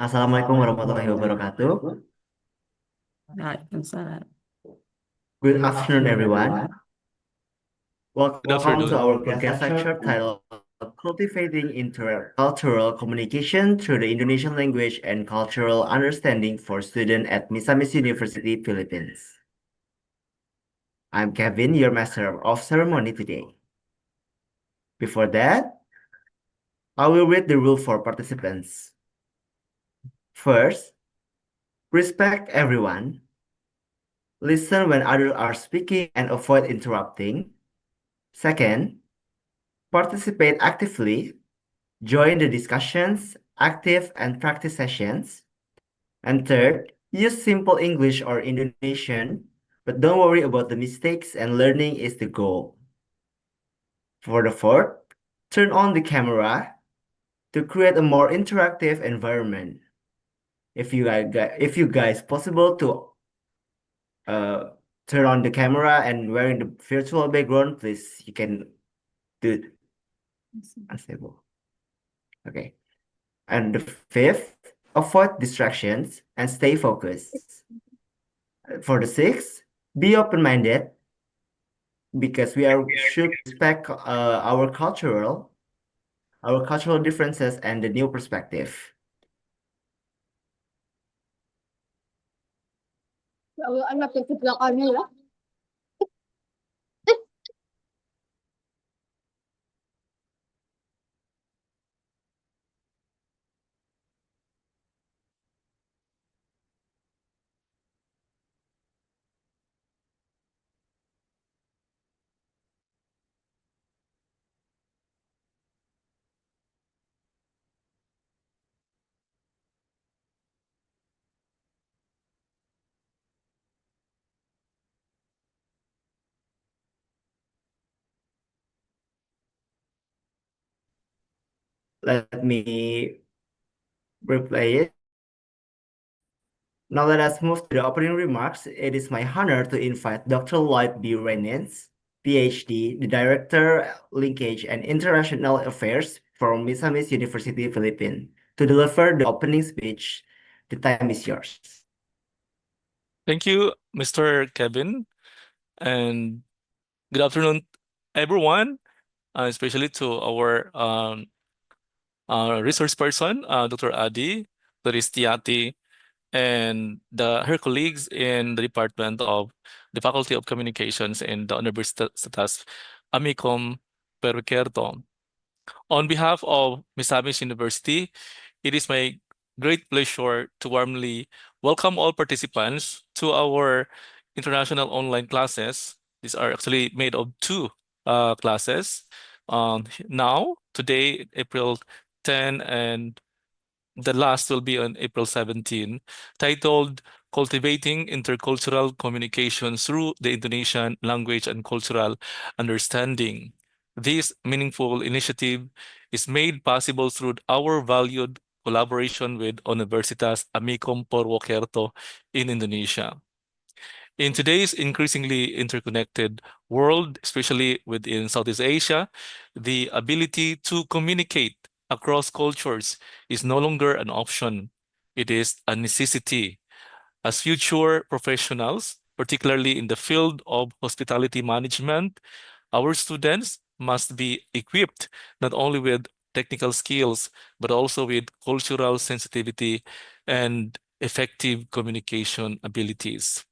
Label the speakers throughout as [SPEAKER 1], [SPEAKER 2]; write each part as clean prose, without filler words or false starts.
[SPEAKER 1] Assalamualaikum warahmatullahi wabarakatuh.
[SPEAKER 2] Waalaikumsalam.
[SPEAKER 1] Good afternoon, everyone.
[SPEAKER 3] Good
[SPEAKER 1] Welcome to
[SPEAKER 3] afternoon.
[SPEAKER 1] our podcast lecture titled Cultivating Intercultural Communication through the Indonesian Language and Cultural Understanding for Students at MISAMIS University, Philippines. I'm Kevin, your Master of Ceremony today. Before that, I will read the rule for participants. First, respect everyone. Listen when others are speaking and avoid interrupting. Second, participate actively, join the discussions, active and practice sessions. And third, use simple English or Indonesian, but don't worry about the mistakes and learning is the goal. For the fourth, turn on the camera to create a more interactive environment. If you guys possible to turn on the camera and wearing the virtual background, please you can do it. Unstable. Okay. And the fifth, avoid distractions and stay focused. For the sixth, be open-minded because should respect our cultural differences and the new perspective.
[SPEAKER 2] Ya Allah, anak yang kecelakaan ya.
[SPEAKER 1] Let me replay it. Now let us move to the opening remarks. It is my honor to invite Dr. Lloyd B. Reynolds, PhD, the Director, Linkage and International Affairs from Misamis University, Philippines, to deliver the opening speech. The time is yours.
[SPEAKER 3] Thank you, Mr. Kevin, and good afternoon, everyone, especially to our resource person, Dr. Adi, Turistiati, and her colleagues in the Department of the Faculty of Communications in the Universitas Amicom Perquerto. On behalf of Misamis University, it is my great pleasure to warmly welcome all participants to our international online classes. These are actually made of two classes. Now, today, April 10, and the last will be on April 17, titled Cultivating Intercultural Communication Through the Indonesian Language and Cultural Understanding. This meaningful initiative is made possible through our valued collaboration with Universitas Amicom Purwokerto in Indonesia. In today's increasingly interconnected world, especially within Southeast Asia, the ability to communicate across cultures is no longer an option. It is a necessity. As future professionals, particularly in the field of hospitality management, our students must be equipped not only with technical skills, but also with cultural sensitivity and effective communication abilities.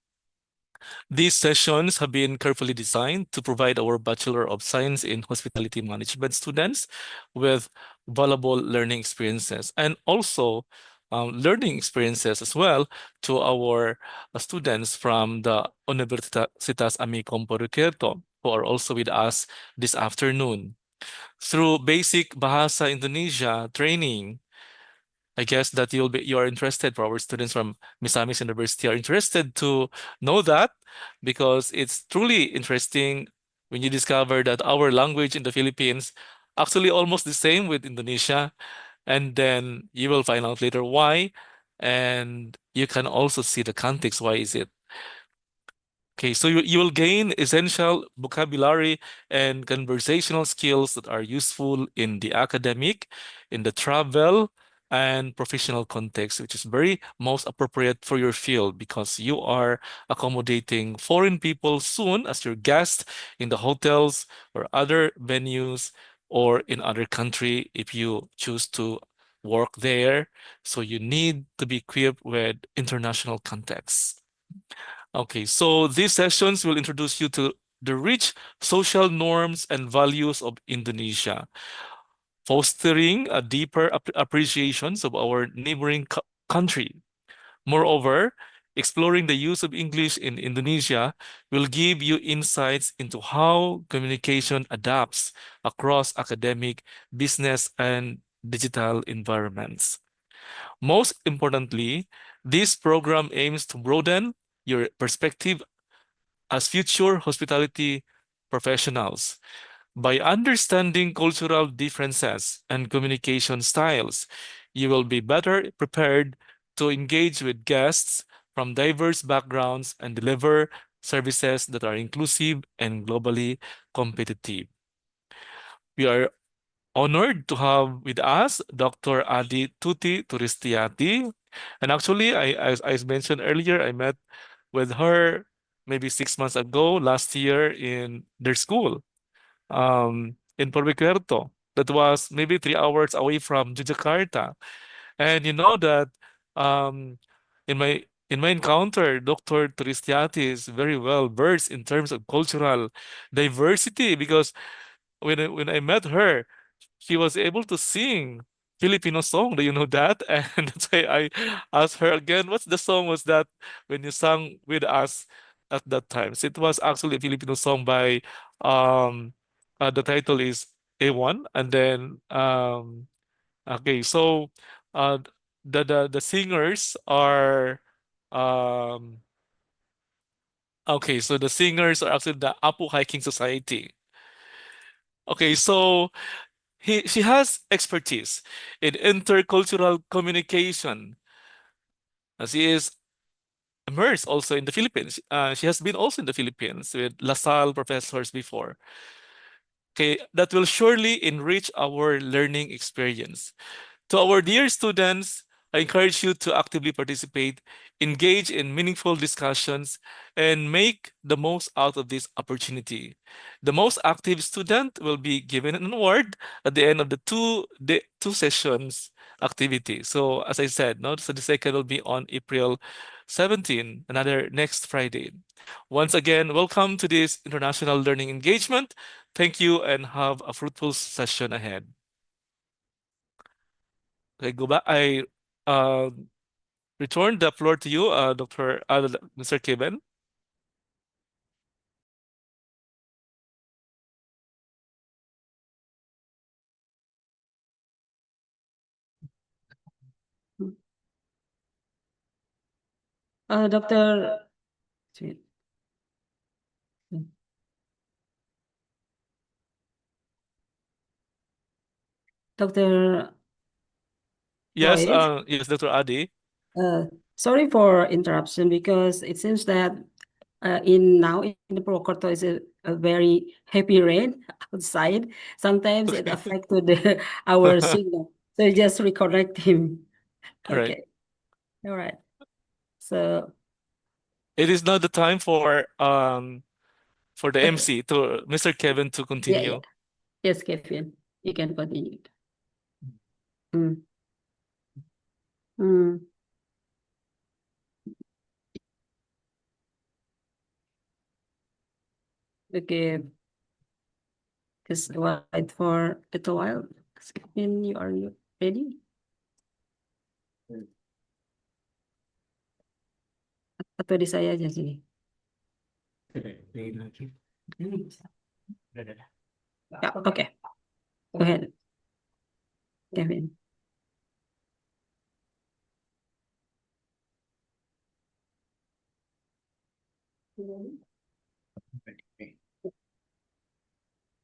[SPEAKER 3] These sessions have been carefully designed to provide our Bachelor of Science in Hospitality Management students with valuable learning experiences and also learning experiences as well to our students from the Universitas Amicom Purwokerto who are also with us this afternoon. Through basic Bahasa Indonesia training, I guess that you are interested, for our students from Misamis University are interested to know that, because it's truly interesting when you discover that our language in the Philippines actually almost the same with Indonesia, and then you will find out later why, and you can also see the context. Why is it? Okay, so you will gain essential vocabulary and conversational skills that are useful in the academic, in the travel, and professional context, which is very most appropriate for your field because you are accommodating foreign people soon as your guest in the hotels or other venues or in other country if you choose to work there. So you need to be equipped with international context. Okay, so these sessions will introduce you to the rich social norms and values of Indonesia, fostering a deeper appreciations of our neighboring country. Moreover, exploring the use of English in Indonesia will give you insights into how communication adapts across academic, business, and digital environments. Most importantly, this program aims to broaden your perspective as future hospitality professionals. By understanding cultural differences and communication styles, you will be better prepared to engage with guests from diverse backgrounds and deliver services that are inclusive and globally competitive. We are honored to have with us Dr. Adi Tuti Turistiati. And actually, as I mentioned earlier, I met with her maybe 6 months ago, last year in their school, in Puerto. That was maybe 3 hours away from Jakarta. And you know that um, in my encounter, Dr. Turistiati is very well versed in terms of cultural diversity because when I met her, she was able to sing Filipino song. Do you know that? And that's why I asked her again, what's the song was that when you sang with us at that time? So it was actually a Filipino song by the title is A1, and then okay, so uh the singers are um okay, so the singers are actually the Apu Hiking Society. Okay, so she has expertise in intercultural communication. She is immersed also in the Philippines. She has been also in the Philippines with LaSalle professors before. Okay, that will surely enrich our learning experience. To our dear students, I encourage you to actively participate, engage in meaningful discussions, and make the most out of this opportunity. The most active student will be given an award at the end of the two sessions activity. So as I said, no, so the second will be on April 17, another next Friday. Once again, welcome to this international learning engagement. Thank you and have a fruitful session ahead. Okay, go back. I uh, return the floor to you, Mr. Kevin.
[SPEAKER 4] Dr. Dr.
[SPEAKER 3] Yes,
[SPEAKER 4] Lloyd,
[SPEAKER 3] yes, Dr. Adi.
[SPEAKER 4] sorry for interruption because it seems that in the Procorto is a very heavy rain outside. Sometimes it affected our signal. So just reconnect him.
[SPEAKER 3] All right.
[SPEAKER 4] Okay. All right. So
[SPEAKER 3] It is now the time for the
[SPEAKER 4] okay.
[SPEAKER 3] MC to Mr. Kevin to
[SPEAKER 4] Yeah.
[SPEAKER 3] continue.
[SPEAKER 4] Yes, Kevin. You can continue. Mm. Mm. Okay. Just wait for a little while. Kevin, are you ready? Atau di saya aja sini? Yeah, okay. Go ahead, Kevin.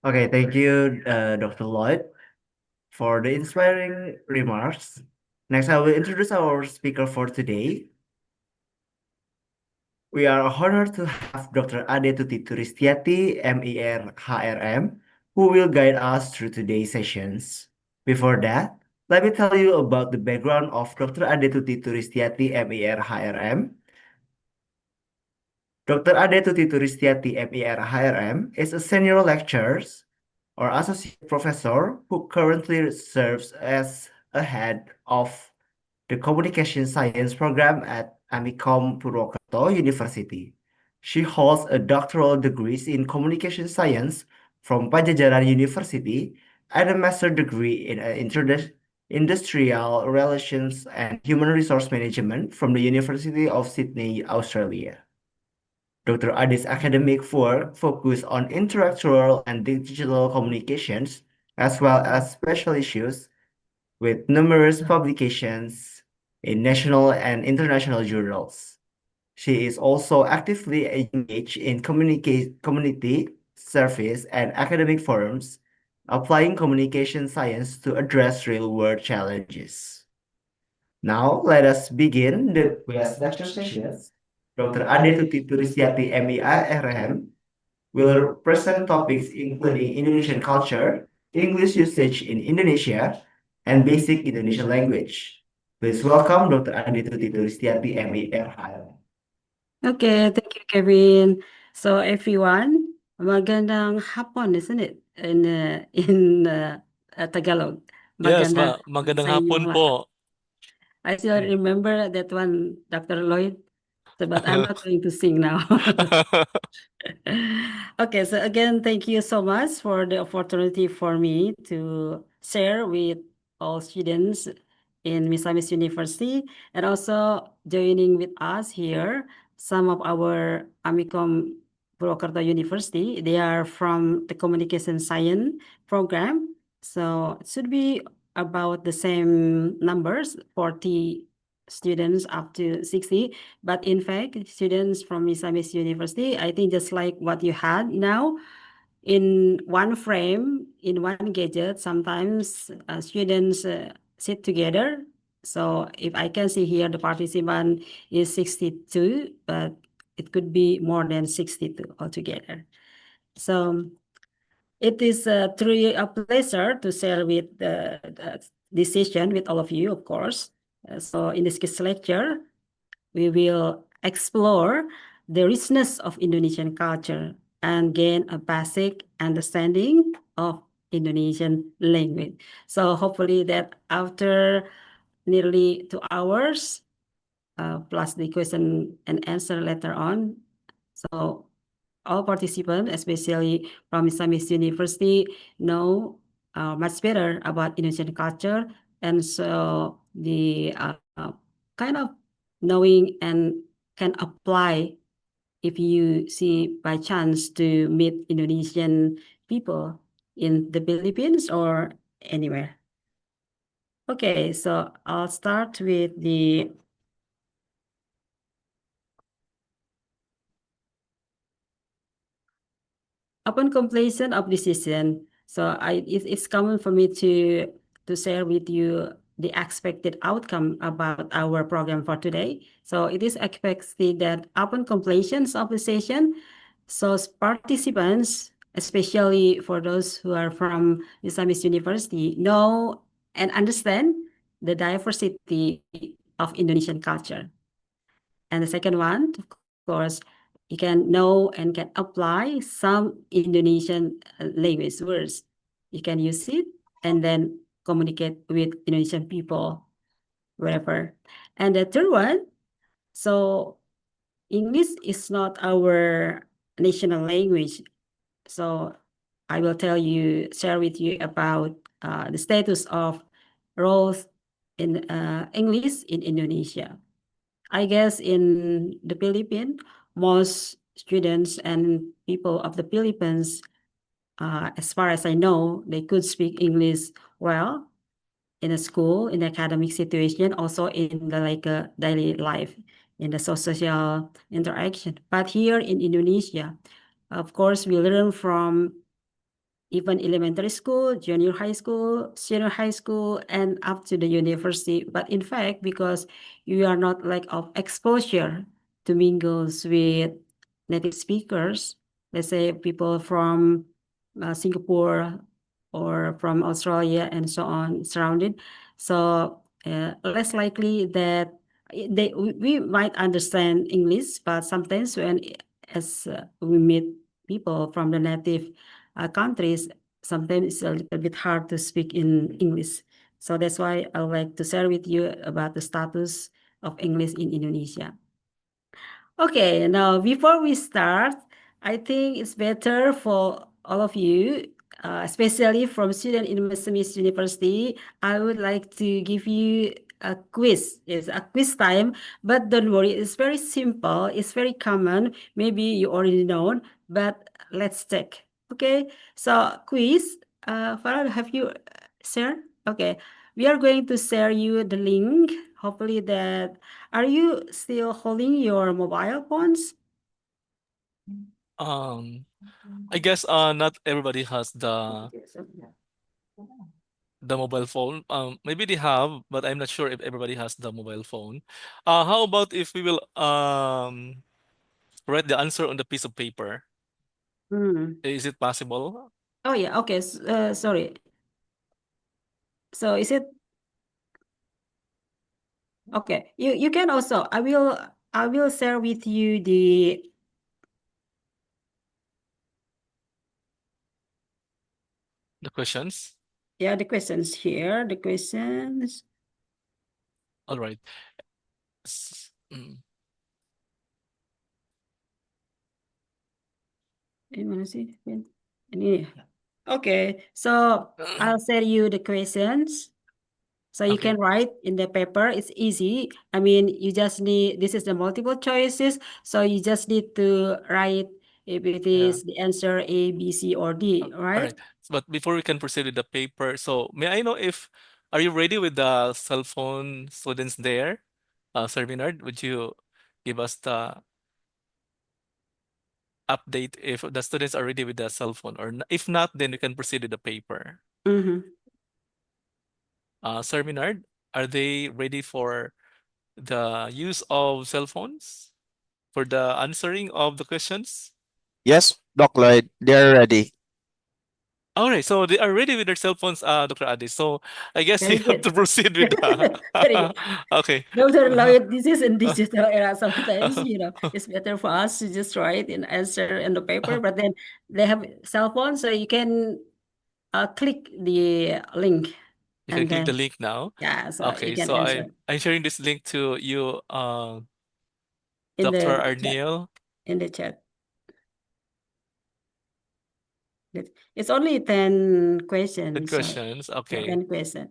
[SPEAKER 1] Okay, thank you, Dr. Lloyd, for the inspiring remarks. Next, I will introduce our speaker for today. We are honored to have Dr. Ade Tuti Turistiati, MIRHRM, who will guide us through today's sessions. Before that, Let me tell you about the background of Dr. Tuti Turistiati, MIRHRM. Dr. Tuti Turistiati, MIRHRM, is a senior lecturer or associate professor who currently serves as a head of the Communication Science program at Amikom Purwokerto University. She holds a doctoral degree in Communication Science from Pajajaran University and a master degree in Industrial Relations and Human Resource Management from the University of Sydney, Australia. Dr. Adi's academic work focused on interactual and digital communications, as well as special issues, with numerous publications in national and international journals. She is also actively engaged in community service and academic forums, applying communication science to address real-world challenges. Now, let us begin the West lecture sessions. Dr. Ade Tuti Turistiati MIRHM will present topics including Indonesian culture, English usage in Indonesia, and basic Indonesian language. Please welcome Dr. Ade Tuti Turistiati MIRHM.
[SPEAKER 4] Okay, thank you, Kevin. So everyone, magandang hapon, isn't it? In Tagalog.
[SPEAKER 3] Yes,
[SPEAKER 4] Magandang
[SPEAKER 3] magandang
[SPEAKER 4] sa inyong
[SPEAKER 3] hapon
[SPEAKER 4] lahat.
[SPEAKER 3] po.
[SPEAKER 4] I still remember that one, Dr. Lloyd, but I'm not going to sing now. Okay, so again, thank you so much for the opportunity for me to share with all students in MISAMIS University and also joining with us here some of our Amicom Purwokerto University. They are from the Communication Science program. So it should be about the same numbers, 40 students up to 60. But in fact, students from MISAMIS University, I think just like what you had now, in one frame, in one gadget, sometimes students sit together. So if I can see here, the participant is 62, but it could be more than 62 altogether. So it is truly a pleasure to share with this session with all of you, of course. So in this case lecture, we will explore the richness of Indonesian culture and gain a basic understanding of Indonesian language. So hopefully that after nearly 2 hours, plus the question and answer later on, so all participants, especially from MISAMIS University, know much better about Indonesian culture, and so the kind of knowing and can apply if you see by chance to meet Indonesian people in the Philippines or anywhere. Okay, so I'll start with the upon completion of decision. So it's common for me to share with you the expected outcome about our program for today. So it is expected that upon completion of the session, so participants, especially for those who are from MISAMIS University, know and understand the diversity of Indonesian culture. And the second one, of course, you can know and can apply some Indonesian language words. You can use it and then communicate with Indonesian people wherever. And the third one, so English is not our national language. So I will share with you about the status of roles in English in Indonesia. I guess in the Philippines, most students and people of the Philippines, as far as I know, they could speak English well in a school, in the academic situation, also in the daily life, in the social interaction. But here in Indonesia, of course, we learn from even elementary school, junior high school, senior high school, and up to the university. But in fact, because you are not like of exposure to mingles with native speakers, let's say people from Singapore or from Australia and so on, surrounded, So less likely that we might understand English, but sometimes when as we meet people from the native countries, sometimes it's a little bit hard to speak in English. So that's why I would like to share with you about the status of English in Indonesia. Okay, now before we start, I think it's better for all of you, especially from student in MISAMIS University, I would like to give you a quiz. It's a quiz time, but don't worry, it's very simple. It's very common. Maybe you already know, but let's check. Okay, so quiz. Farah, have you shared? Okay, we are going to share you the link. Hopefully that are you still holding your mobile phones?
[SPEAKER 3] I guess not everybody has the mobile phone. Maybe they have, but I'm not sure if everybody has the mobile phone. How about if we will write the answer on the piece of paper?
[SPEAKER 4] Hmm.
[SPEAKER 3] Is it possible?
[SPEAKER 4] Oh yeah, okay. Sorry. So is it okay? You can also. I will share with you the
[SPEAKER 3] The questions?
[SPEAKER 4] the questions here. The questions.
[SPEAKER 3] All right.
[SPEAKER 4] You wanna see? Ini. Okay, so I'll share you the questions. So you
[SPEAKER 3] Okay.
[SPEAKER 4] can write in the paper. It's easy. I mean, you just need, this is the multiple choices. So you just need to write if it
[SPEAKER 3] Yeah.
[SPEAKER 4] is the answer A, B, C, or D,
[SPEAKER 3] All
[SPEAKER 4] right?
[SPEAKER 3] right. But before we can proceed with the paper, so may I know if are you ready with the cell phone students there? Sir Bernard, would you give us the update if the students are ready with the cell phone, or if not, then we can proceed with the paper.
[SPEAKER 4] Mm-hmm.
[SPEAKER 3] Sir Bernard, are they ready for the use of cell phones for the answering of the questions?
[SPEAKER 5] Yes, Doc Lloyd, they're ready.
[SPEAKER 3] All right, so they are ready with their cell phones, Dr. Adi. So I guess
[SPEAKER 4] Very
[SPEAKER 3] you have
[SPEAKER 4] good.
[SPEAKER 3] to proceed with the.
[SPEAKER 4] Very good.
[SPEAKER 3] Okay.
[SPEAKER 4] Dr. Lloyd, this is in digital era. Sometimes, it's better for us to just write an answer in the paper, but then they have cell phones, so you can click the link
[SPEAKER 3] You can
[SPEAKER 4] and
[SPEAKER 3] click the
[SPEAKER 4] then,
[SPEAKER 3] link now.
[SPEAKER 4] yeah, so you
[SPEAKER 3] Okay,
[SPEAKER 4] can
[SPEAKER 3] so
[SPEAKER 4] answer
[SPEAKER 3] I'm sharing this link to you,
[SPEAKER 4] in
[SPEAKER 3] Dr.
[SPEAKER 4] the chat,
[SPEAKER 3] Arniel.
[SPEAKER 4] in the chat. It's only 10
[SPEAKER 3] Good
[SPEAKER 4] questions, so
[SPEAKER 3] questions.
[SPEAKER 4] yeah,
[SPEAKER 3] Okay.
[SPEAKER 4] 10 questions.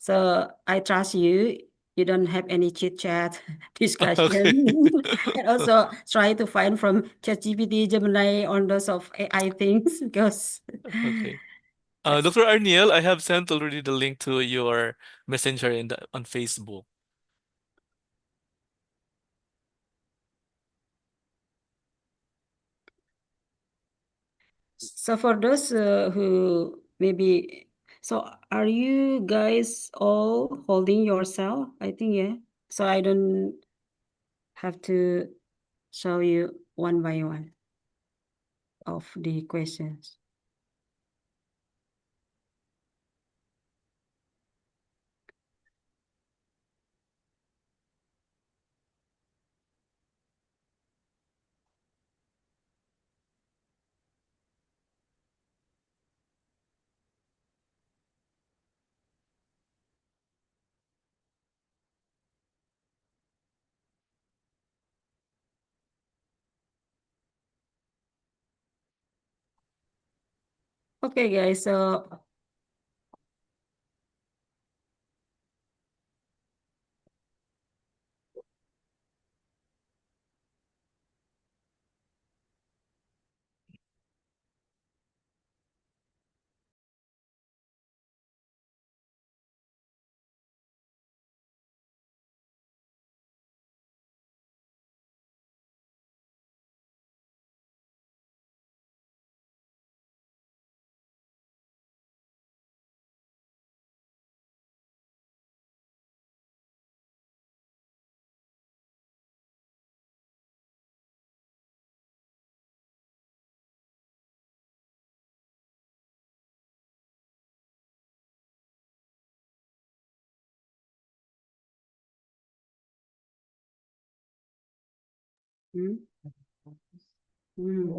[SPEAKER 4] So I trust you. You don't have any chit chat
[SPEAKER 3] Okay.
[SPEAKER 4] discussion, and also try to find from ChatGPT, Gemini, on those of AI things because
[SPEAKER 3] Okay.
[SPEAKER 4] yes.
[SPEAKER 3] Dr. Arniel, I have sent already the link to your messenger on Facebook.
[SPEAKER 4] So for those who maybe, so are you guys all holding yourself? I think yeah. So I don't have to show you one by one of the questions. Okay, guys. So Hmm? Hmm.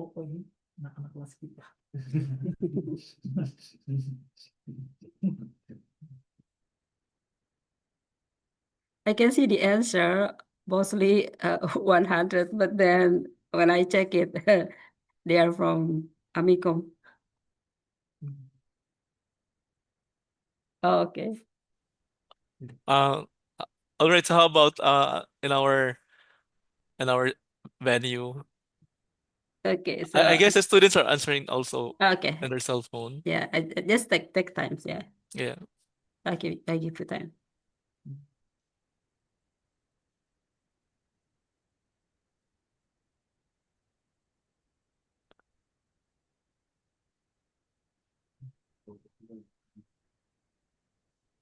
[SPEAKER 4] I can see the answer mostly 100, but then when I check it, they are from Amicom. Oh, okay.
[SPEAKER 3] Uh, all right. So how about in our venue?
[SPEAKER 4] Okay,
[SPEAKER 3] I
[SPEAKER 4] so
[SPEAKER 3] guess the students are answering also
[SPEAKER 4] okay.
[SPEAKER 3] on their cell phone.
[SPEAKER 4] Yeah, I just take times. Yeah,
[SPEAKER 3] Yeah.
[SPEAKER 4] I give you time.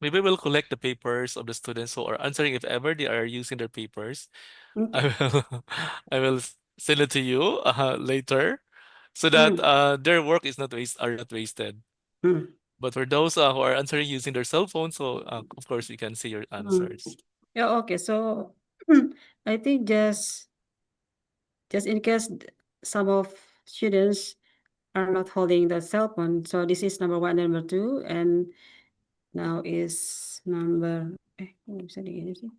[SPEAKER 3] Maybe we'll collect the papers of the students who are answering if ever they are using their papers.
[SPEAKER 4] Okay.
[SPEAKER 3] I will I will send it to you later so that their work is not wasted.
[SPEAKER 4] Mm.
[SPEAKER 3] But for those who are answering using their cell phone, so of course we can see your
[SPEAKER 4] Mm.
[SPEAKER 3] answers.
[SPEAKER 4] Yeah, okay. So I think just in case some of students are not holding the cell phone. So this is number 1 and number 2, and now is number kung bisa digini sih?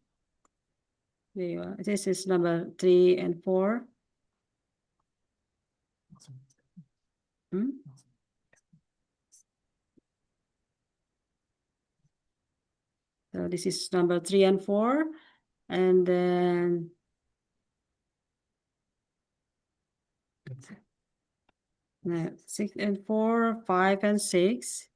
[SPEAKER 4] There you are. This is number 3 and 4. Hmm? So this is number 3 and 4, and then 6 and 4, 5 and 6.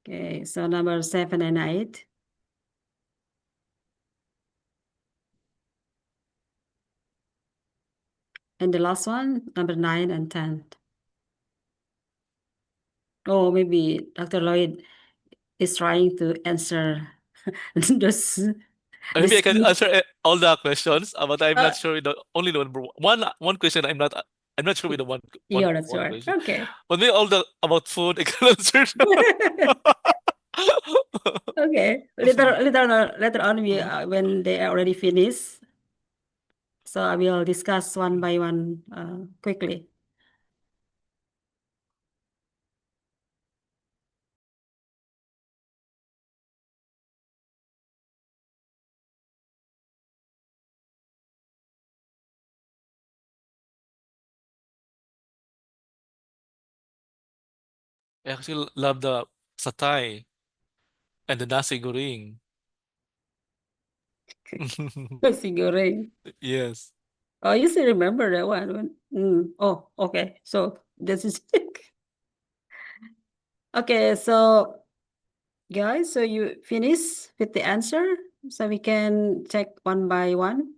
[SPEAKER 4] Okay, so number 7 and 8. And the last one, number 9 and 10. Oh, maybe Dr. Lloyd is trying to answer those
[SPEAKER 3] Maybe I
[SPEAKER 4] this
[SPEAKER 3] can answer all the questions, but I'm
[SPEAKER 4] uh,
[SPEAKER 3] not sure with the only the one question. I'm not sure with the
[SPEAKER 4] you're not
[SPEAKER 3] one
[SPEAKER 4] sure.
[SPEAKER 3] question.
[SPEAKER 4] Okay.
[SPEAKER 3] But maybe all the about food I can answer.
[SPEAKER 4] Okay. Later on we when they are already finished. So I will discuss one by one quickly.
[SPEAKER 3] I actually love the satay and the nasi goreng.
[SPEAKER 4] Nasi goreng.
[SPEAKER 3] Yes.
[SPEAKER 4] Oh, you still remember that one? Oh, okay. So this is okay. So guys, so you finish with the answer, so we can check one by one.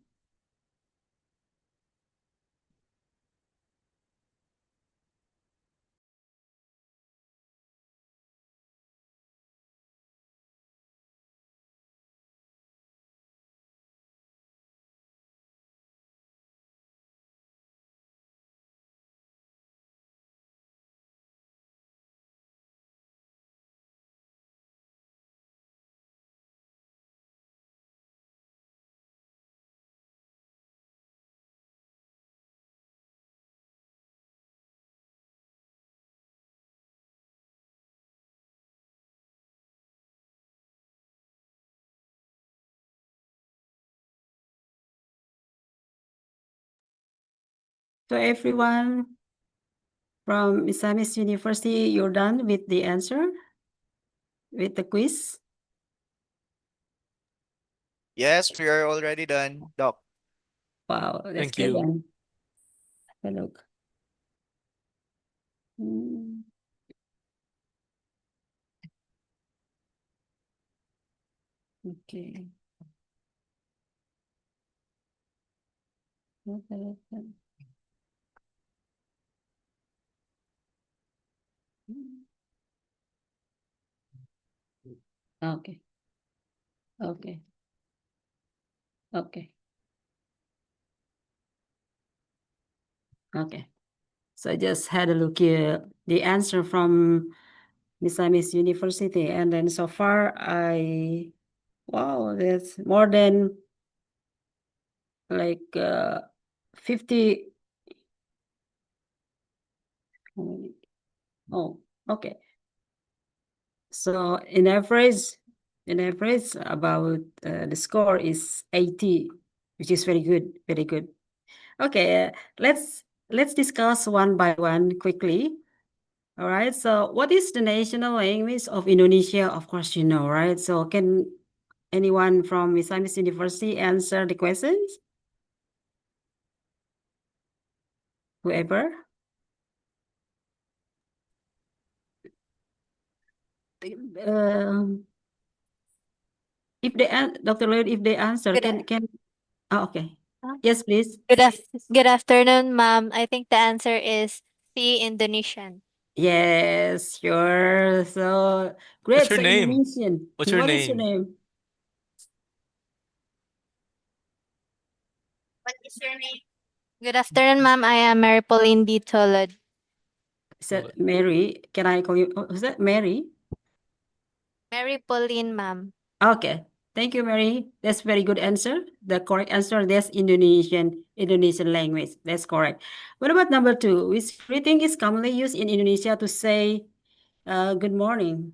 [SPEAKER 4] So everyone from MISAMIS University, you're done with the answer, with the quiz?
[SPEAKER 5] Yes, we are already done, Doc.
[SPEAKER 4] Wow, that's
[SPEAKER 3] Thank
[SPEAKER 4] good
[SPEAKER 3] you.
[SPEAKER 4] then. Have a look. Mm, okay. Okay. Okay. Okay. Okay. So I just had a look here. The answer from MISAMIS University. And then so far, wow, that's more than like 50. Oh, okay. So in average, about the score is 80, which is very good, very good. Okay, let's discuss one by one quickly. All right. So, what is the national language of Indonesia? Of course, you know, right? So, can anyone from MISAMIS University answer the questions? Whoever? Um, if they Dr. Lloyd, if they answer,
[SPEAKER 6] Good,
[SPEAKER 4] can okay.
[SPEAKER 6] Huh?
[SPEAKER 4] Yes, please.
[SPEAKER 6] good afternoon, ma'am. I think the answer is C, Indonesian.
[SPEAKER 4] Yes, sure. So
[SPEAKER 3] What's
[SPEAKER 4] great.
[SPEAKER 3] your
[SPEAKER 4] So
[SPEAKER 3] name?
[SPEAKER 4] Indonesian.
[SPEAKER 3] What's your
[SPEAKER 4] What is your
[SPEAKER 3] name?
[SPEAKER 4] name?
[SPEAKER 6] What is your name? Good afternoon, ma'am. I am Mary Pauline D. Tolod.
[SPEAKER 4] Is that Mary? Can I call you? Is that Mary?
[SPEAKER 6] Mary Pauline, ma'am.
[SPEAKER 4] Okay. Thank you, Mary. That's very good answer. The correct answer, that's Indonesian language. That's correct. What about number two? Which greeting is commonly used in Indonesia to say good morning?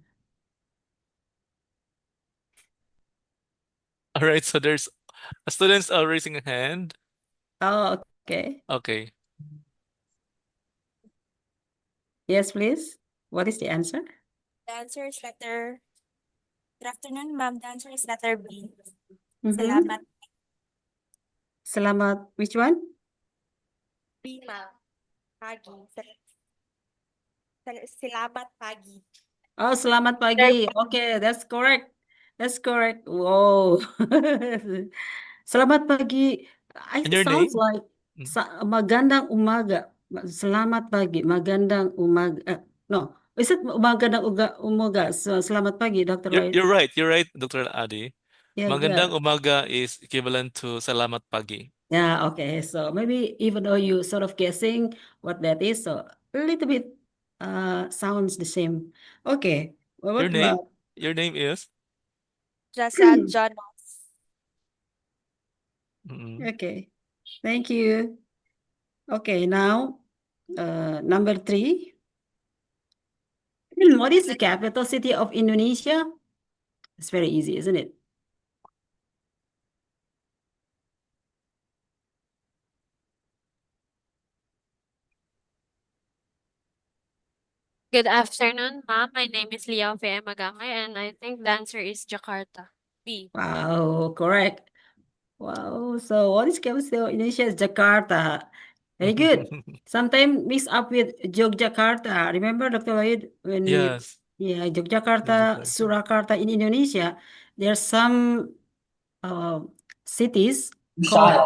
[SPEAKER 3] All right, so there's students are raising a hand.
[SPEAKER 4] Oh, okay.
[SPEAKER 3] Okay.
[SPEAKER 4] Yes, please. What is the answer?
[SPEAKER 7] The answer is letter. Good afternoon, ma'am. The answer is letter B.
[SPEAKER 4] Mhm.
[SPEAKER 7] Salamat.
[SPEAKER 4] Selamat. Which one?
[SPEAKER 7] B, ma'am. Pagi. Salamat pagi.
[SPEAKER 4] Oh, selamat pagi. Okay, that's correct. That's correct. Whoa. Selamat pagi.
[SPEAKER 3] And
[SPEAKER 4] It
[SPEAKER 3] your
[SPEAKER 4] sounds
[SPEAKER 3] name?
[SPEAKER 4] like
[SPEAKER 3] Mm.
[SPEAKER 4] magandang umaga. Selamat pagi. Magandang umaga. No. Is it magandang umaga? So, selamat pagi, Dr. Lloyd.
[SPEAKER 3] You're right. You're right, Dr. Adi.
[SPEAKER 4] Yeah,
[SPEAKER 3] Magandang
[SPEAKER 4] good.
[SPEAKER 3] umaga is equivalent to salamat pagi.
[SPEAKER 4] Yeah, okay. So maybe even though you sort of guessing what that is, so a little bit sounds the same. Okay. Well,
[SPEAKER 3] Your
[SPEAKER 4] what
[SPEAKER 3] name?
[SPEAKER 4] about
[SPEAKER 3] Your name is?
[SPEAKER 7] Jasad Jonas.
[SPEAKER 3] Mm.
[SPEAKER 4] okay. Thank you. Okay, now number three. What is the capital city of Indonesia? It's very easy, isn't it?
[SPEAKER 2] Good afternoon, ma'am. My name is Liao V. Magangay, and I think the answer is Jakarta. B.
[SPEAKER 4] Wow, correct. Wow. So what is capital city of Indonesia? Is Jakarta. Very good. Sometimes mix up with Yogyakarta. Remember, Dr. Lloyd, when we,
[SPEAKER 3] Yes.
[SPEAKER 4] yeah, Yogyakarta,
[SPEAKER 3] Yogyakarta.
[SPEAKER 4] Surakarta in Indonesia, there's some uh, cities called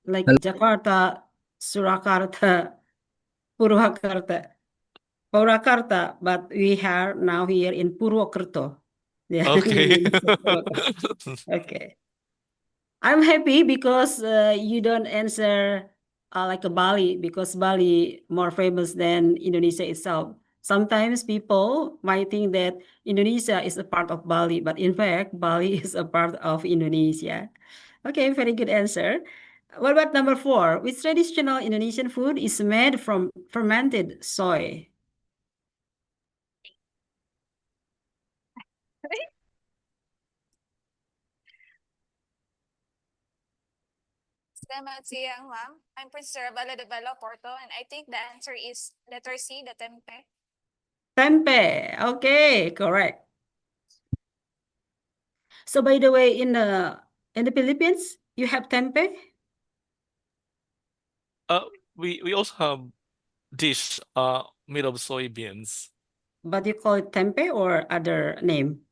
[SPEAKER 4] like Jakarta, Surakarta, Purwakarta, but we are now here in Purwokerto. Yeah,
[SPEAKER 3] Okay.
[SPEAKER 4] okay. I'm happy because you don't answer like a Bali because Bali more famous than Indonesia itself. Sometimes people might think that Indonesia is a part of Bali, but in fact, Bali is a part of Indonesia. Okay, very good answer. What about number four? Which traditional Indonesian food is made from fermented soy?
[SPEAKER 7] Salamat siang, ma'am. I'm Princess Arabella de Bello Porto, and I think the answer is letter C, the tempe.
[SPEAKER 4] Tempe. Okay, correct. So by the way, in the Philippines, you have tempe,
[SPEAKER 3] We also have dish made of soybeans.
[SPEAKER 4] but you call it tempe or other name?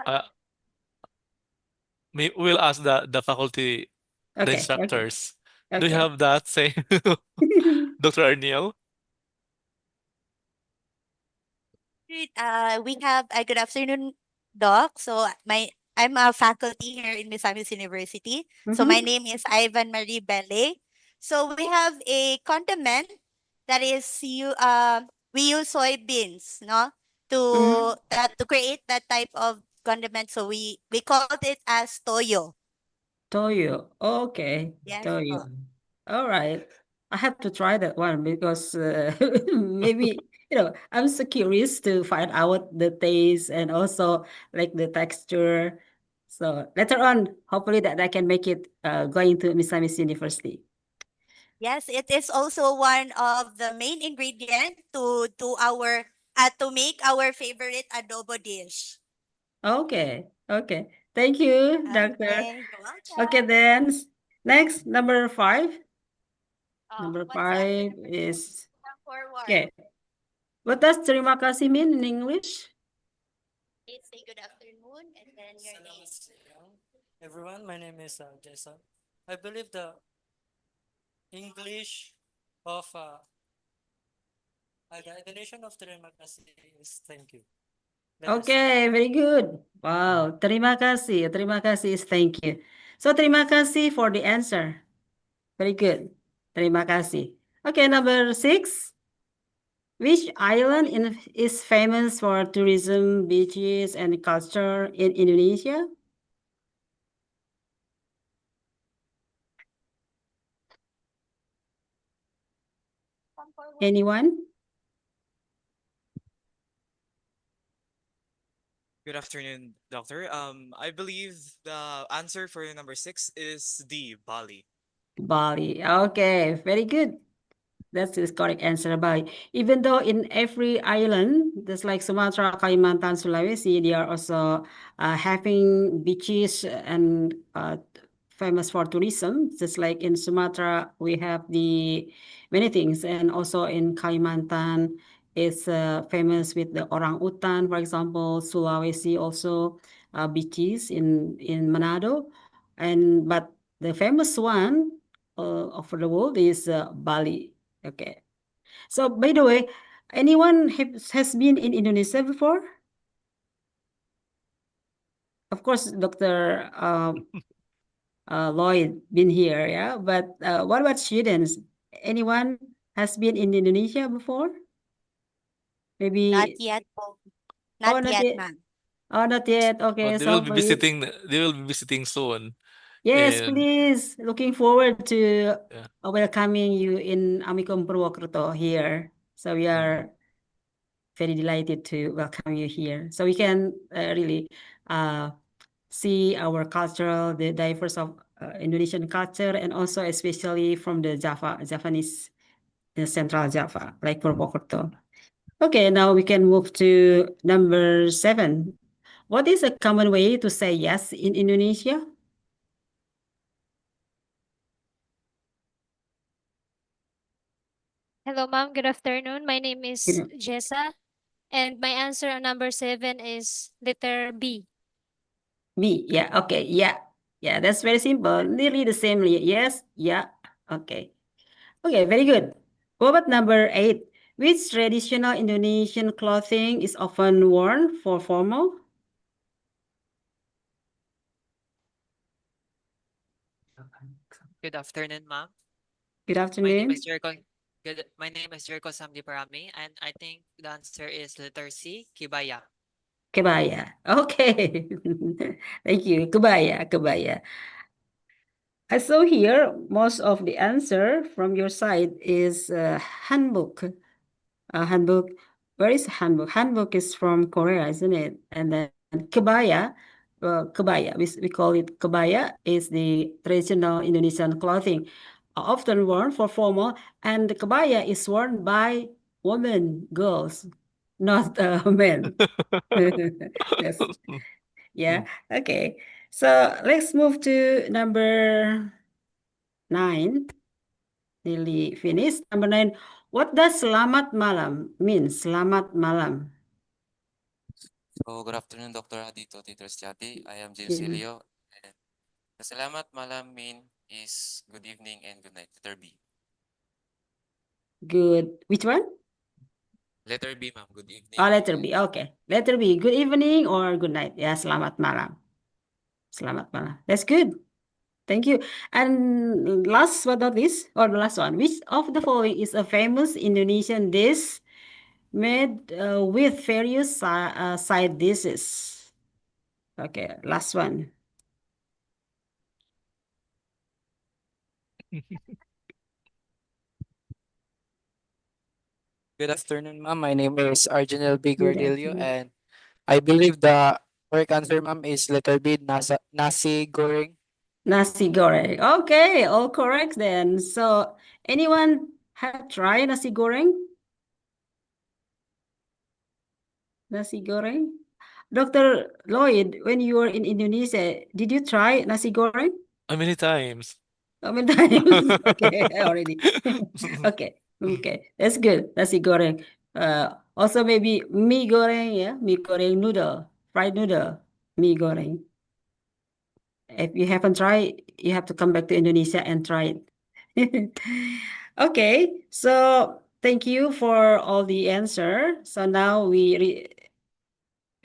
[SPEAKER 3] Uh, we'll ask the faculty, the
[SPEAKER 4] Okay, okay,
[SPEAKER 3] instructors. Do you
[SPEAKER 4] okay.
[SPEAKER 3] have that same, Dr. Arniel?
[SPEAKER 6] Great. We have a good afternoon, Doc. So I'm a faculty here in Misamis University. So my
[SPEAKER 4] Mhm.
[SPEAKER 6] name is Ivan Marie Bele. So we have a condiment that is we use soybeans, no,
[SPEAKER 4] Mhm.
[SPEAKER 6] to create that type of condiment. So we called it as toyo.
[SPEAKER 4] Toyo. Okay,
[SPEAKER 6] Yes.
[SPEAKER 4] toyo. All right. I have to try that one because maybe, I'm so curious to find out the taste and also like the texture. So later on, hopefully that I can make it going to Misamis University.
[SPEAKER 6] Yes, it is also one of the main ingredient to make our favorite adobo dish.
[SPEAKER 4] Okay, okay. Thank you, Doctor.
[SPEAKER 6] Okay, you're
[SPEAKER 4] Okay,
[SPEAKER 6] welcome.
[SPEAKER 4] then next, number 5. Number
[SPEAKER 6] What's that?
[SPEAKER 4] 5 is,
[SPEAKER 6] Forward.
[SPEAKER 4] okay. What does terima kasih mean in English?
[SPEAKER 6] Please say good afternoon and then your name.
[SPEAKER 8] Salamat siang. Everyone, my name is Jason. I believe the English of the Indonesian of terima kasih is thank you. That is
[SPEAKER 4] Okay, very good. Wow, terima kasih. Terima kasih is thank you. So terima kasih for the answer. Very good. Terima kasih. Okay, number 6. Which island is famous for tourism, beaches, and culture in Indonesia? Anyone?
[SPEAKER 9] Good afternoon, Doctor. I believe the answer for number 6 is D, Bali.
[SPEAKER 4] Bali. Okay, very good. That's the correct answer, Bali. Even though in every island, just like Sumatra, Kalimantan, Sulawesi, they are also having beaches and famous for tourism. Just like in Sumatra, we have the many things, and also in Kalimantan, it's famous with the orang utan, for example. Sulawesi also beaches in Manado, but the famous one of the world is Bali. Okay. So by the way, anyone has been in Indonesia before? Of course, Dr. Lloyd been here, yeah. But what about students? Anyone has been in Indonesia before?
[SPEAKER 6] Not
[SPEAKER 4] Maybe.
[SPEAKER 6] yet po.
[SPEAKER 4] Oh,
[SPEAKER 6] Not
[SPEAKER 4] not
[SPEAKER 6] yet,
[SPEAKER 4] yet.
[SPEAKER 6] ma'am.
[SPEAKER 4] Oh, not yet.
[SPEAKER 3] Oh,
[SPEAKER 4] Okay,
[SPEAKER 3] they will
[SPEAKER 4] so
[SPEAKER 3] be
[SPEAKER 4] for you.
[SPEAKER 3] visiting. They will be visiting soon.
[SPEAKER 4] Yes,
[SPEAKER 3] And
[SPEAKER 4] please. Looking forward to
[SPEAKER 3] yeah.
[SPEAKER 4] welcoming you in Amikom Purwokerto here. So we are very delighted to welcome you here. So we can really see our cultural, the diverse of Indonesian culture, and also especially from the Javanese, the Central Java, like Purwokerto. Okay, now we can move to number 7. What is a common way to say yes in Indonesia?
[SPEAKER 2] Hello, ma'am. Good afternoon. My name is
[SPEAKER 4] You know,
[SPEAKER 2] Jessa, and my answer on number 7 is letter B.
[SPEAKER 4] B. Yeah. Okay. Yeah. Yeah. That's very simple. Nearly the same. Yes. Yeah. Okay. Okay. Very good. What about number 8? Which traditional Indonesian clothing is often worn for formal?
[SPEAKER 10] Good afternoon, ma'am.
[SPEAKER 4] Good
[SPEAKER 10] My name is
[SPEAKER 4] afternoon.
[SPEAKER 10] Jericho. My name is Jericho Samdiparami, and I think the answer is letter C, Kibaya.
[SPEAKER 4] Kebaya. Okay. Thank you. Kebaya. Kebaya. I saw here most of the answer from your side is handbook. Handbook. Where is handbook? Handbook is from Korea, isn't it? And then kebaya, kebaya. We call it kebaya. Is the traditional Indonesian clothing, often worn for formal, and the kebaya is worn by women, girls, not men. Yes. Yeah. Okay. So let's move to number 9. Nearly finished. Number 9. What does selamat malam mean? Selamat malam.
[SPEAKER 11] So, good afternoon, Dr. Adi, Tuti, Turistiati. I am James
[SPEAKER 4] Yeah.
[SPEAKER 11] Silio. And the Salamat Malam mean is good evening and good night. Letter B.
[SPEAKER 4] Good. Which one?
[SPEAKER 11] Letter B, ma'am. Good evening.
[SPEAKER 4] Oh, letter B. Okay. Letter B. Good evening or good night. Yeah, selamat malam. Selamat malam. That's good. Thank you. And last but not least, or the last one, which of the following is a famous Indonesian dish made with various side dishes. Okay, last one.
[SPEAKER 12] Good afternoon, ma'am. My name is Arjanel B.
[SPEAKER 4] Good
[SPEAKER 12] Gordillo,
[SPEAKER 4] afternoon.
[SPEAKER 12] and I believe the correct answer, ma'am, is letter B, nasi goreng.
[SPEAKER 4] Nasi goreng. Okay, all correct then. So, anyone have tried nasi goreng? Nasi goreng? Dr. Lloyd, when you were in Indonesia, did you try nasi goreng?
[SPEAKER 3] How many times?
[SPEAKER 4] How many times? Okay, already. Okay, okay, that's good. Nasi goreng. Also maybe mie goreng, yeah, mie goreng noodle, fried noodle, mie goreng. If you haven't tried, you have to come back to Indonesia and try it. Okay, so thank you for all the answer. So now we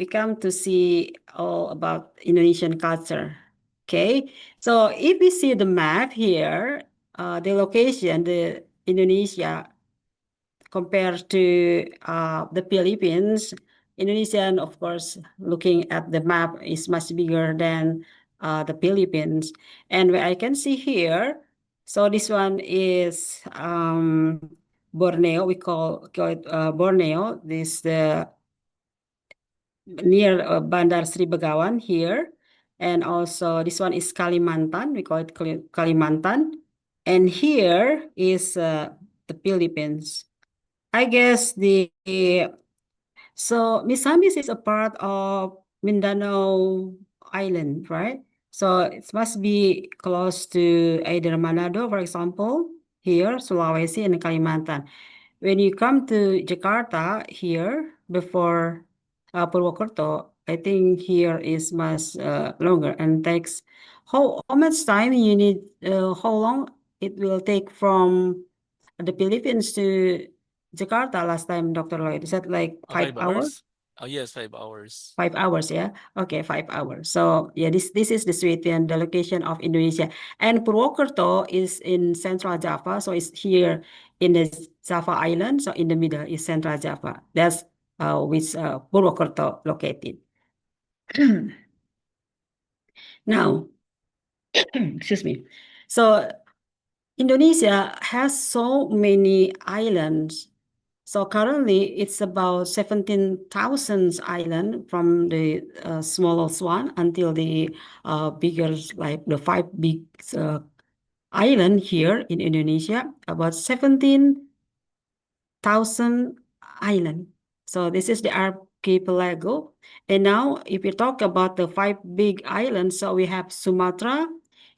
[SPEAKER 4] come to see all about Indonesian culture. Okay, so if we see the map here, the location, the Indonesia compared to the Philippines, Indonesian, of course, looking at the map is much bigger than the Philippines. And I can see here, so this one is Borneo, we call it Borneo. This near Bandar Sri Begawan here. And also this one is Kalimantan, we call it Kalimantan. And here is the Philippines. I guess so Misamis is a part of Mindanao Island, right? So it must be close to either Manado, for example, here, Sulawesi and Kalimantan. When you come to Jakarta here before Purwokerto, I think here is much longer and takes how much time you need, how long it will take from the Philippines to Jakarta last time, Dr. Lloyd? Is that like 5
[SPEAKER 3] 5
[SPEAKER 4] hours?
[SPEAKER 3] hours? Yes, 5 hours.
[SPEAKER 4] 5 hours, yeah. Okay, 5 hours. So yeah, this is the street and the location of Indonesia. And Purwokerto is in Central Java, so it's here in the Java Island. So in the middle is Central Java. That's which Purwokerto located. Now, excuse me. So Indonesia has so many islands. So currently it's about 17,000 island from the smallest one until the bigger, like the 5 big island here in Indonesia, about 17,000 island. So this is the archipelago. And now if we talk about the 5 big islands, so we have Sumatra,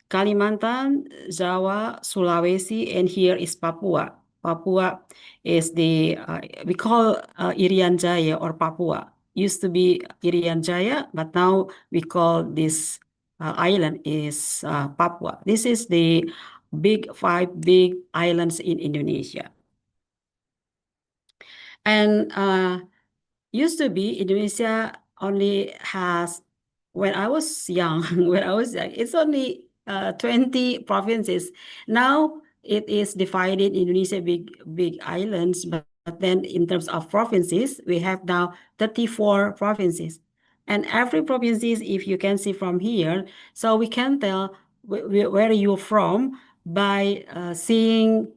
[SPEAKER 4] Kalimantan, Jawa, Sulawesi, and here is Papua. Papua is the, we call Irian Jaya or Papua. Used to be Irian Jaya, but now we call this island is Papua. This is the 5 big islands in Indonesia. And used to be Indonesia only has, when I was young, it's only 20 provinces. Now it is divided Indonesia big islands, but then in terms of provinces, we have now 34 provinces. And every provinces, if you can see from here, so we can tell where you're from by seeing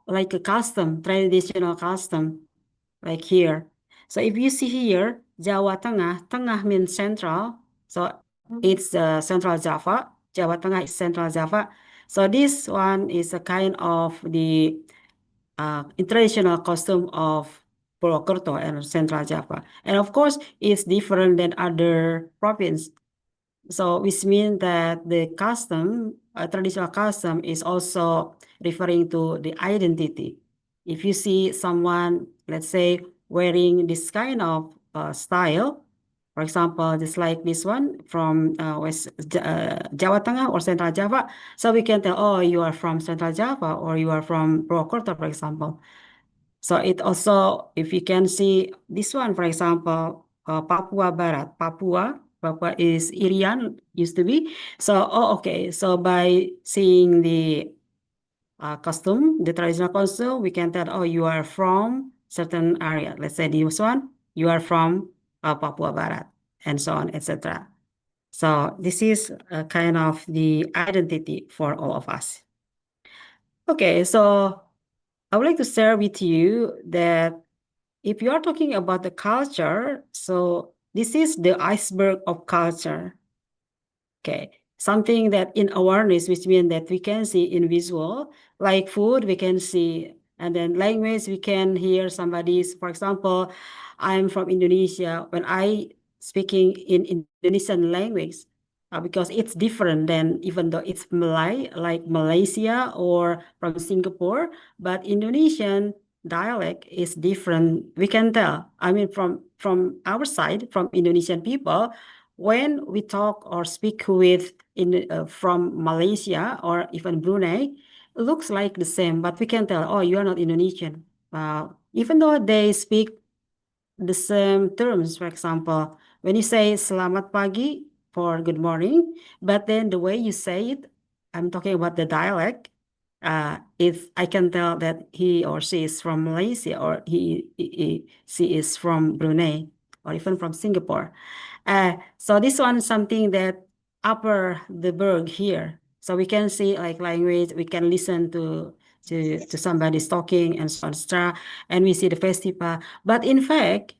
[SPEAKER 4] like a custom, traditional custom, like here. So if you see here, Jawa Tengah, Tengah means central. So it's Central Java. Jawa Tengah is Central Java. So this one is a kind of the traditional costume of Purwokerto and Central Java. And of course, it's different than other province. So which means that the custom, traditional custom is also referring to the identity. If you see someone, let's say, wearing this kind of style, for example, just like this one from Jawa Tengah or Central Java, so we can tell, oh, you are from Central Java or you are from Purwokerto, for example. So it also, if you can see this one, for example, Papua Barat, Papua is Irian, used to be. So, okay. So by seeing the costume, the traditional costume, we can tell, oh, you are from certain area. Let's say this one, you are from Papua Barat, and so on, etc. So this is a kind of the identity for all of us. Okay, so I would like to share with you that if you are talking about the culture, so this is the iceberg of culture. Okay, something that in awareness, which means that we can see in visual, like food, we can see, and then language, we can hear somebody's, for example, I'm from Indonesia. When I speaking in Indonesian language, because it's different than even though it's Malay, like Malaysia or from Singapore, but Indonesian dialect is different. We can tell. I mean, from our side, from Indonesian people, when we talk or speak with from Malaysia or even Brunei, it looks like the same, but we can tell, oh, you are not Indonesian. Even though they speak the same terms, for example, when you say selamat pagi for good morning, but then the way you say it, I'm talking about the dialect, if I can tell that he or she is from Malaysia or she is from Brunei or even from Singapore. So this one is something that upper the berg here. So we can see like language, we can listen to somebody's talking and so on, etc. And we see the festival. But in fact,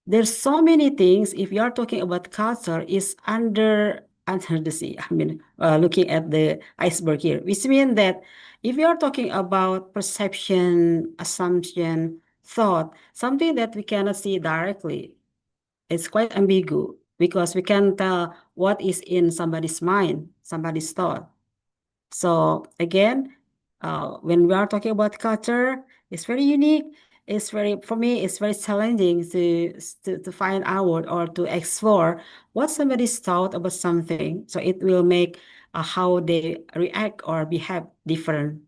[SPEAKER 4] there's so many things. If you are talking about culture, is under the sea. I mean, looking at the iceberg here, which means that if you are talking about perception, assumption, thought, something that we cannot see directly, it's quite ambiguous because we can tell what is in somebody's mind, somebody's thought. So again, when we are talking about culture, it's very unique. It's very, for me, it's very challenging to find out or to explore what somebody's thought about something. So it will make how they react or behave different.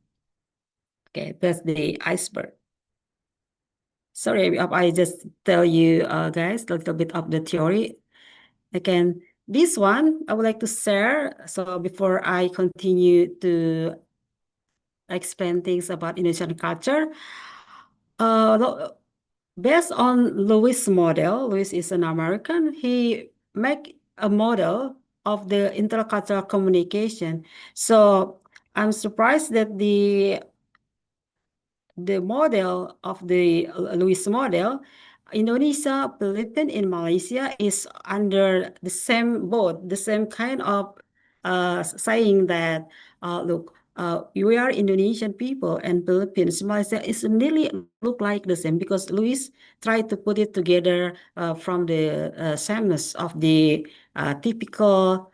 [SPEAKER 4] Okay, that's the iceberg. Sorry, I just tell you guys a little bit of the theory. Again, this one I would like to share. So before I continue to explain things about Indonesian culture, based on Lewis' model, Lewis is an American. He make a model of the intercultural communication. So I'm surprised that the model of the Lewis model, Indonesia, Philippines, and Malaysia is under the same boat, the same kind of saying that, look, we are Indonesian people and Philippines, Malaysia is nearly look like the same because Lewis tried to put it together from the sameness of the typical,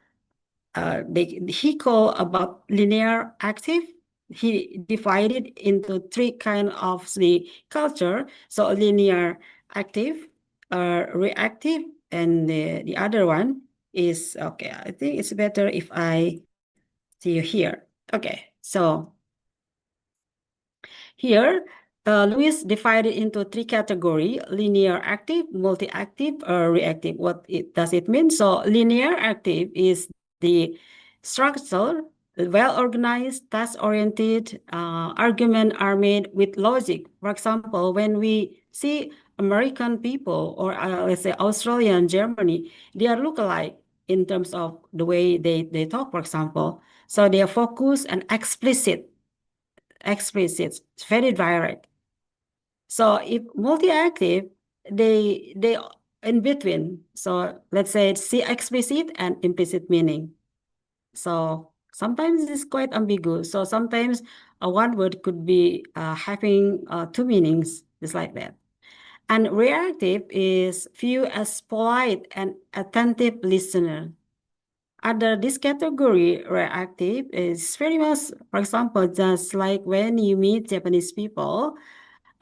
[SPEAKER 4] he called about linear active. He divided into three kind of the culture. So linear active, reactive, and the other one is, okay, I think it's better if I see you here. Okay, so here, Lewis divided into three categories: linear active, multi-active, or reactive. What does it mean? So linear active is the structure, well-organized, task-oriented, argument are made with logic. For example, when we see American people or let's say Australian, Germany, they are look-alike in terms of the way they talk, for example. So they are focused and explicit, it's very direct. So if multi-active, they in between. So let's say see explicit and implicit meaning. So sometimes it's quite ambiguous. So sometimes one word could be having two meanings, just like that. And reactive is view as polite and attentive listener. Under this category, reactive is very much, for example, just like when you meet Japanese people,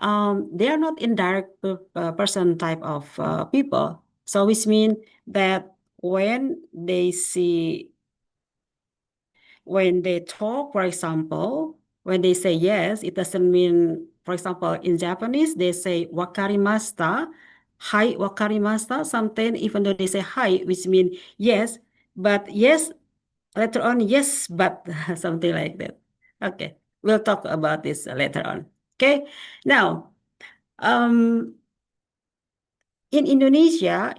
[SPEAKER 4] they are not indirect person type of people. So which means that when they talk, for example, when they say yes, it doesn't mean, for example, in Japanese, they say wakarimashita, hi wakarimashita, sometimes even though they say hi, which means yes, but yes, later on, yes, but something like that. Okay, we'll talk about this later on. Okay, now, Um, in Indonesia,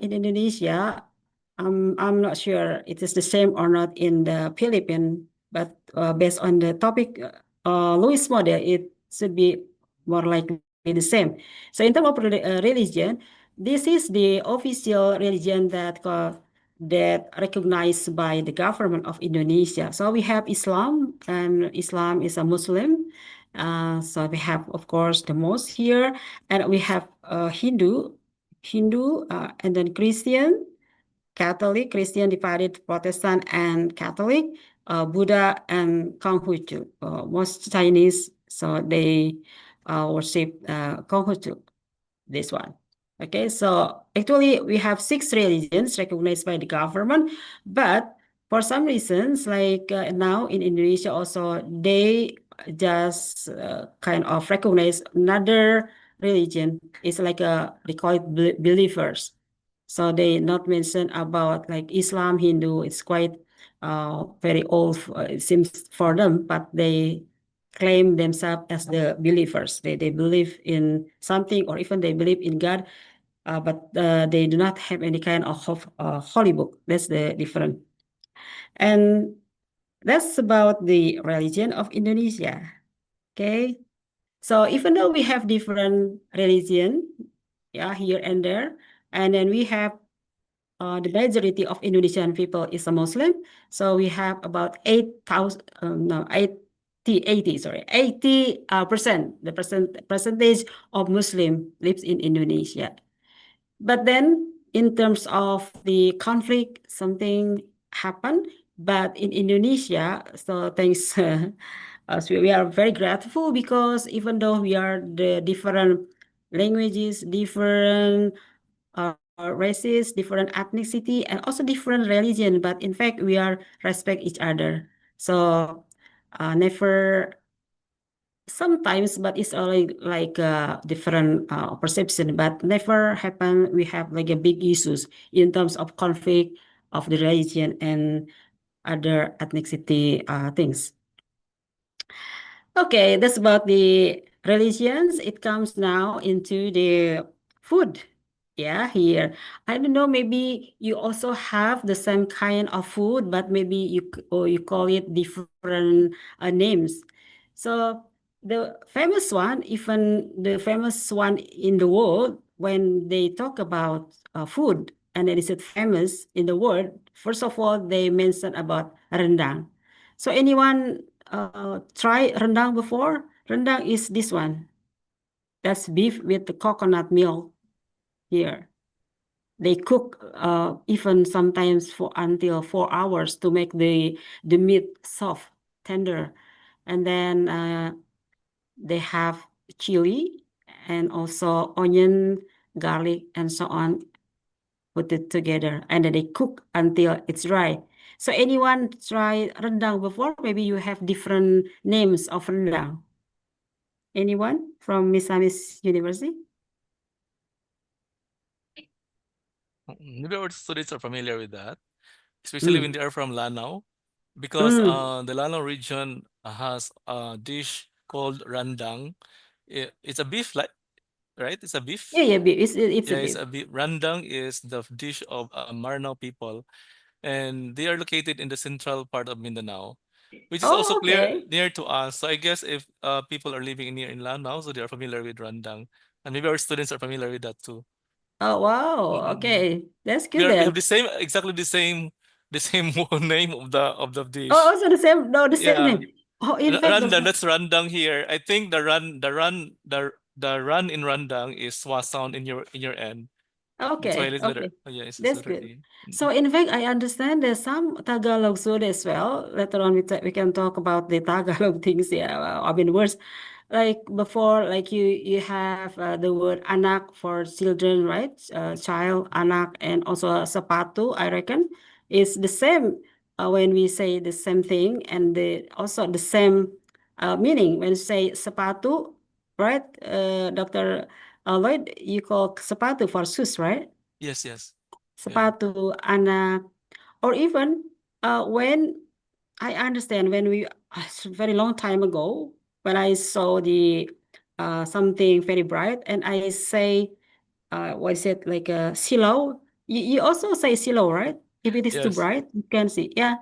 [SPEAKER 4] I'm not sure it is the same or not in the Philippines, but based on the topic, Louis model, it should be more likely the same. So in terms of religion, this is the official religion that recognized by the government of Indonesia. So we have Islam, and Islam is a Muslim. So we have, of course, the mosque here, and we have Hindu, and then Christian, Catholic, Christian divided Protestant and Catholic, Buddha and Confucius. Most Chinese, so they worship Confucius, this one. Okay, so actually we have 6 religions recognized by the government, but for some reasons, like now in Indonesia also, they just kind of recognize another religion. It's like they call it believers. So they not mention about like Islam, Hindu. It's quite very old, it seems for them, but they claim themselves as the believers. They believe in something, or even they believe in God, but they do not have any kind of holy book. That's the difference. And that's about the religion of Indonesia. Okay. So even though we have different religion, yeah, here and there, and then we have the majority of Indonesian people is a Muslim. So we have about 8,000, no, 80 percent, the percentage of Muslim lives in Indonesia. But then in terms of the conflict, something happened. But in Indonesia, so thanks, so we are very grateful, because even though we are the different languages, different races, different ethnicity, and also different religion, but in fact we are respect each other. So never, sometimes, but it's only like a different perception, but never happen we have like a big issues in terms of conflict of the religion and other ethnicity things. Okay, that's about the religions. It comes now into the food. Yeah, here. I don't know, maybe you also have the same kind of food, but maybe you call it different names. So the famous one, even the famous one in the world, when they talk about food, and then is it famous in the world, first of all, they mention about rendang. So anyone try rendang before? Rendang is this one. That's beef with the coconut milk here. They cook even sometimes for until 4 hours to make the meat soft, tender. And then they have chili and also onion, garlic, and so on. Put it together, and then they cook until it's dry. So anyone try rendang before? Maybe you have different names of rendang. Anyone from MISAMIS University?
[SPEAKER 3] Maybe our students are familiar with that, especially when they are from Lanao, because the Lanao region has a dish called rendang. It's a beef, like, right? It's a beef.
[SPEAKER 4] Yeah, it's
[SPEAKER 3] Yeah,
[SPEAKER 4] a
[SPEAKER 3] it's
[SPEAKER 4] beef.
[SPEAKER 3] a beef. Rendang is the dish of Maranao people, and they are located in the central part of Mindanao, which is also
[SPEAKER 4] Okay.
[SPEAKER 3] near to us. So I guess if people are living near in Lanao, so they are familiar with rendang, and maybe our students are familiar with that too.
[SPEAKER 4] Oh, wow.
[SPEAKER 3] Mm-mm.
[SPEAKER 4] Okay. That's
[SPEAKER 3] We
[SPEAKER 4] good
[SPEAKER 3] have
[SPEAKER 4] then.
[SPEAKER 3] the same, exactly the same name of the
[SPEAKER 4] Oh,
[SPEAKER 3] dish.
[SPEAKER 4] also the same, no, the same
[SPEAKER 3] Yeah,
[SPEAKER 4] name. Oh, in fact,
[SPEAKER 3] rendang. That's rendang here. I think the run in rendang is swa sound in your end. That's why
[SPEAKER 4] okay,
[SPEAKER 3] it's letter.
[SPEAKER 4] okay.
[SPEAKER 3] Oh, yeah, it's
[SPEAKER 4] That's
[SPEAKER 3] letter
[SPEAKER 4] good.
[SPEAKER 3] A.
[SPEAKER 4] So in fact, I understand there's some Tagalog food as well. Later on, we can talk about the Tagalog things. Yeah, I mean words. Like before, like you have the word anak for children, right? Child, anak, and also sepatu. I reckon is the same when we say the same thing, and also the same meaning when you say sepatu, right? Dr. Lloyd, you call sepatu for shoes, right?
[SPEAKER 3] Yes, yes. Yeah.
[SPEAKER 4] Sepatu, anak, or even when I understand when we very long time ago when I saw the something very bright, and I say, what is it, like a silo? You also say silo, right? If it is too
[SPEAKER 3] Yes.
[SPEAKER 4] bright, you can see. Yeah.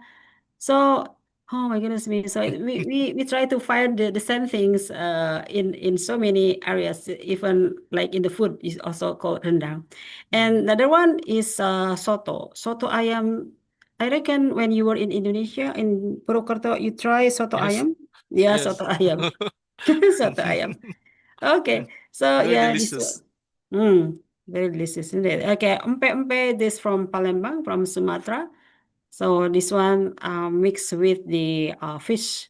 [SPEAKER 4] So, oh my goodness me. So we try to find the same things in so many areas, even like in the food is also called rendang. And another one is soto. Soto ayam. I reckon when you were in Indonesia, in Purwokerto, you try soto
[SPEAKER 3] Yes.
[SPEAKER 4] ayam. Yeah,
[SPEAKER 3] Yes.
[SPEAKER 4] soto ayam. Soto ayam. Okay. So
[SPEAKER 3] Very
[SPEAKER 4] yeah, this
[SPEAKER 3] delicious.
[SPEAKER 4] very delicious, isn't it? Okay, empe-empe, this from Palembang, from Sumatra. So this one mixed with the fish,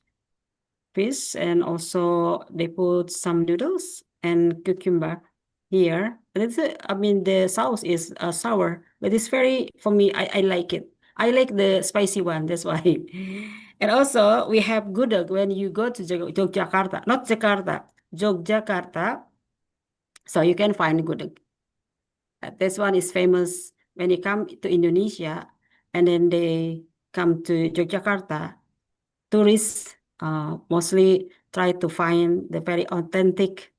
[SPEAKER 4] and also they put some noodles and cucumber here. And I mean, the sauce is sour, but it's very, for me, I like it. I like the spicy one, that's why. And also we have gudeg when you go to Yogyakarta, not Jakarta, Yogyakarta. So you can find gudeg. This one is famous when you come to Indonesia and then they come to Yogyakarta. Tourists mostly try to find the very authentic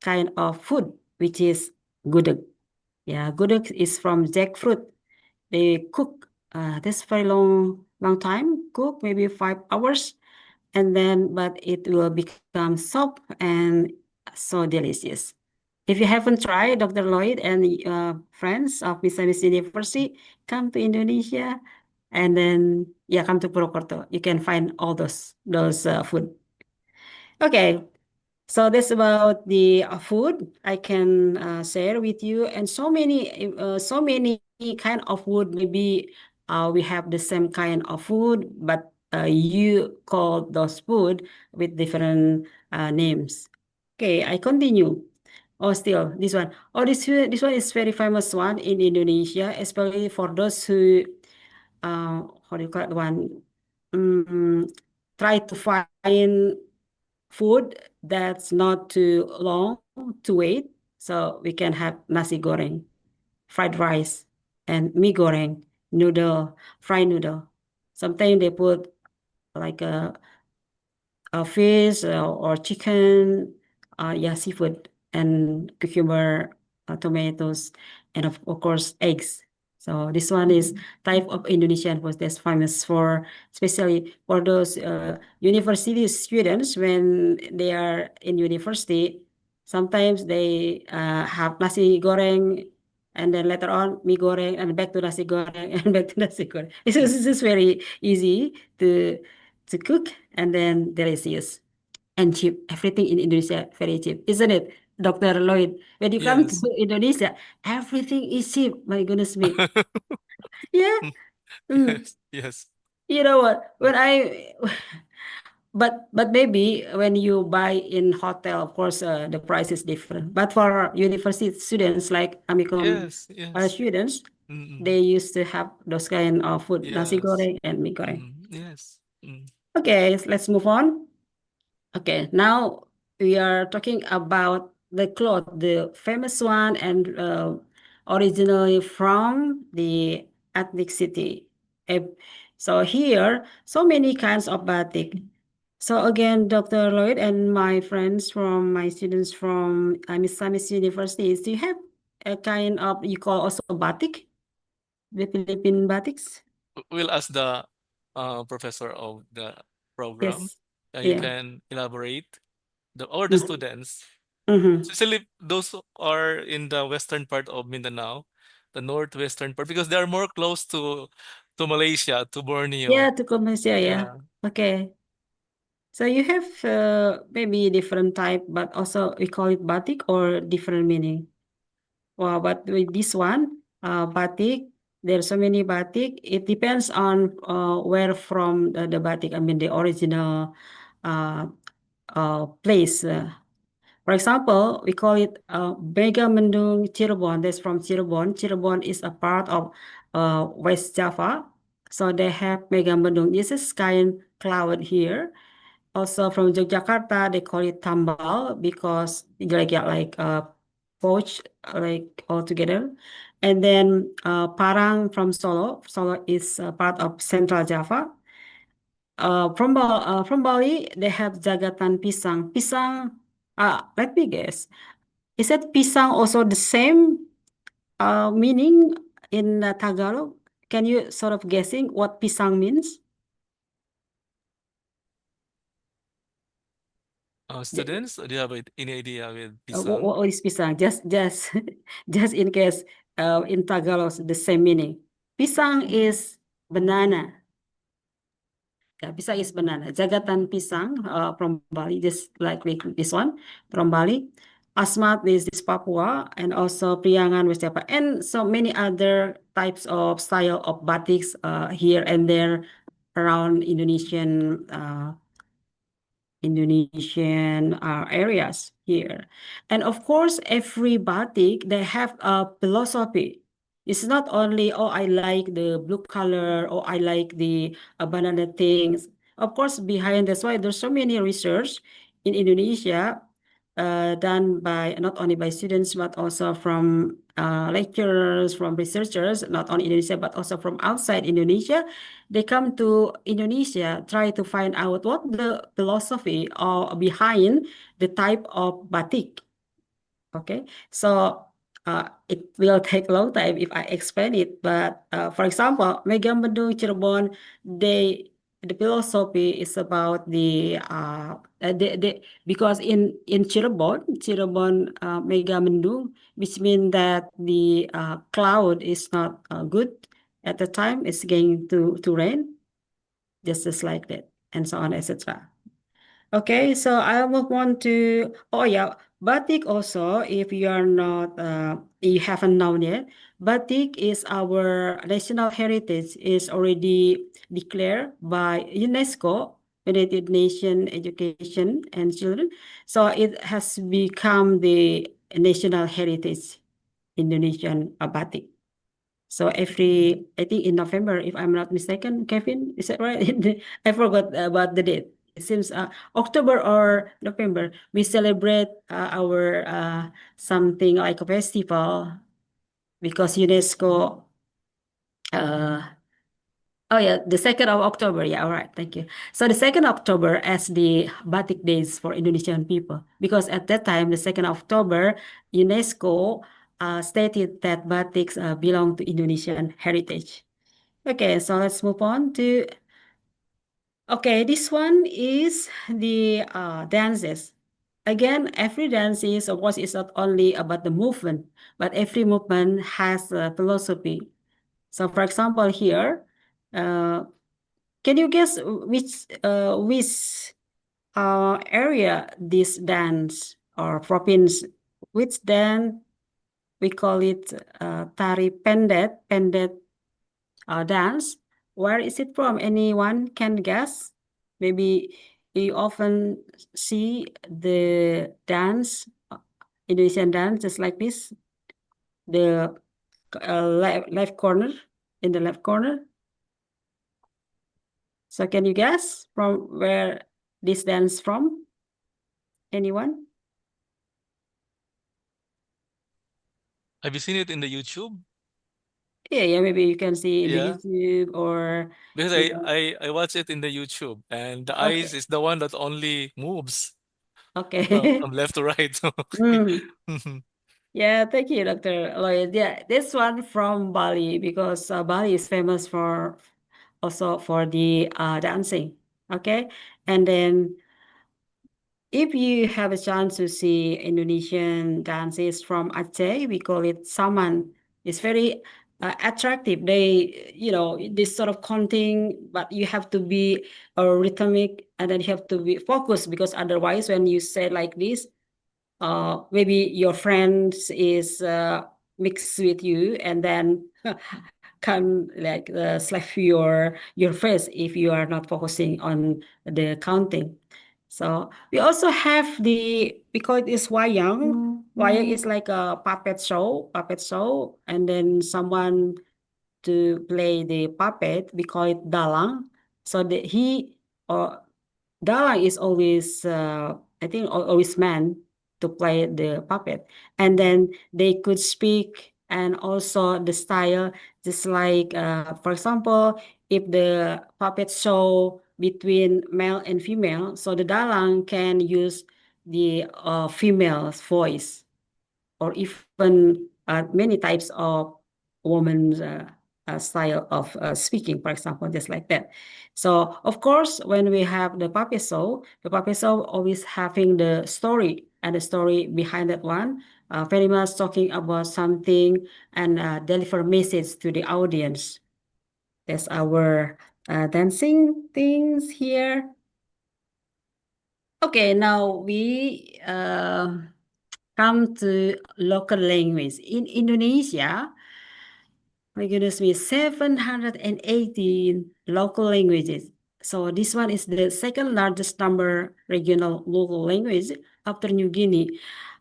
[SPEAKER 4] kind of food, which is gudeg. Yeah, gudeg is from jackfruit. They cook this very long time, cook maybe 5 hours, and then but it will become soft and so delicious. If you haven't tried, Dr. Lloyd and friends of MISAMIS University, come to Indonesia and then come to Purwokerto. You can find all those food. Okay, so that's about the food I can share with you, and so many kind of food. Maybe we have the same kind of food, but you call those food with different names. Okay, I continue. Oh, still this one. Oh, this one is very famous one in Indonesia, especially for those who how do you call it one? Try to find food that's not too long to wait. So we can have nasi goreng, fried rice, and mie goreng, noodle, fried noodle. Sometimes they put like a fish or chicken, seafood, and cucumber, tomatoes, and of course eggs. So this one is type of Indonesian food that's famous for, especially for those university students when they are in university. Sometimes they have nasi goreng, and then later on mie goreng, and back to nasi goreng, and back to nasi goreng. This is very easy to cook and then delicious and cheap. Everything in Indonesia very cheap, isn't it, Dr. Lloyd? When you come to
[SPEAKER 3] Yes.
[SPEAKER 4] Indonesia, everything is cheap. My goodness me. Yeah.
[SPEAKER 3] Yes. Yes.
[SPEAKER 4] You know what? When I but maybe when you buy in hotel, of course, the price is different. But for university students like Amicom
[SPEAKER 3] Yes. Yes.
[SPEAKER 4] students,
[SPEAKER 3] Mm-mm.
[SPEAKER 4] they used to have those kind of food, nasi
[SPEAKER 3] Yes.
[SPEAKER 4] goreng and mie goreng.
[SPEAKER 3] Yes. Mm.
[SPEAKER 4] Okay, let's move on. Okay, now we are talking about the cloth, the famous one, and originally from the ethnic city. So here, so many kinds of batik. So again, Dr. Lloyd and my friends from my students from MISAMIS University, do you have a kind of, you call also batik, the Philippine batiks?
[SPEAKER 3] We'll ask the professor of the program.
[SPEAKER 4] Yes.
[SPEAKER 3] You
[SPEAKER 4] Yeah.
[SPEAKER 3] can elaborate the students,
[SPEAKER 4] Mm-hmm.
[SPEAKER 3] especially those who are in the western part of Mindanao, the northwestern part, because they are more close to Malaysia, to Borneo.
[SPEAKER 4] Yeah, to Malaysia, yeah.
[SPEAKER 3] Yeah.
[SPEAKER 4] Okay. So you have maybe different type, but also we call it batik or different meaning. Well, but with this one, batik, there's so many batik. It depends on where from the batik. I mean the original uh, place. For example, we call it Megamendung Cirebon. That's from Cirebon. Cirebon is a part of West Java. So they have Megamendung. This is kind cloud here. Also from Yogyakarta, they call it tambal because like pouch like all together. And then Parang from Solo. Solo is part of Central Java. From Bali, they have Jagatan Pisang. Pisang Let me guess. Is that pisang also the same meaning in Tagalog? Can you sort of guessing what pisang means?
[SPEAKER 3] Students, do you have any idea with
[SPEAKER 4] What
[SPEAKER 3] pisang?
[SPEAKER 4] is pisang? Just just in case in Tagalog the same meaning. Pisang is banana. Yeah, pisang is banana. Jagatan pisang from Bali, just like this one from Bali. Asmat is this Papua, and also Priangan West Java, and so many other types of style of batiks here and there around Indonesian areas here. And of course, every batik, they have a philosophy. It's not only, oh, I like the blue color, or I like the banana things. Of course, behind that's why there's so many research in Indonesia done by not only by students, but also from lecturers, from researchers, not only Indonesia, but also from outside Indonesia. They come to Indonesia, try to find out what the philosophy or behind the type of batik. Okay, so it will take a long time if I explain it. But for example, Megamendung Cirebon, the philosophy is about because in Cirebon Megamendung, which means that the cloud is not good at the time. It's going to rain, just like that, and so on, etc. Okay, so I'll move on to, oh yeah, batik also, if you are not, you haven't known yet, batik is our national heritage, is already declared by UNESCO, United Nations Education and Children. So it has become the national heritage Indonesian batik. So I think in November, if I'm not mistaken, Kevin, is that right? I forgot about the date. It seems October or November, we celebrate our something like a festival because UNESCO, oh yeah, the 2nd of October. Yeah, all right, thank you. So the 2nd October as the Batik Days for Indonesian people, because at that time, the 2nd October, UNESCO stated that batiks belong to Indonesian heritage. Okay, so let's move on to, okay, this one is the dances. Again, every dance is, of course, it's not only about the movement, but every movement has a philosophy. So for example, here, can you guess which area this dance or province, which dance we call it tari pendet dance? Where is it from? Anyone can guess? Maybe you often see the dance, Indonesian dance, just like this. The left corner, in the left corner. So can you guess from where this dance from? Anyone?
[SPEAKER 3] Have you seen it in the YouTube?
[SPEAKER 4] Yeah, maybe you can see in the
[SPEAKER 3] Yeah,
[SPEAKER 4] YouTube or
[SPEAKER 3] because
[SPEAKER 4] you know.
[SPEAKER 3] I watch it in the YouTube, and the eyes
[SPEAKER 4] Okay.
[SPEAKER 3] is the one that only moves
[SPEAKER 4] Okay.
[SPEAKER 3] from left to right.
[SPEAKER 4] Mm.
[SPEAKER 3] Okay.
[SPEAKER 4] Yeah, thank you, Dr. Lloyd. Yeah, this one from Bali because Bali is famous for also for the dancing. Okay, and then if you have a chance to see Indonesian dances from Aceh, we call it saman. It's very attractive. They, this sort of counting, but you have to be rhythmic and then you have to be focused because otherwise, when you say like this, maybe your friends is mixed with you and then can like slap your face if you are not focusing on the counting. So we also have we call it is wayang. Wayang is like a puppet show, and then someone to play the puppet. We call it dalang. So he or dalang is always, I think, always man to play the puppet, and then they could speak and also the style, just like, for example, if the puppet show between male and female, so the dalang can use the female's voice, or even many types of woman's style of speaking, for example, just like that. So of course, when we have the puppet show always having the story and the story behind that one, very much talking about something and deliver message to the audience. That's our dancing things here. Okay, now we come to local language. In Indonesia, my goodness me, 718 local languages. So this one is the second largest number regional local language after New Guinea.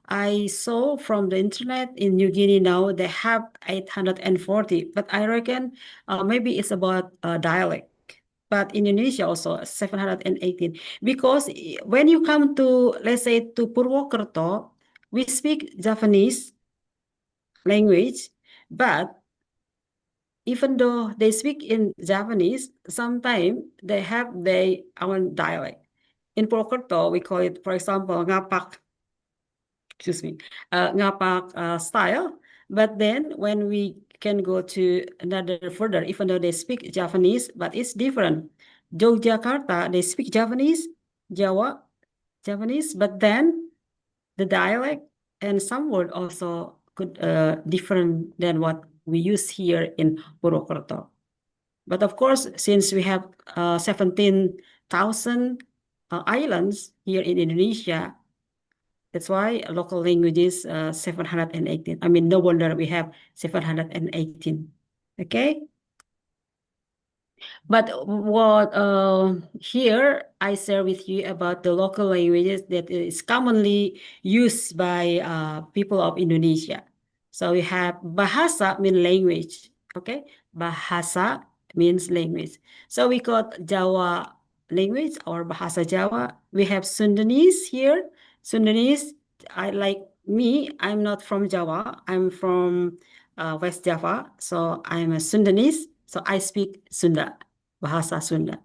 [SPEAKER 4] I saw from the internet in New Guinea now they have 840, but I reckon maybe it's about dialect. But Indonesia also 718, because when you come to, let's say, to Purwokerto, we speak Javanese language, but even though they speak in Javanese, sometimes they have their own dialect. In Purwokerto, we call it, for example, ngapak, excuse me, ngapak style. But then when we can go to another further, even though they speak Javanese, but it's different. Yogyakarta, they speak Javanese, Jawa, Javanese, but then the dialect and some word also could different than what we use here in Purwokerto. But of course, since we have 17,000 islands here in Indonesia, that's why local languages 718. I mean, no wonder we have 718. Okay. But what here I share with you about the local languages that is commonly used by people of Indonesia. So we have bahasa mean language. Okay, bahasa means language. So we got Jawa language or bahasa Jawa. We have Sundanese here. Sundanese, I'm not from Jawa. I'm from West Java. So I'm a Sundanese. So I speak Sunda, bahasa Sunda.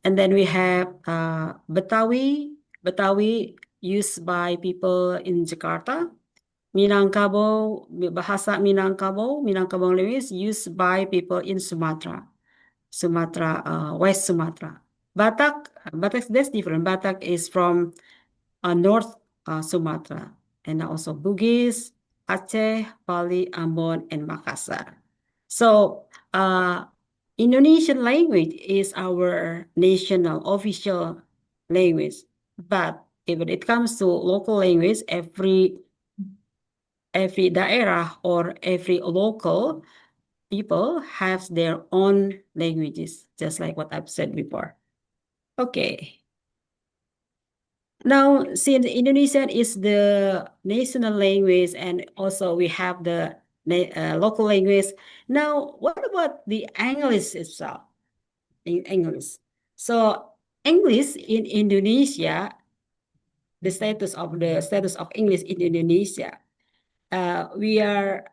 [SPEAKER 4] And then we have Betawi. Betawi used by people in Jakarta. Minangkabau, bahasa Minangkabau, Minangkabau language used by people in Sumatra, West Sumatra. Batak, that's different. Batak is from North Sumatra, and also Bugis, Aceh, Bali, Ambon, and Makassar. So Indonesian language is our national official language, but if it comes to local language, every daerah or every local people have their own languages, just like what I've said before. Okay. Now, since Indonesian is the national language and also we have the local language, now what about the English itself? In English. So English in Indonesia, the status of English in Indonesia, we are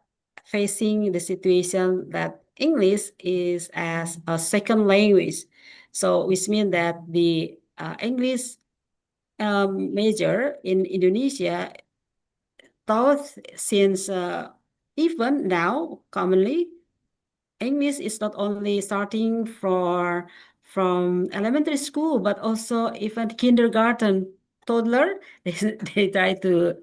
[SPEAKER 4] facing the situation that English is as a second language. So which means that the English major in Indonesia taught since even now commonly English is not only starting from elementary school but also even kindergarten toddler they try to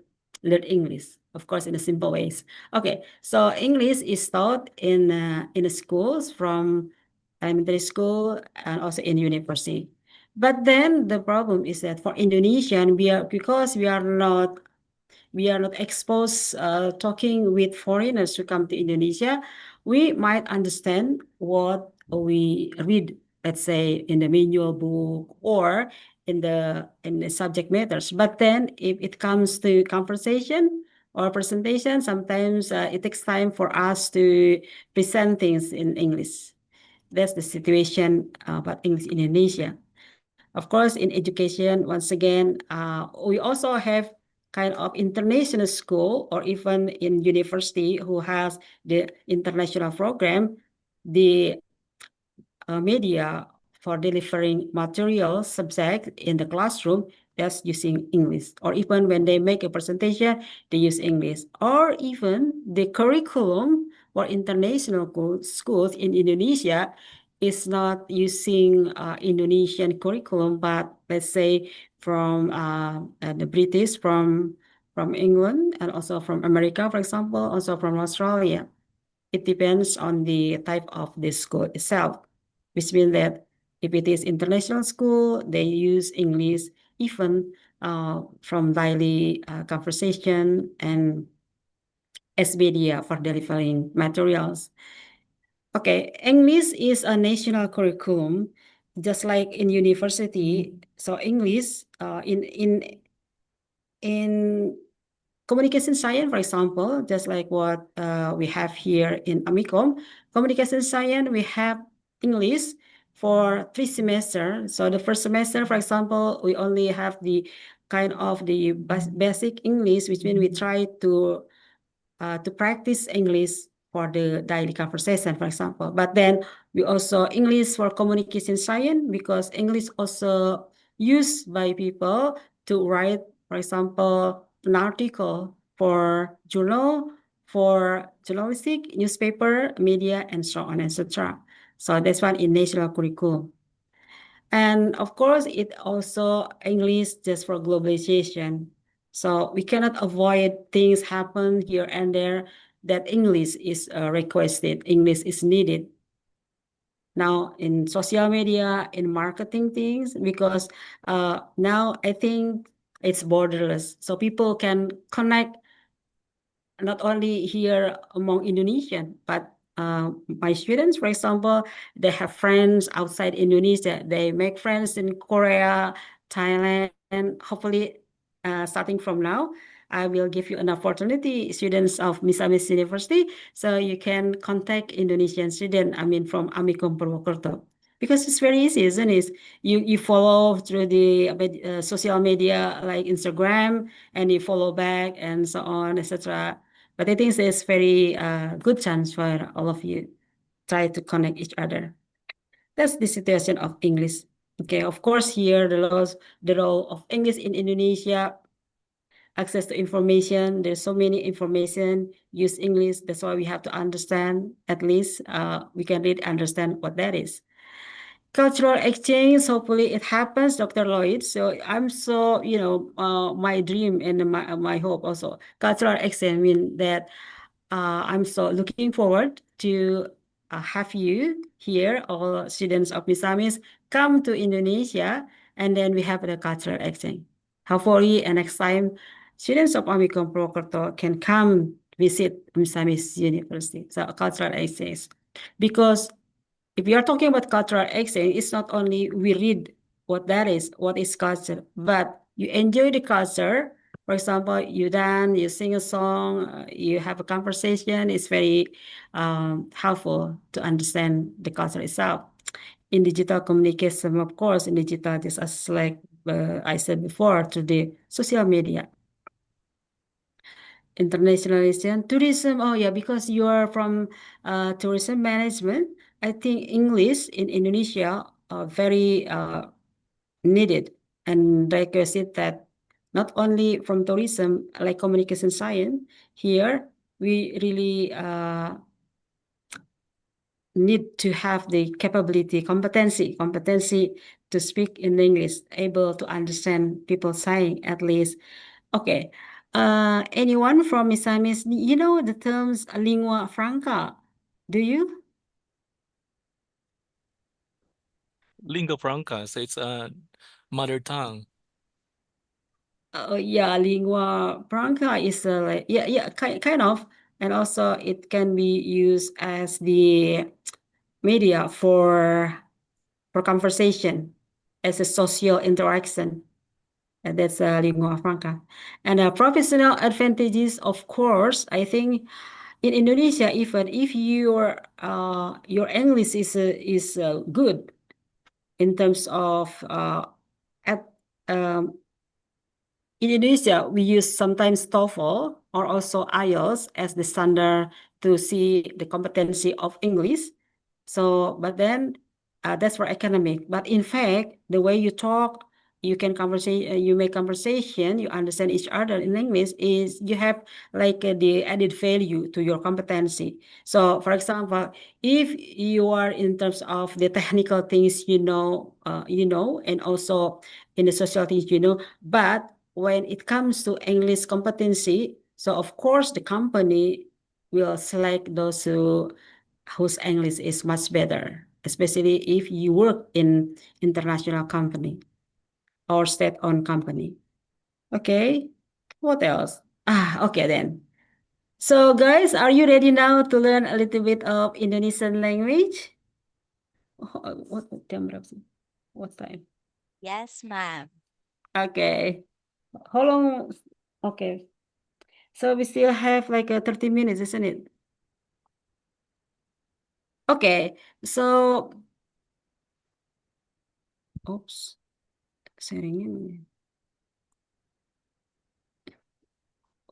[SPEAKER 4] learn English, of course, in a simple ways. Okay, so English is taught in the schools from elementary school and also in university. But then the problem is that for Indonesian, because we are not exposed talking with foreigners who come to Indonesia, we might understand what we read, let's say in the manual book or in the subject matters. But then if it comes to conversation or presentation, sometimes it takes time for us to present things in English. That's the situation about English in Indonesia. Of course, in education, once again, we also have kind of international school or even in university who has the international program, the media for delivering material subject in the classroom just using English, or even when they make a presentation, they use English, or even the curriculum for international schools in Indonesia is not using Indonesian curriculum, but let's say from the British, from England, and also from America, for example, also from Australia. It depends on the type of the school itself, which means that if it is international school, they use English even from daily conversation and as media for delivering materials. Okay, English is a national curriculum, just like in university. So English in communication science, for example, just like what we have here in Amicom, communication science, we have English for 3 semesters. So the first semester, for example, we only have the kind of the basic English, which means we try to practice English for the daily conversation, for example. But then we also English for communication science, because English also used by people to write, for example, an article for journal, for journalistic, newspaper, media, and so on and so on. So that's one in national curriculum. And of course, it also English just for globalization. So we cannot avoid things happen here and there that English is requested, English is needed. Now in social media, in marketing things, because now I think it's borderless. So people can connect not only here among Indonesian, but my students, for example, they have friends outside Indonesia. They make friends in Korea, Thailand, and hopefully starting from now, I will give you an opportunity, students of MISAMIS University, so you can contact Indonesian student, I mean from Amikom Purwokerto. Because it's very easy, isn't it? You follow through the social media like Instagram, and you follow back and so on, etc. But I think it's very good chance for all of you try to connect each other. That's the situation of English. Okay, of course, here the role of English in Indonesia, access to information. There's so many information, use English. That's why we have to understand, at least we can really understand what that is. Cultural exchange, hopefully it happens, Dr. Lloyd. So I'm so, my dream and my hope also. Cultural exchange mean that I'm so looking forward to have you here, all students of MISAMIS, come to Indonesia, and then we have the cultural exchange. Hopefully, and next time, students of Amikom Purwokerto can come visit MISAMIS University, so cultural exchange. Because if you are talking about cultural exchange, it's not only we read what is culture, but you enjoy the culture. For example, you dance, you sing a song, you have a conversation. It's very helpful to understand the culture itself. In digital communication, of course, in digital, just as like I said before, through the social media. Internationalization, tourism. Oh yeah, because you are from tourism management. I think English in Indonesia are very needed and requisite, that not only from tourism, like communication science, here we really need to have the competency to speak in English, able to understand people saying at least. Okay. Anyone from MISAMIS, you know the terms lingua franca, do you?
[SPEAKER 3] Lingua franca, so it's a mother tongue.
[SPEAKER 4] Yeah, lingua franca is like, kind of, and also it can be used as the media for conversation, as a social interaction. And that's lingua franca. And professional advantages, of course, I think in Indonesia, even if your English is good in terms of at in Indonesia, we use sometimes TOEFL or also IELTS as the standard to see the competency of English. So, but then that's for academic. But in fact, the way you talk, you can you make conversation, you understand each other in English, is you have like the added value to your competency. So for example, if you are in terms of the technical things, and also in the social things, but when it comes to English competency, so of course the company will select those whose English is much better, especially if you work in international company or state-owned company. Okay, what else? Okay then. So guys, are you ready now to learn a little bit of Indonesian language? What jam berapa sih? What time?
[SPEAKER 6] Yes, ma'am.
[SPEAKER 4] Okay. How long? Okay. So we still have like 30 minutes, isn't it? Okay. So, oops. Sharingnya mana?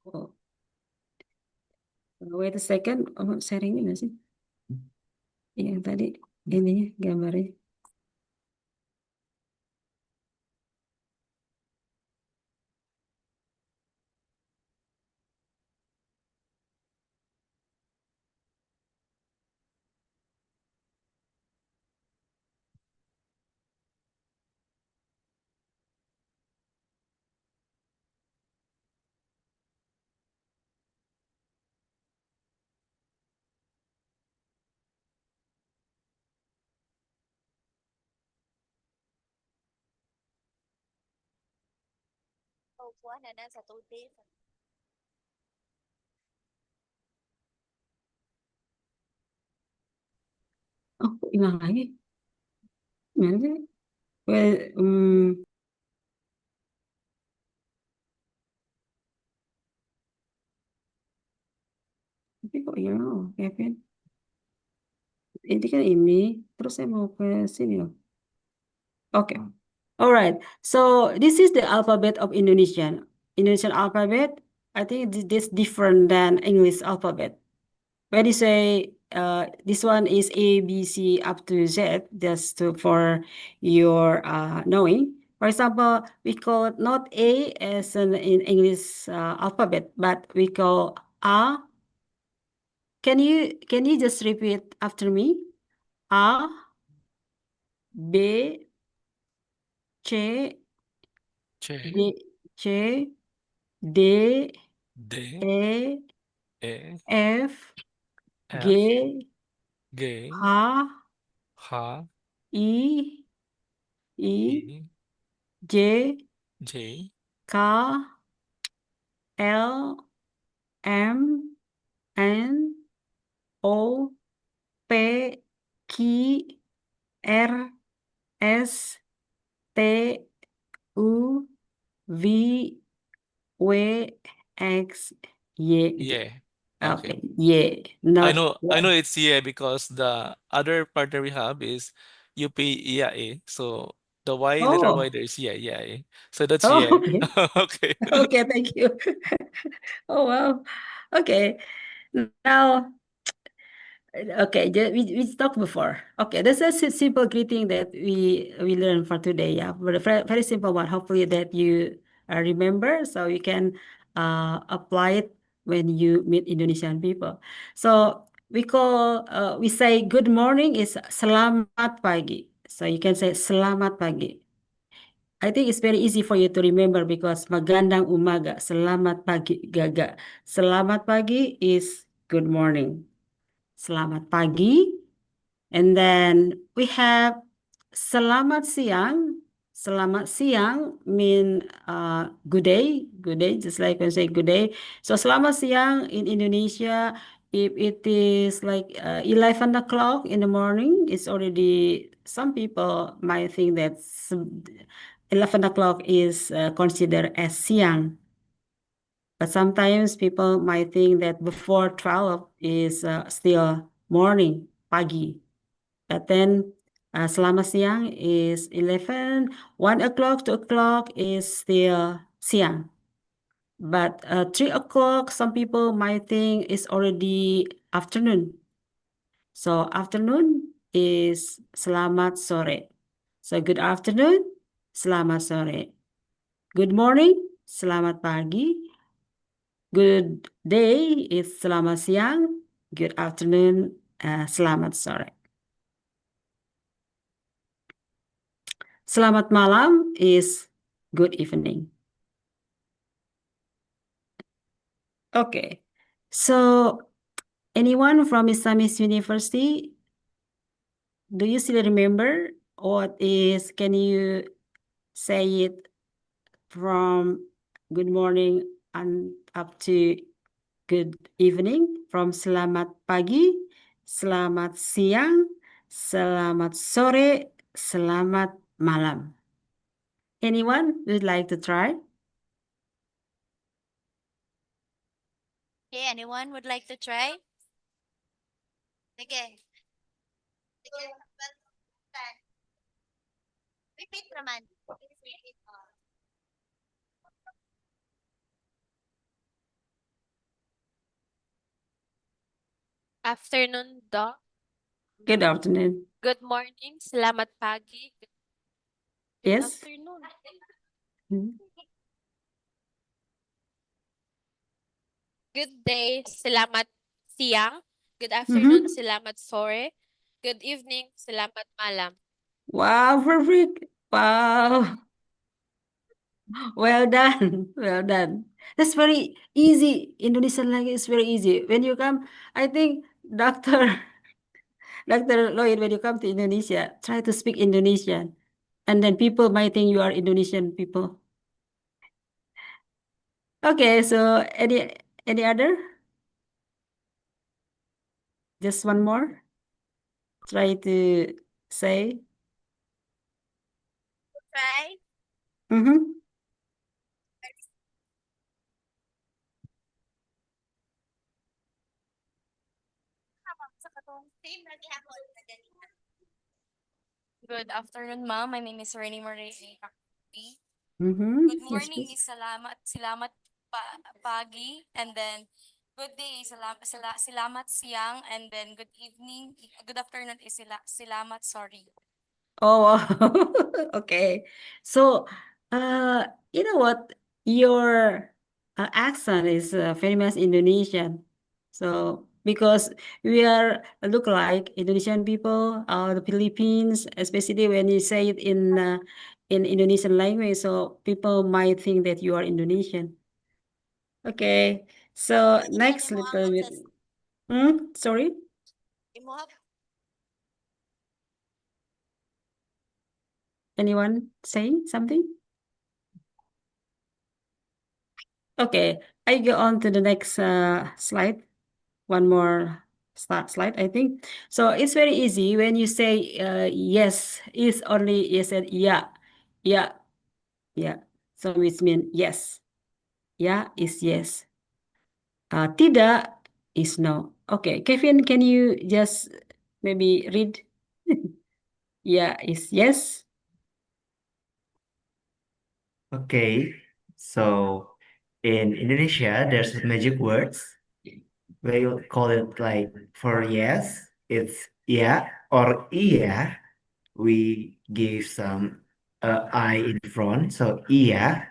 [SPEAKER 4] Oh, wait a second. Oh, sharingnya nggak sih? Yang tadi ininya gambarnya.
[SPEAKER 6] Oh, Puan ada satu D.
[SPEAKER 4] Oh, kok hilang lagi? Gimana sih? Well, tapi kok hilang loh, Kevin? Ini kan ini, terus saya mau ke sini loh. Okay. All right. So this is the alphabet of Indonesian. Indonesian alphabet, I think this different than English alphabet. When you say this one is A, B, C up to Z, just for your knowing. For example, we call not A as in English alphabet, but we call A. Can you just repeat after me? A, B, C, D, C, D,
[SPEAKER 3] D,
[SPEAKER 4] E,
[SPEAKER 3] E,
[SPEAKER 4] F,
[SPEAKER 3] F,
[SPEAKER 4] G,
[SPEAKER 3] G,
[SPEAKER 4] H,
[SPEAKER 3] H,
[SPEAKER 4] I,
[SPEAKER 3] E,
[SPEAKER 4] J,
[SPEAKER 3] J,
[SPEAKER 4] K, L, M, N, O, P, Q, R, S, T, U, V, W, X, Y, Z.
[SPEAKER 3] yeah. Okay.
[SPEAKER 4] Okay, yeah, not
[SPEAKER 3] I know it's yeah because the other partner we have is UP IAE. So the Y letter Y
[SPEAKER 4] Oh,
[SPEAKER 3] there is yeah, yeah. So that's
[SPEAKER 4] oh,
[SPEAKER 3] yeah.
[SPEAKER 4] okay.
[SPEAKER 3] Okay.
[SPEAKER 4] Okay, thank you. Oh, wow. Okay. Now, okay, we talked before. Okay, this is a simple greeting that we learned for today. Yeah, but a very simple one. Hopefully that you remember, so you can apply it when you meet Indonesian people. So we say good morning is selamat pagi. So you can say selamat pagi. I think it's very easy for you to remember because magandang umaga, selamat pagi, gaga. Selamat pagi is good morning. Selamat pagi. And then we have selamat siang. Selamat siang mean good day. Good day, just like when say good day. So selamat siang in Indonesia, if it is like 11 o'clock in the morning, it's already, some people might think that 11 o'clock is considered as siang. But sometimes people might think that before 12 is still morning, pagi. But then selamat siang is 11, 1 o'clock, 2 o'clock is still siang. But 3 o'clock, some people might think it's already afternoon. So afternoon is selamat sore. So good afternoon selamat sore. Good morning, selamat pagi. Good day is selamat siang. Good afternoon, selamat sore. Selamat malam is good evening. Okay, so anyone from Islamic University, do you still remember can you say it from good morning and up to good evening, from selamat pagi, selamat siang, selamat sore, selamat malam. Anyone would like to try?
[SPEAKER 6] Okay, anyone would like to try? Okay. Repeat naman.
[SPEAKER 2] Afternoon, Doc.
[SPEAKER 4] Good afternoon.
[SPEAKER 2] Good morning, selamat pagi. Good
[SPEAKER 4] Yes.
[SPEAKER 2] afternoon.
[SPEAKER 4] Mhm.
[SPEAKER 2] Good day, selamat siang. Good afternoon, selamat sore. Good evening, selamat malam.
[SPEAKER 4] Wow, perfect. Wow. Well done. Well done. That's very easy. Indonesian language is very easy. When you come, I think Dr. Dr. Lloyd, when you come to Indonesia, try to speak Indonesian. And then people might think you are Indonesian people. Okay, so any other? Just one more. Try to say.
[SPEAKER 6] Try.
[SPEAKER 4] Mm-hmm.
[SPEAKER 6] Same lagi ako.
[SPEAKER 7] Good afternoon, ma'am. My name is Renny Marie.
[SPEAKER 4] Mm-hmm.
[SPEAKER 7] Good
[SPEAKER 4] Yes,
[SPEAKER 7] morning
[SPEAKER 4] please.
[SPEAKER 7] is salamat pagi, and then good day is salamat siang, and then good evening, good afternoon is salamat sorry.
[SPEAKER 4] Oh, okay. So, you know what? Your accent is very much Indonesian. So, because we are look like Indonesian people, the Philippines, especially when you say it in Indonesian language, so people might think that you are Indonesian. Okay. So next little bit. Sorry. Anyone saying something? Okay, I go on to the next slide. One more slide, I think. So it's very easy when you say yes, is only you said yeah, yeah, yeah. So it means yes. Yeah is yes. Tidak is no. Okay, Kevin, can you just maybe read? Yeah is yes.
[SPEAKER 1] Okay, so in Indonesia, there's magic words. We call it like for yes, it's yeah or iya. We give some I in front, so iya.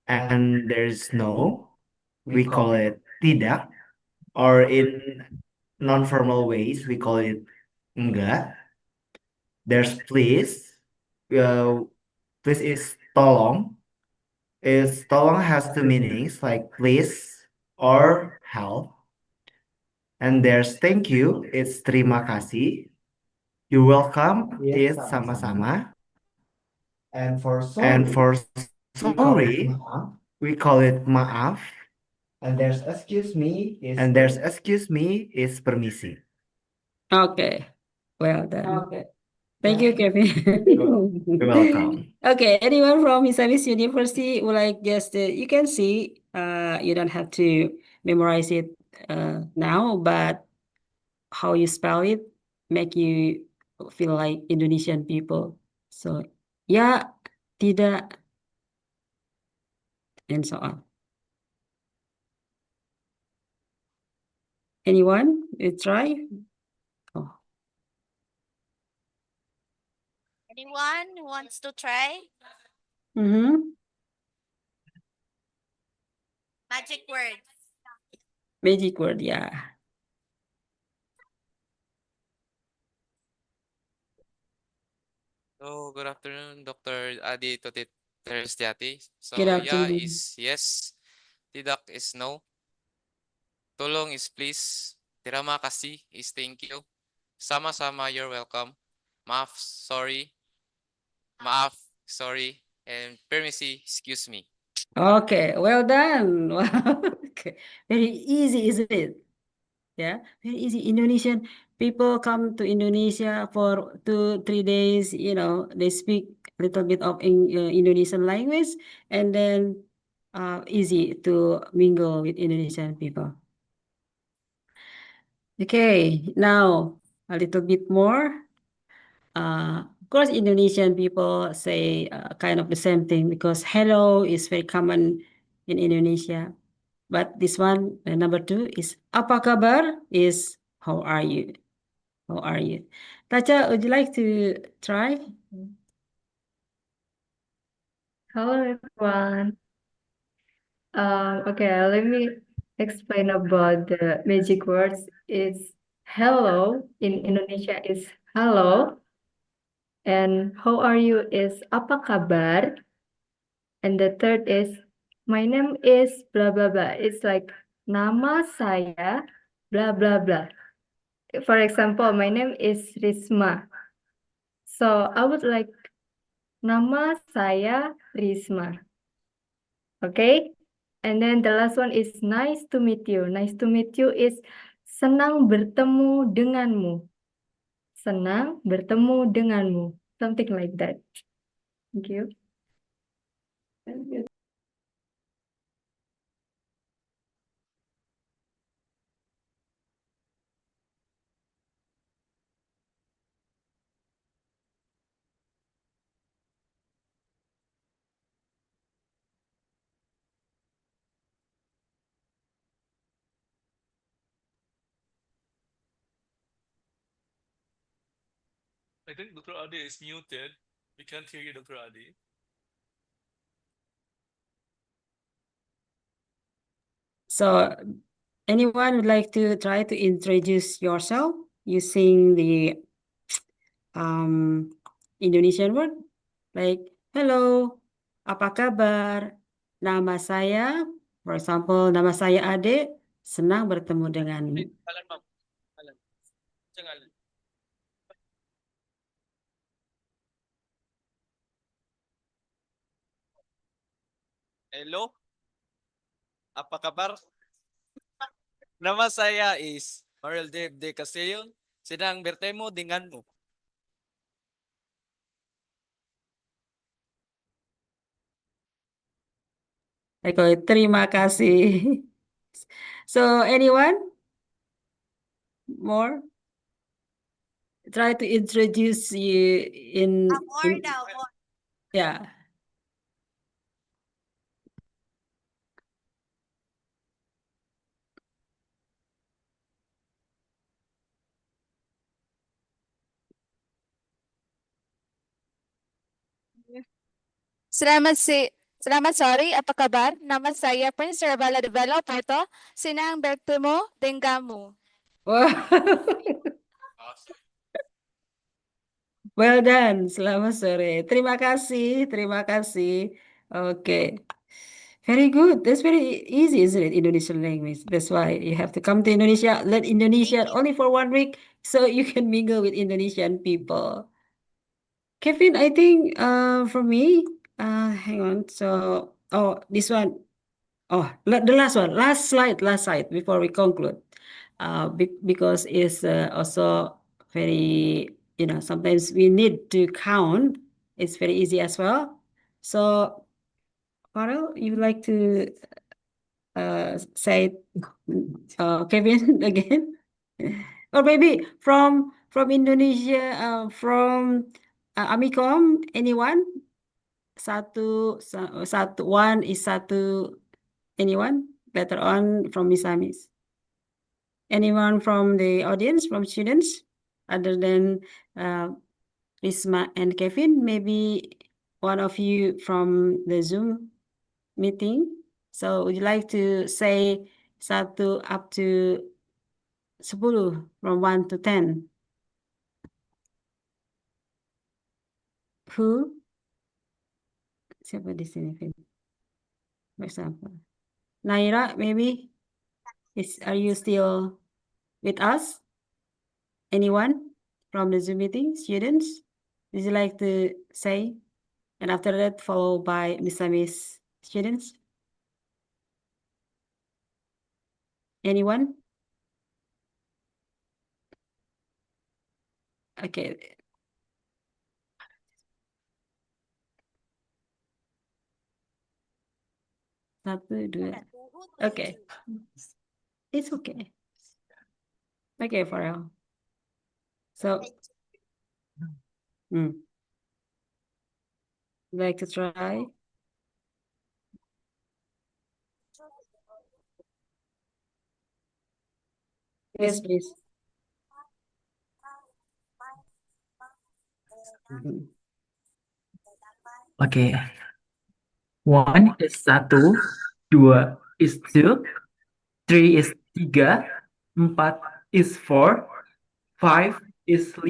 [SPEAKER 1] And there's no, we call it tidak, or in non-formal ways, we call it enggak. There's please. Uh, please is tolong. Tolong has two meanings, like please or help. And there's thank you, it's terima kasih. You're welcome, is sama-sama. And for sorry, we call it maaf. And there's excuse me is permisi.
[SPEAKER 4] Okay, well done. Okay. Thank you, Kevin.
[SPEAKER 1] You're welcome.
[SPEAKER 4] Okay, anyone from MISAMIS University would like just you can see you don't have to memorize it now, but how you spell it make you feel like Indonesian people. So ya, tidak, and so on. Anyone? You try? Oh.
[SPEAKER 6] Anyone who wants to try?
[SPEAKER 4] Mm-hmm.
[SPEAKER 6] Magic word.
[SPEAKER 4] Magic word, yeah.
[SPEAKER 11] So, good afternoon, Dr. Adi Tuti Turistiati.
[SPEAKER 4] Good
[SPEAKER 11] So, yeah
[SPEAKER 4] afternoon.
[SPEAKER 11] is yes. Tidak is no. Tulong is please. Terima kasih is thank you. Sama-sama, you're welcome. Maaf, sorry. Maaf, sorry. And permisi, excuse me.
[SPEAKER 4] Okay, well done. Wow. Okay. Very easy, isn't it? Yeah, very easy. Indonesian people come to Indonesia for 2-3 days. They speak a little bit of Indonesian language, and then easy to mingle with Indonesian people. Okay, now a little bit more. Of course, Indonesian people say kind of the same thing because hello is very common in Indonesia. But this one, number 2 is apa kabar is how are you? How are you? Tacha, would you like to try?
[SPEAKER 13] Hello everyone. Okay, let me explain about the magic words. It's hello in Indonesia is halo, and how are you is apa kabar, and the third is my name is blah blah blah. It's like nama saya blah blah blah. For example, my name is Risma. So I would like nama saya Risma. Okay? And then the last one is nice to meet you. Nice to meet you is senang bertemu denganmu. Senang bertemu denganmu. Something like that. Thank you. Thank you.
[SPEAKER 3] I think Dr. Adi is muted. We can't hear you, Dr. Adi.
[SPEAKER 4] So, anyone would like to try to introduce yourself using the Indonesian word? Like, hello, apa kabar? Nama saya, for example, nama saya Ade, senang bertemu denganmu.
[SPEAKER 5] Hello, apa kabar? Nama saya is Marel Dave de Castillo. Sedang bertemu denganmu.
[SPEAKER 4] Okay, terima kasih. So, anyone more? Try to introduce you in
[SPEAKER 6] More daw, more.
[SPEAKER 4] yeah.
[SPEAKER 14] Selamat sore, apa kabar? Nama saya Prince Ravella Developer to. Senang bertemu denganmu.
[SPEAKER 4] Wow. Well done. Selamat sore. Terima kasih. Terima kasih. Okay. Very good. That's very easy, isn't it? Indonesian language. That's why you have to come to Indonesia, learn Indonesian only for 1 week so you can mingle with Indonesian people. Kevin, I think for me, hang on. So, this one. Oh, the last one, last slide before we conclude. Because it's also very, sometimes we need to count. It's very easy as well. So, Farrell, you like to say Kevin again? Or maybe from Indonesia, from Amikom, anyone? One is satu. Anyone? Later on from MISAMIS. Anyone from the audience, from students, other than Risma and Kevin. Maybe one of you from the Zoom meeting. So would you like to say 1 up to 10 from 1 to 10? Who? Siapa di sini, Vin? For example. Naira, maybe? Are you still with us? Anyone from the Zoom meeting? Students? Would you like to say? And after that, followed by MISAMIS students? Anyone? Okay. Satu, dua. Okay. It's okay. Okay, Farel. So, like to try? Yes, please.
[SPEAKER 15] Okay. 1 is 1, 2 is 2, 3 is 3, 4 is 4, 5 is 5,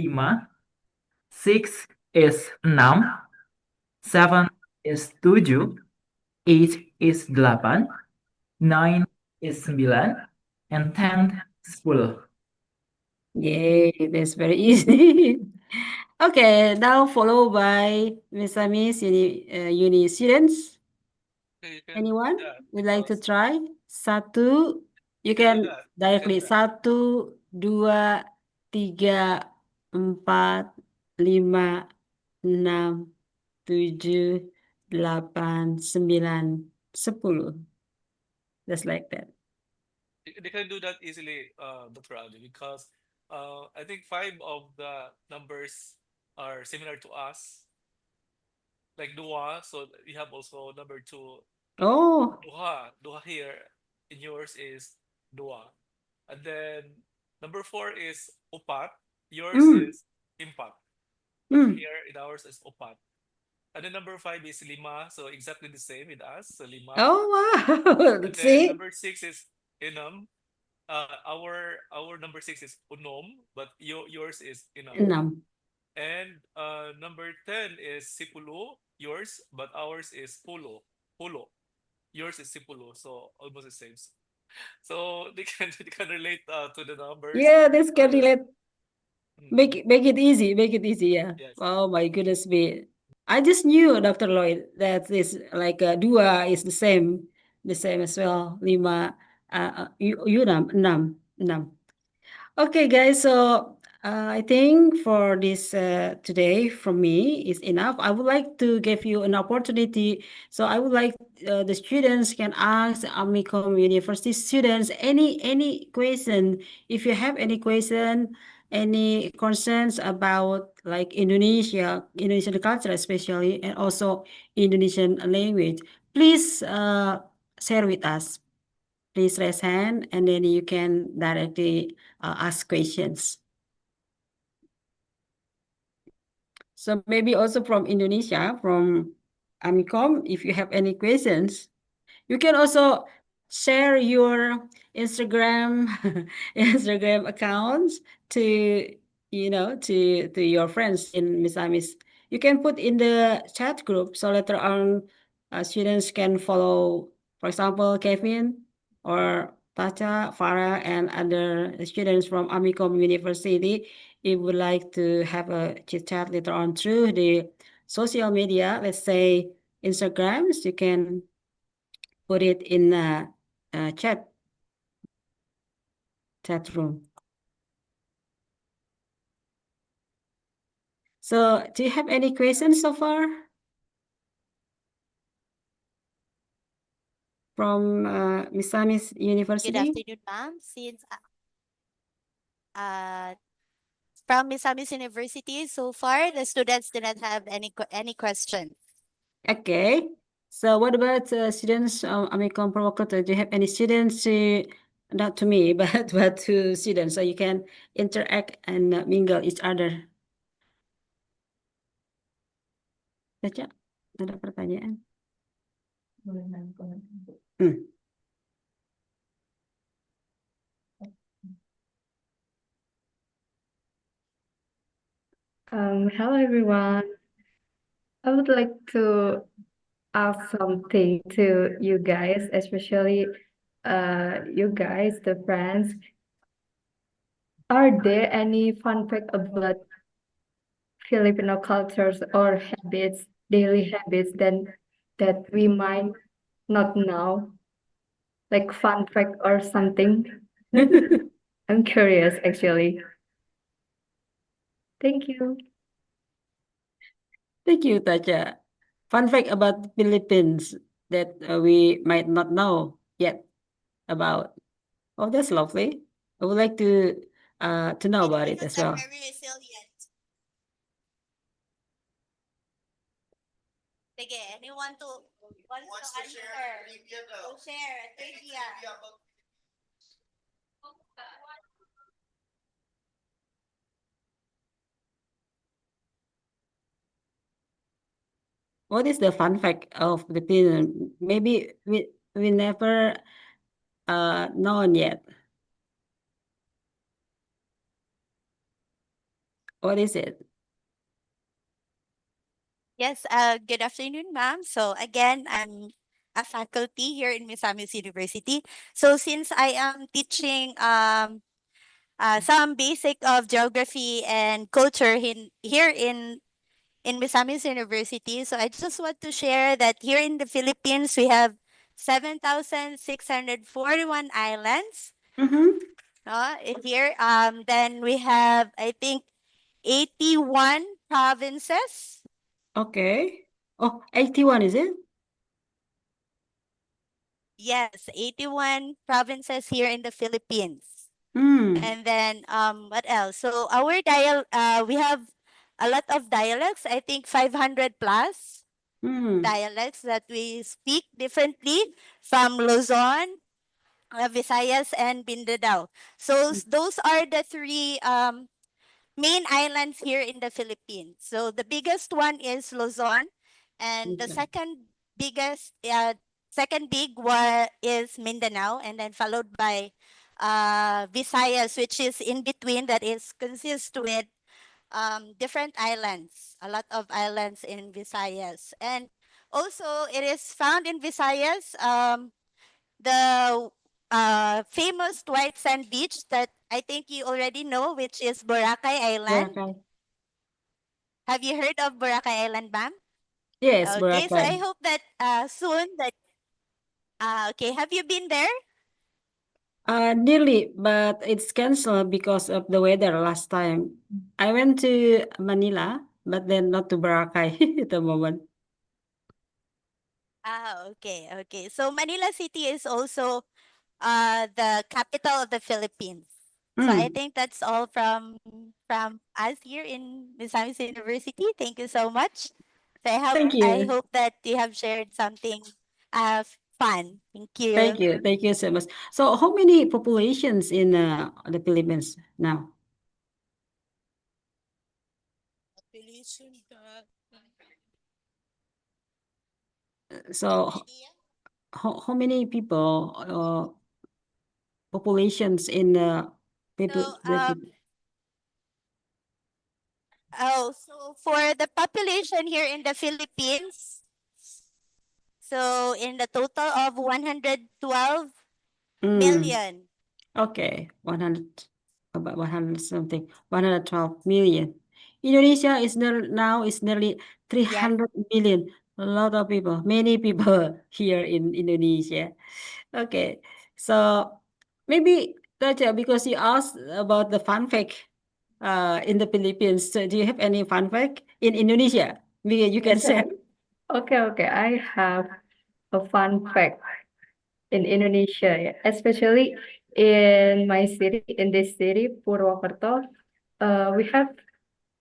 [SPEAKER 15] 6 is 6, 7 is 7, 8 is 8, 9 is 9, and 10 is 10.
[SPEAKER 4] Yay, that's very easy. Okay, now followed by MISAMIS uni students. Anyone would like to try? Satu, you can directly. 1, 2, 3, 4, 5, 6, 7, 8, 9, 10. Just like that.
[SPEAKER 3] They can do that easily, Dr. Ali, because I think 5 of the numbers are similar to us, like Dua. So you have also number 2.
[SPEAKER 4] Oh.
[SPEAKER 3] Duha here in yours is Dua. And then number 4 is Upat. Yours is Impat. But here in ours is Upat. And then number 5 is Lima. So exactly the same with us. So Lima.
[SPEAKER 4] Oh, wow.
[SPEAKER 3] And then
[SPEAKER 4] See?
[SPEAKER 3] number 6 is Inam. Our number 6 is Unom, but yours is Inam.
[SPEAKER 4] Enam.
[SPEAKER 3] And number 10 is Sipulu, yours, but ours is Pulo. Pulo. Yours is Sipulo, so almost the same. So they can relate to the numbers.
[SPEAKER 4] Yeah, this can relate. Make
[SPEAKER 3] Mm-hmm.
[SPEAKER 4] it easy. Make it easy. Yeah.
[SPEAKER 3] Yes.
[SPEAKER 4] Oh my goodness me. I just knew, Dr. Lloyd, that this like dua is the same as well. Lima, enam, enam. Okay, guys. So I think for this today from me is enough. I would like to give you an opportunity. So I would like the students can ask Amicom University students any question. If you have any question, any concerns about like Indonesian culture especially, and also Indonesian language, please share with us. Please raise hand and then you can directly ask questions. So maybe also from Indonesia, from Amicom, if you have any questions, you can also share your Instagram Instagram accounts to to your friends in MISAMIS. You can put in the chat group so later on students can follow, for example, Kevin or Tata, Farah, and other students from Amicom University. If you would like to have a chit chat later on through the social media, let's say Instagrams, you can put it in the chat room. So, do you have any questions so far from MISAMIS University?
[SPEAKER 6] Good afternoon, ma'am. Since from MISAMIS University, so far the students do not have any questions.
[SPEAKER 4] Okay. So what about students Amicom Provocateur? Do you have any students not to me, but to students, so you can interact and mingle each other? Caca, ada pertanyaan?
[SPEAKER 13] Hello everyone. I would like to ask something to you guys, especially you guys, the friends. Are there any fun fact about Filipino cultures or habits, daily habits, that we might not know, like fun fact or something? I'm curious, actually. Thank you.
[SPEAKER 4] Thank you, Tacha. Fun fact about Philippines that we might not know yet about. Oh, that's lovely. I would like to know about it as well.
[SPEAKER 6] Very resilient. Sige, anyone wants to answer? To share a trivia.
[SPEAKER 4] What is the fun fact of the Philippines? Maybe we never known yet. What is it?
[SPEAKER 6] Yes, good afternoon, ma'am. So again, I'm a faculty here in MISAMIS University. So since I am teaching some basic of geography and culture here in MISAMIS University, so I just want to share that here in the Philippines we have 7,641 islands. Here, then we have, I think, 81 provinces.
[SPEAKER 4] Okay. Oh, 81, is it?
[SPEAKER 6] Yes, 81 provinces here in the Philippines. And then what else? So we have a lot of dialects, I think 500 plus dialects that we speak differently from Luzon, Visayas, and Mindanao. So those are the three main islands here in the Philippines. So the biggest one is Luzon, and the second big one is Mindanao, and then followed by Visayas, which is in between. That is consists with different islands, a lot of islands in Visayas, and also it is found in Visayas. The famous white sand beach that I think you already know, which is Boracay Island.
[SPEAKER 4] Boracay.
[SPEAKER 6] Have you heard of Boracay Island, ma'am?
[SPEAKER 4] Yes,
[SPEAKER 6] Okay, so I
[SPEAKER 4] Boracay.
[SPEAKER 6] hope that soon that okay, have you been there?
[SPEAKER 4] Nearly, but it's canceled because of the weather last time. I went to Manila, but then not to Boracay at the moment.
[SPEAKER 6] Okay, okay. So Manila City is also the capital of the Philippines. So I think that's all from us here in Misamis University. Thank you so much. So
[SPEAKER 4] Thank
[SPEAKER 6] I
[SPEAKER 4] you.
[SPEAKER 6] hope that you have shared something fun. Thank you.
[SPEAKER 4] Thank you. Thank you so much. So how many populations in the Philippines now? So how many people populations in people
[SPEAKER 6] So for the population here in the Philippines, so in the total of 112 million.
[SPEAKER 4] Okay, 100, about 100 something, 112 million. Indonesia is now is nearly 300 million. A lot of people, many people here in Indonesia. Okay, so maybe Taja, because you asked about the fun fact in the Philippines, so do you have any fun fact in Indonesia? Maybe you can share.
[SPEAKER 13] Okay. I have a fun fact in Indonesia, especially in my city, in this city, Purwokerto. We have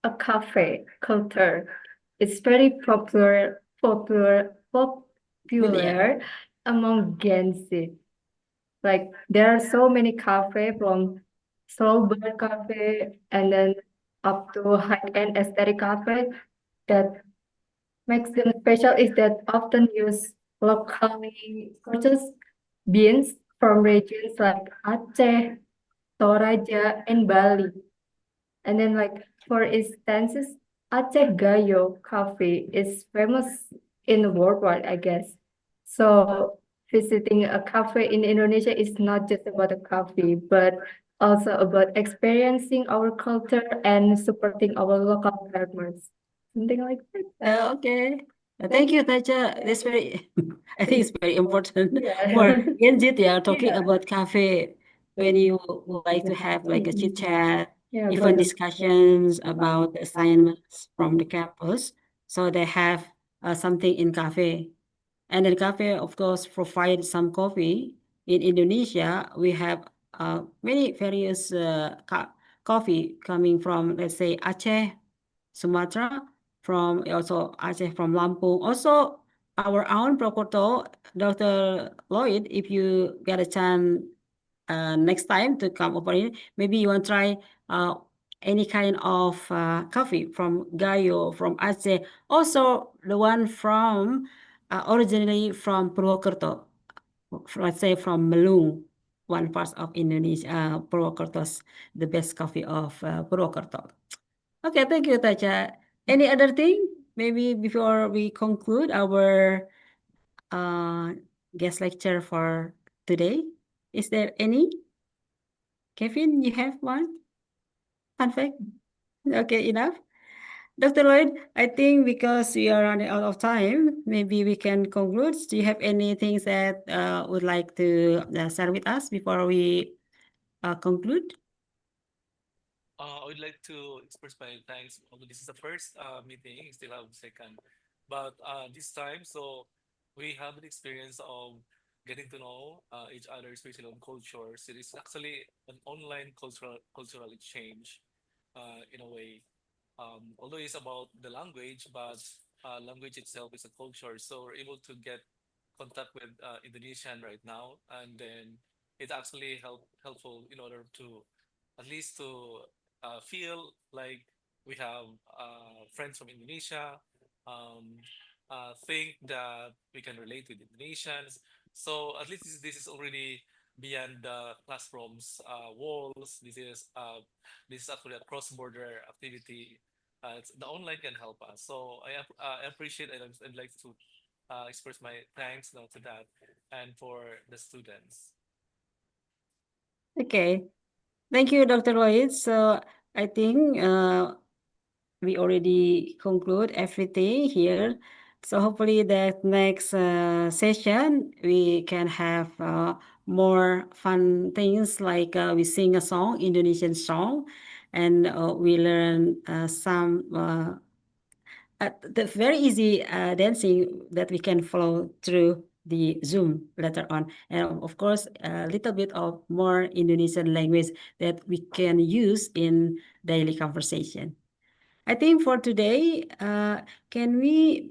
[SPEAKER 13] a cafe culture. It's very popular among Gen Z. Like there are so many cafe from slow burn cafe and then up to high-end aesthetic cafe that makes them special is that often use locally purchased beans from regions like Aceh, Toraja, and Bali. And then like for instance, Aceh Gayo Cafe is famous in the worldwide, I guess. So visiting a cafe in Indonesia is not just about a coffee, but also about experiencing our culture and supporting our local farmers. Something like that.
[SPEAKER 4] Okay. Thank you, Taja. That's very, I think it's very important
[SPEAKER 13] Yeah.
[SPEAKER 4] for Gen Z, yeah, talking
[SPEAKER 13] Yeah.
[SPEAKER 4] about cafe when you would like to have like a chit chat,
[SPEAKER 13] Yeah,
[SPEAKER 4] even
[SPEAKER 13] but
[SPEAKER 4] discussions about the assignments from the campus. So they have something in cafe. And then cafe, of course, provide some coffee. In Indonesia, we have many various coffee coming from, let's say, Aceh, Sumatra, from also Aceh from Lampung. Also, our own Prokurto, Dr. Lloyd, if you get a chance next time to come over here, maybe you want to try any kind of coffee from Gayo, from Aceh. Also, the one from originally from Purwokerto, let's say from Melung, one part of Indonesia, Purwokerto's the best coffee of Purwokerto. Okay, thank you, Taja. Any other thing? Maybe before we conclude our guest lecture for today, is there any? Kevin, you have one? Fun fact? Okay, enough. Dr. Lloyd, I think because we are running out of time, maybe we can conclude. Do you have anything that would like to share with us before we conclude?
[SPEAKER 3] I would like to express my thanks. Although this is the first meeting, still have the second, but this time, so we have an experience of getting to know each other, especially on cultures. It is actually an online cultural exchange, in a way. Although it's about the language, but language itself is a culture. So we're able to get contact with Indonesian right now, and then it's actually helpful in order to at least to feel like we have friends from Indonesia, um, think that we can relate with Indonesians. So at least this is already beyond the classroom's walls. This is actually a cross-border activity. The online can help us. So I appreciate and I'd like to express my thanks now to that and for the students.
[SPEAKER 4] Okay. Thank you, Dr. Lloyd. So I think we already conclude everything here. So hopefully that next session we can have more fun things like we sing a song, Indonesian song, and we learn some the very easy dancing that we can follow through the Zoom later on. And of course, a little bit of more Indonesian language that we can use in daily conversation. I think for today, can we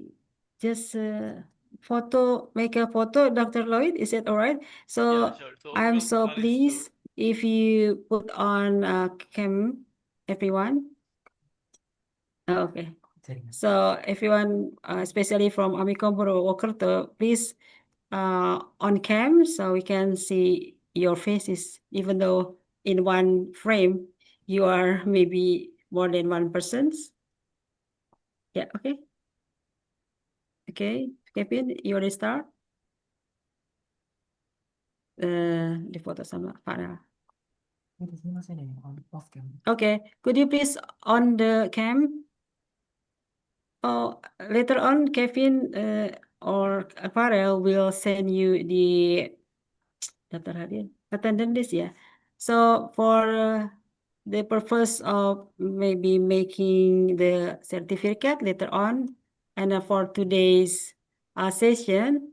[SPEAKER 4] just make a photo, Dr. Lloyd? Is it all right? So
[SPEAKER 3] Yeah, sure. So
[SPEAKER 4] I'm
[SPEAKER 3] we'll
[SPEAKER 4] so
[SPEAKER 3] manage to.
[SPEAKER 4] pleased if you put on cam, everyone. Okay. So everyone, especially from Amikom Purwokerto, please on cam so we can see your faces, even though in one frame you are maybe more than one person. Yeah, okay. Okay, Kevin, you already start? Di foto sama Farah. Okay, could you please on the cam? Oh, later on, Kevin or Farel will send you the daftar hadir attendance list, yeah. So for the purpose of maybe making the certificate later on, and for today's session,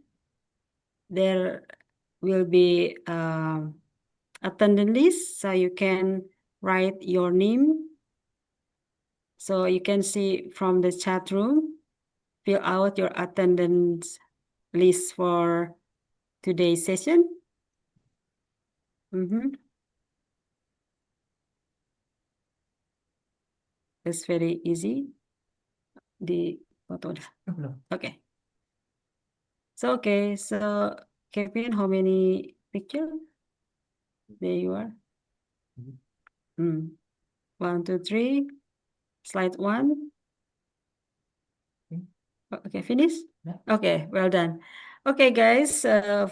[SPEAKER 4] there will be attendance list, so you can write your name. So you can see from the chat room, fill out your attendance list for today's session. It's very easy. Foto udah. Okay. So Kevin, how many picture? There you are. 1, 2, 3. Slide 1. Okay, finish? Okay, well done. Okay, guys,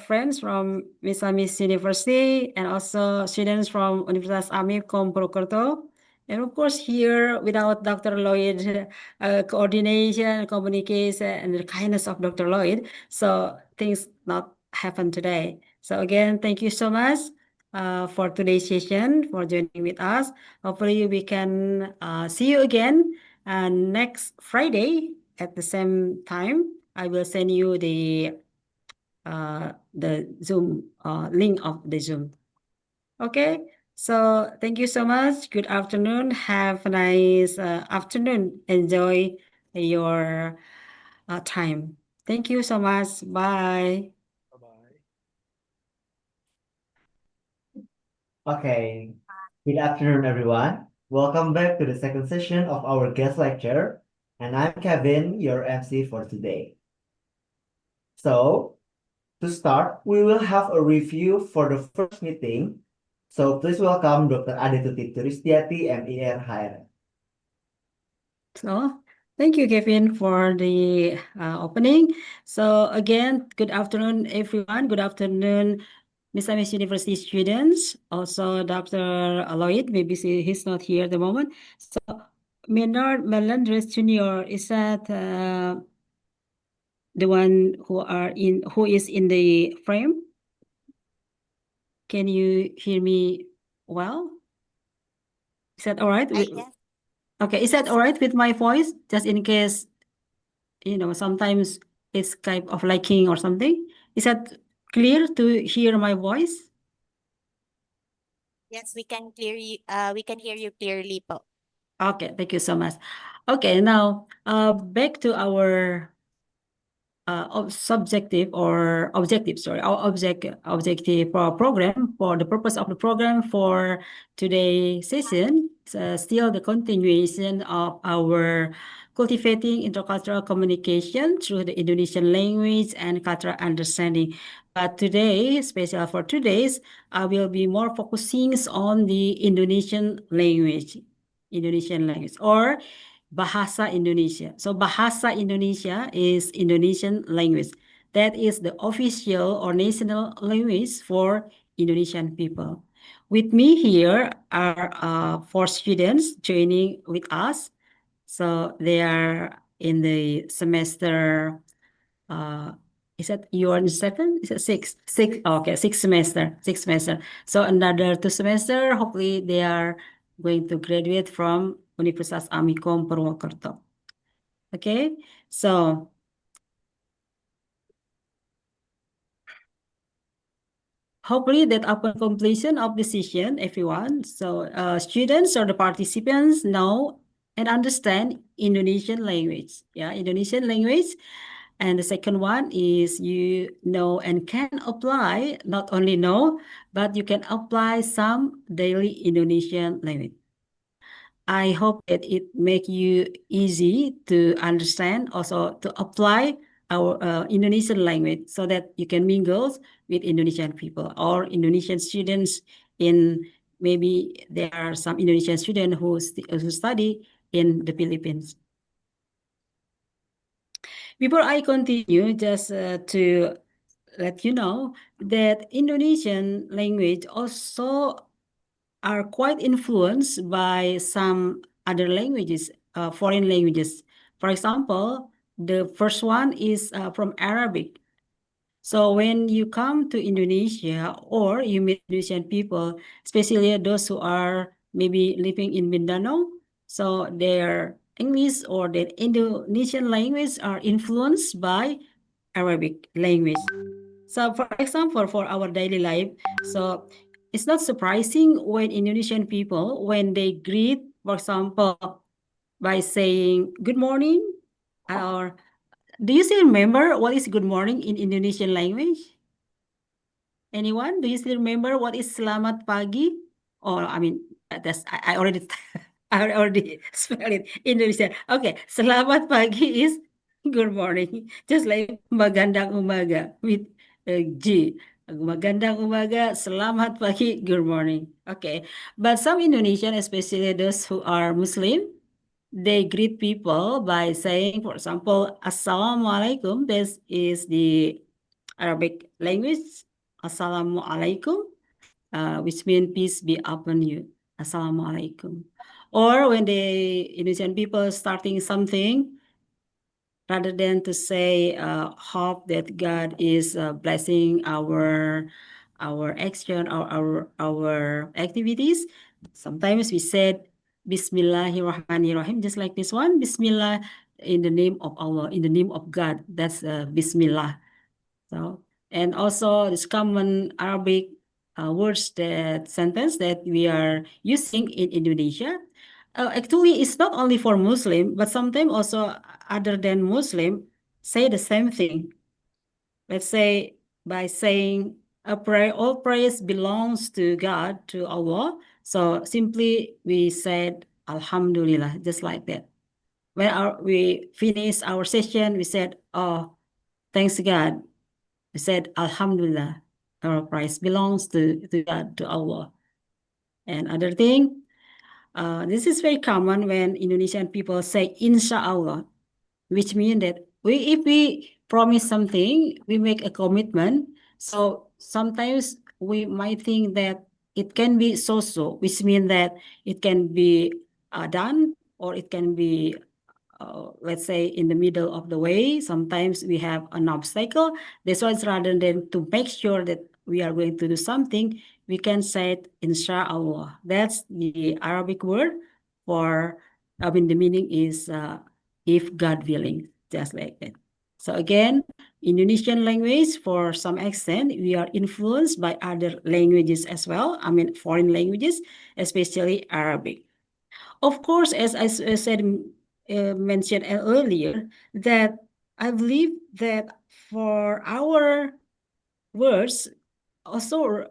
[SPEAKER 4] friends from MISAMIS University and also students from Universitas AMM Purwokerto. And of course, here without Dr. Lloyd, coordination, communication, and the kindness of Dr. Lloyd, so things not happen today. So again, thank you so much for today's session, for joining with us. Hopefully, we can see you again next Friday at the same time. I will send you the Zoom link of the Zoom. Okay, so thank you so much. Good afternoon. Have a nice afternoon. Enjoy your time. Thank you so much. Bye.
[SPEAKER 1] Okay, good afternoon, everyone. Welcome back to the second session of our guest lecture. And I'm Kevin, your MC for today. So, to start, we will have a review for the first meeting. So, please welcome Dr. Tuti Turistiati, MIRHRM.
[SPEAKER 4] So, thank you, Kevin, for the opening. So again, good afternoon, everyone. Good afternoon, MISAMIS University students. Also, Dr. Lloyd, maybe he's not here at the moment. So, Maynard Melendres Jr., is that the one who is in the frame? Can you hear me well? Is that all right? Okay, is that all right with my voice? Just in case, sometimes it's kind of lagging or something. Is that clear to hear my voice?
[SPEAKER 6] Yes, we can hear you clearly po.
[SPEAKER 4] Okay, thank you so much. Okay, now back to our objective program. For the purpose of the program for today's session, still the continuation of our cultivating intercultural communication through the Indonesian language and cultural understanding. But today, special for today's, I will be more focusing on the Indonesian language or Bahasa Indonesia. So Bahasa Indonesia is Indonesian language. That is the official or national language for Indonesian people. With me here are 4 students joining with us. So they are in the semester, is that you're in 7? Is it 6? 6, okay, 6 semester. So another 2 semester, hopefully they are going to graduate from Universitas Amikom Purwokerto. Okay, so hopefully that upon completion of the session, everyone, so students or the participants know and understand Indonesian language. Yeah, Indonesian language. And the second one is you know and can apply, not only know, but you can apply some daily Indonesian language. I hope that it make you easy to understand, also to apply our Indonesian language so that you can mingle with Indonesian people or Indonesian students maybe there are some Indonesian students who study in the Philippines. Before I continue, just to let you know that Indonesian language also are quite influenced by some other languages, foreign languages. For example, the first one is from Arabic. So when you come to Indonesia or you meet Indonesian people, especially those who are maybe living in Mindanao, so their English or their Indonesian language are influenced by Arabic language. So for example, for our daily life, so it's not surprising when Indonesian people, when they greet, for example, by saying good morning, or do you still remember what is good morning in Indonesian language? Anyone? Do you still remember what is selamat pagi? Or I mean, I already I already spelled it Indonesian. Okay, selamat pagi is Good morning. Just like magandang umaga with G. Magandang umaga, selamat pagi, good morning. Okay. But some Indonesian, especially those who are Muslim, they greet people by saying, for example, Assalamualaikum. This is the Arabic language. Assalamualaikum, which means peace be upon you. Assalamualaikum. Or when the Indonesian people starting something, rather than to say hope that God is blessing our action or our activities, sometimes we said Bismillahirrahmanirrahim, just like this one, Bismillah, in the name of Allah, in the name of God. That's Bismillah. So, and also this common Arabic words, that sentence that we are using in Indonesia. Actually, it's not only for Muslim, but sometimes also other than Muslim say the same thing. Let's say by saying a prayer, all praise belongs to God, to Allah. So simply we said Alhamdulillah, just like that. When we finish our session, we said, oh, thanks God. We said, Alhamdulillah, our praise belongs to God, to Allah. And other thing, this is very common when Indonesian people say Inshallah, which means that if we promise something, we make a commitment. So sometimes we might think that it can be so-so, which means that it can be done or it can be let's say in the middle of the way. Sometimes we have an obstacle. That's why rather than to make sure that we are going to do something, we can say it inshallah. That's the Arabic word for, I mean, the meaning is if God willing, just like that. So again, Indonesian language, for some extent, we are influenced by other languages as well. I mean, foreign languages, especially Arabic. Of course, as I said, mentioned earlier, that I believe that for our words also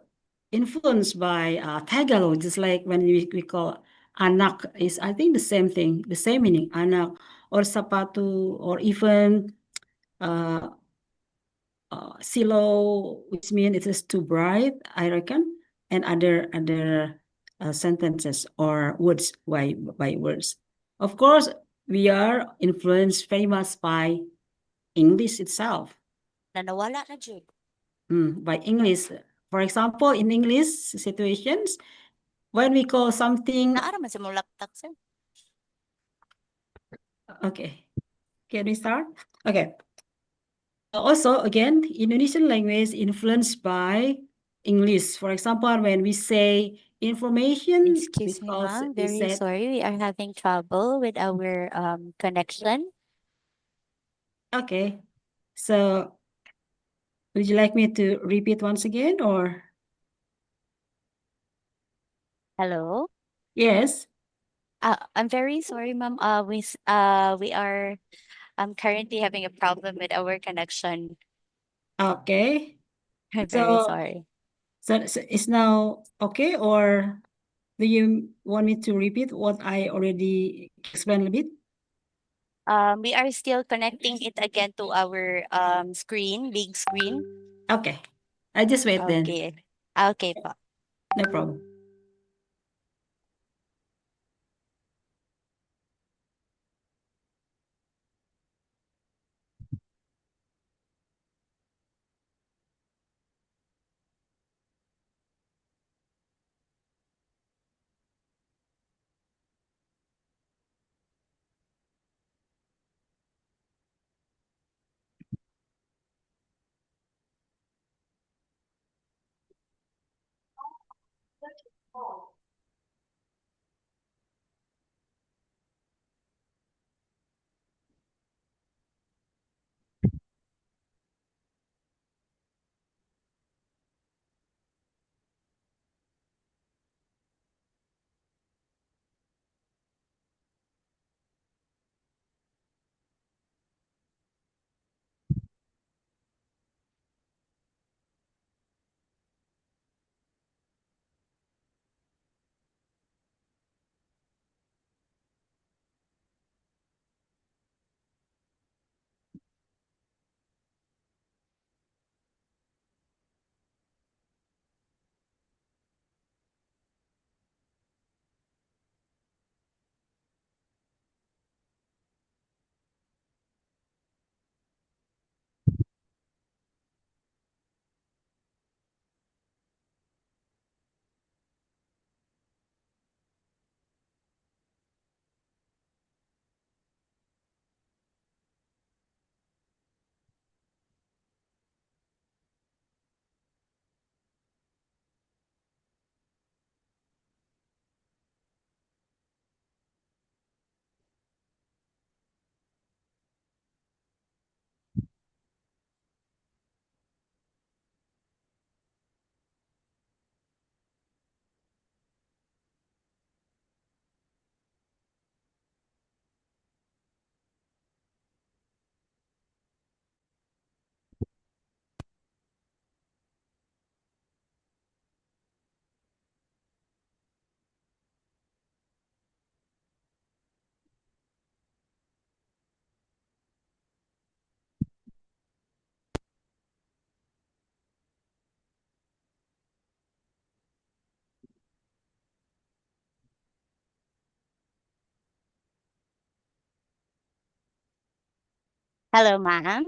[SPEAKER 4] influenced by Tagalog, just like when we call anak is, I think, the same thing, the same meaning, anak, or sapatu, or even uh, silo, which means it is too bright, I reckon, and other sentences or words by words. Of course, we are influenced very much by English itself.
[SPEAKER 6] Nanawala na jud.
[SPEAKER 4] By English. For example, in English situations, when we call something...
[SPEAKER 6] Naara man sa mong laptop, sir.
[SPEAKER 4] Okay. Can we start? Okay. Also, again, Indonesian language influenced by English. For example, when we say information,
[SPEAKER 6] Excuse me, ma'am. Very sorry. We are having trouble with our connection.
[SPEAKER 4] Okay. So, would you like me to repeat once again or?
[SPEAKER 6] Hello?
[SPEAKER 4] Yes.
[SPEAKER 6] I'm very sorry, ma'am. We are currently having a problem with our connection.
[SPEAKER 4] Okay.
[SPEAKER 6] I'm very sorry.
[SPEAKER 4] So it's now okay, or do you want me to repeat what I already explained a bit?
[SPEAKER 6] We are still connecting it again to our screen, big screen.
[SPEAKER 4] Okay. I just wait then.
[SPEAKER 6] Okay. Okay po.
[SPEAKER 4] No problem.
[SPEAKER 6] Hello, ma'am.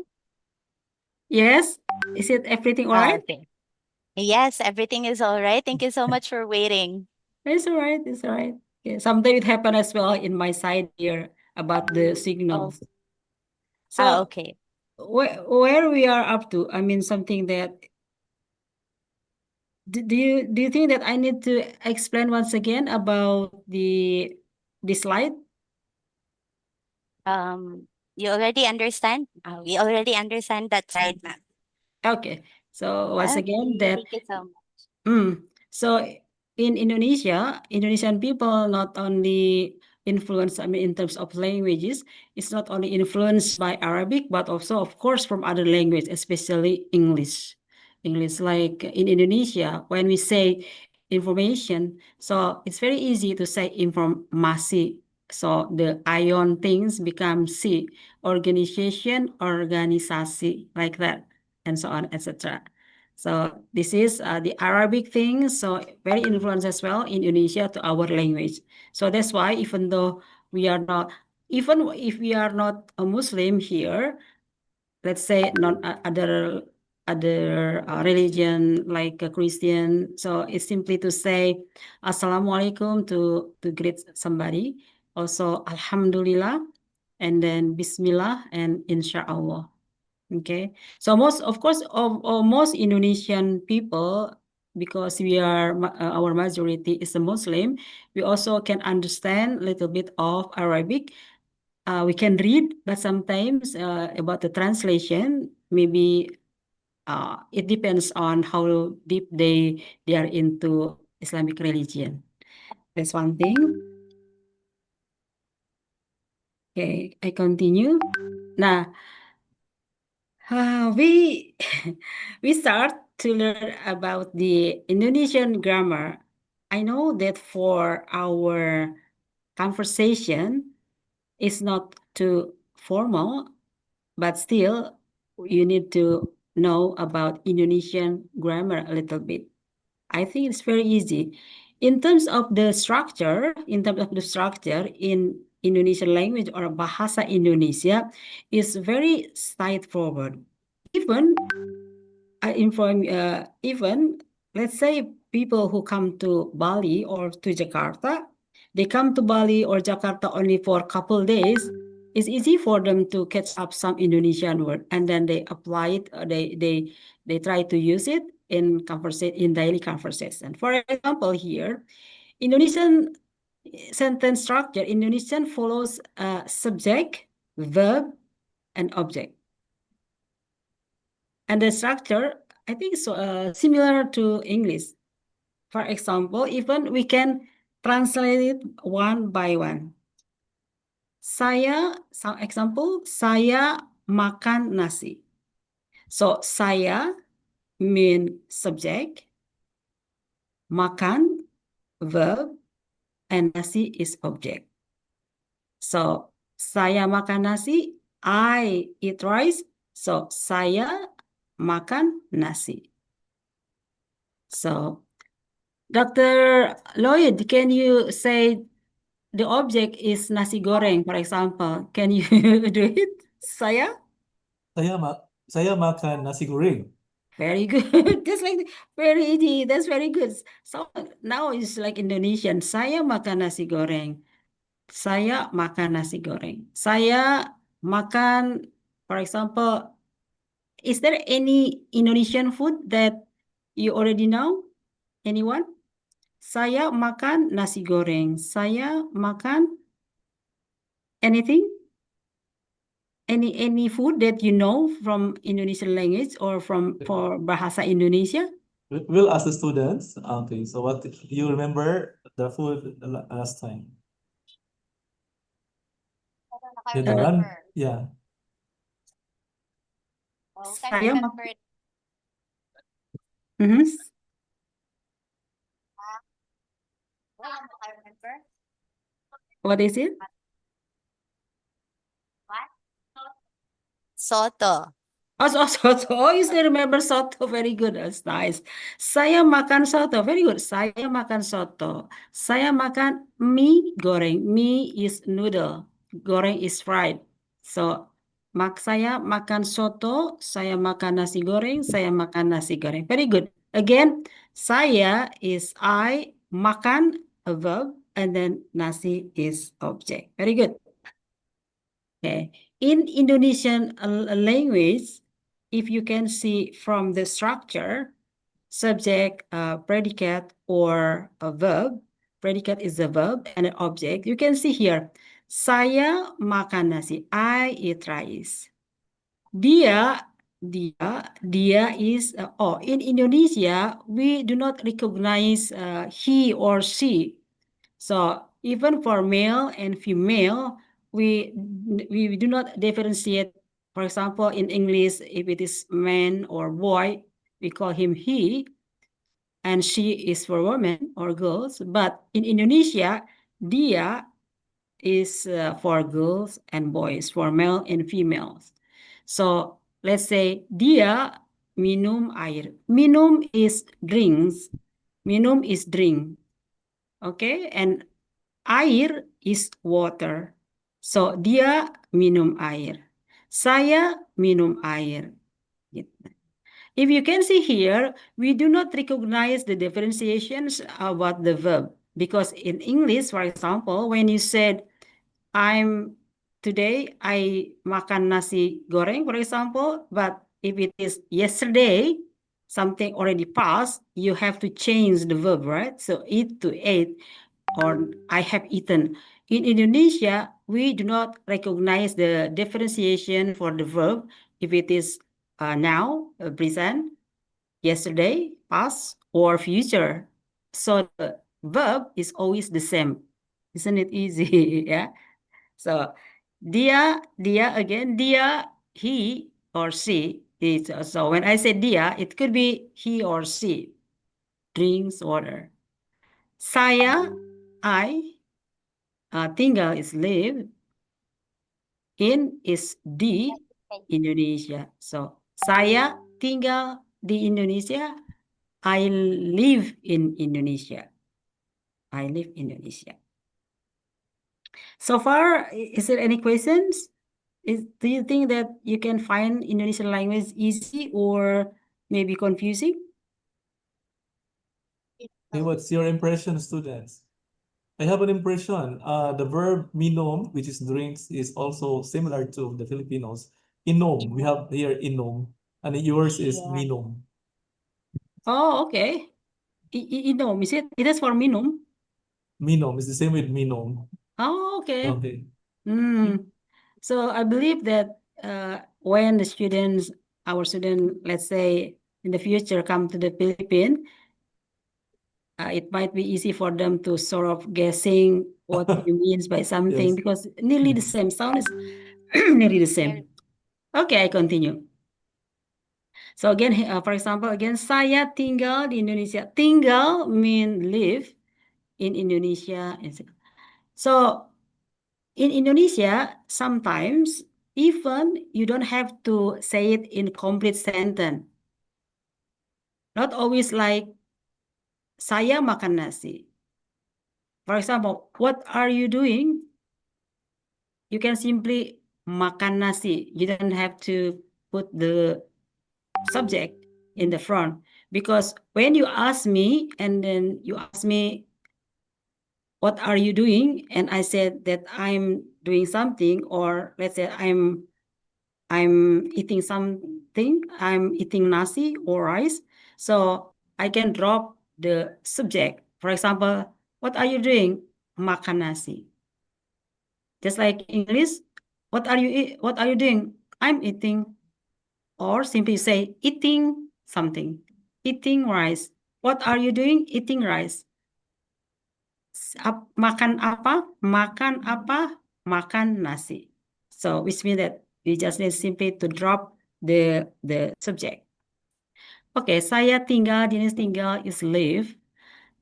[SPEAKER 4] Yes, is it everything all right?
[SPEAKER 6] Okay. Yes, everything is all right. Thank you so much for waiting.
[SPEAKER 4] It's all right. It's all right. Yeah, sometimes it happen as well in my side here about the
[SPEAKER 6] Oh,
[SPEAKER 4] signals.
[SPEAKER 6] ah,
[SPEAKER 4] So
[SPEAKER 6] okay.
[SPEAKER 4] where we are up to, I mean, something that do you think that I need to explain once again about the slide?
[SPEAKER 6] You already understand? We already understand that side, ma'am.
[SPEAKER 4] Okay. So once
[SPEAKER 6] Okay,
[SPEAKER 4] again that
[SPEAKER 6] thank you so much.
[SPEAKER 4] so in Indonesia, Indonesian people not only influenced, I mean, in terms of languages, it's not only influenced by Arabic, but also, of course, from other languages, especially English. English, like in Indonesia, when we say information, so it's very easy to say informasi. So the ion things become si, organization, organisasi, like that, and so on, etc. So this is the Arabic thing, so very influenced as well in Indonesia to our language. So that's why even though we are not, even if we are not a Muslim here, let's say not other religion like a Christian, so it's simply to say Assalamualaikum to greet somebody. Also Alhamdulillah, and then Bismillah and Insyaallah. Okay, so most, of course, of most Indonesian people, because we are our majority is a Muslim, we also can understand a little bit of Arabic. We can read, but sometimes about the translation, maybe it depends on how deep they are into Islamic religion. That's one thing. Okay, I continue. Nah, we we start to learn about the Indonesian grammar. I know that for our conversation, it's not too formal, but still you need to know about Indonesian grammar a little bit. I think it's very easy. In terms of the structure, in Indonesian language or Bahasa Indonesia is very straightforward. Even even let's say people who come to Bali or to Jakarta, they come to Bali or Jakarta only for a couple days. It's easy for them to catch up some Indonesian word and then they apply it. They try to use it in daily conversation. For example, here, Indonesian sentence structure. Indonesian follows subject, verb, and object. And the structure, I think, is similar to English. For example, even we can translate it one by one. Some example, saya makan nasi. So, saya mean subject, makan, verb, and nasi is object. So, saya makan nasi, I eat rice. So, saya makan nasi. So, Dr. Lloyd, can you say the object is nasi goreng, for example? Can you do it? Saya?
[SPEAKER 16] Saya makan nasi goreng.
[SPEAKER 4] Very good. Just like very easy. That's very good. So now it's like Indonesian. Saya makan nasi goreng. Saya makan nasi goreng. Saya makan, for example, is there any Indonesian food that you already know? Anyone? Saya makan nasi goreng. Saya makan anything? Any food that you know from Indonesian language or from for Bahasa Indonesia?
[SPEAKER 16] We'll ask the students. Okay, so what do you remember the food last time? The run, yeah.
[SPEAKER 4] Saya Mhm. What is it?
[SPEAKER 6] Soto.
[SPEAKER 4] Oh, soto. Oh, you still remember soto. Very good. That's nice. Saya makan soto. Very good. Saya makan soto. Saya makan mie goreng. Mie is noodle. Goreng is fried. So, Saya makan soto, saya makan nasi goreng, saya makan nasi goreng. Very good. Again, saya is I, makan a verb, and then nasi is object. Very good. Okay. In Indonesian language, if you can see from the structure, subject, predicate, or a verb, predicate is a verb and an object. You can see here, saya makan nasi, I eat rice. Dia is, in Indonesia, we do not recognize he or she. So even for male and female, we do not differentiate. For example, in English, if it is man or boy, we call him he, and she is for women or girls. But in Indonesia, dia is for girls and boys, for male and females. So let's say dia minum air. Minum is drinks. Minum is drink. Okay, and air is water. So dia minum air. Saya minum air. If you can see here, we do not recognize the differentiations about the verb. Because in English, for example, when you said, today I makan nasi goreng, for example, but if it is yesterday, something already passed, you have to change the verb, right? So eat to ate, or I have eaten. In Indonesia, we do not recognize the differentiation for the verb if it is now, present, yesterday, past, or future. So the verb is always the same. Isn't it easy? Yeah. So dia again, dia, he or she. So when I say dia, it could be he or she drinks water. Saya, I, tinggal is live, in is di Indonesia. So saya tinggal di Indonesia, I live in Indonesia. I live in Indonesia. So far, is there any questions? Do you think that you can find Indonesian language easy or maybe confusing?
[SPEAKER 16] Hey, what's your impression, students? I have an impression. The verb minum, which is drinks, is also similar to the Filipinos. Inom, we have here inom, and yours is minum.
[SPEAKER 4] Oh, okay. Inom, is it? It is for minum?
[SPEAKER 16] Minum is the same with minum.
[SPEAKER 4] Oh, okay.
[SPEAKER 16] Okay.
[SPEAKER 4] So I believe that when our student, let's say in the future, come to the Philippines, it might be easy for them to sort of guessing what he means by something,
[SPEAKER 16] Yes.
[SPEAKER 4] because nearly the same sound is nearly the same. Okay, I continue. So again, for example, again, saya tinggal di Indonesia. Tinggal mean live in Indonesia. So in Indonesia, sometimes even you don't have to say it in complete sentence. Not always like saya makan nasi. For example, what are you doing? You can simply makan nasi. You don't have to put the subject in the front, because when you ask me and then you ask me, what are you doing? And I said that I'm doing something, or let's say I'm eating something, I'm eating nasi or rice. So I can drop the subject. For example, what are you doing? Makan nasi. Just like English, what are you doing? I'm eating. Or simply say eating something. Eating rice. What are you doing? Eating rice. Makan apa? Makan apa? Makan nasi. So which means that we just need simply to drop the subject. Okay, saya tinggal, jenis tinggal is live.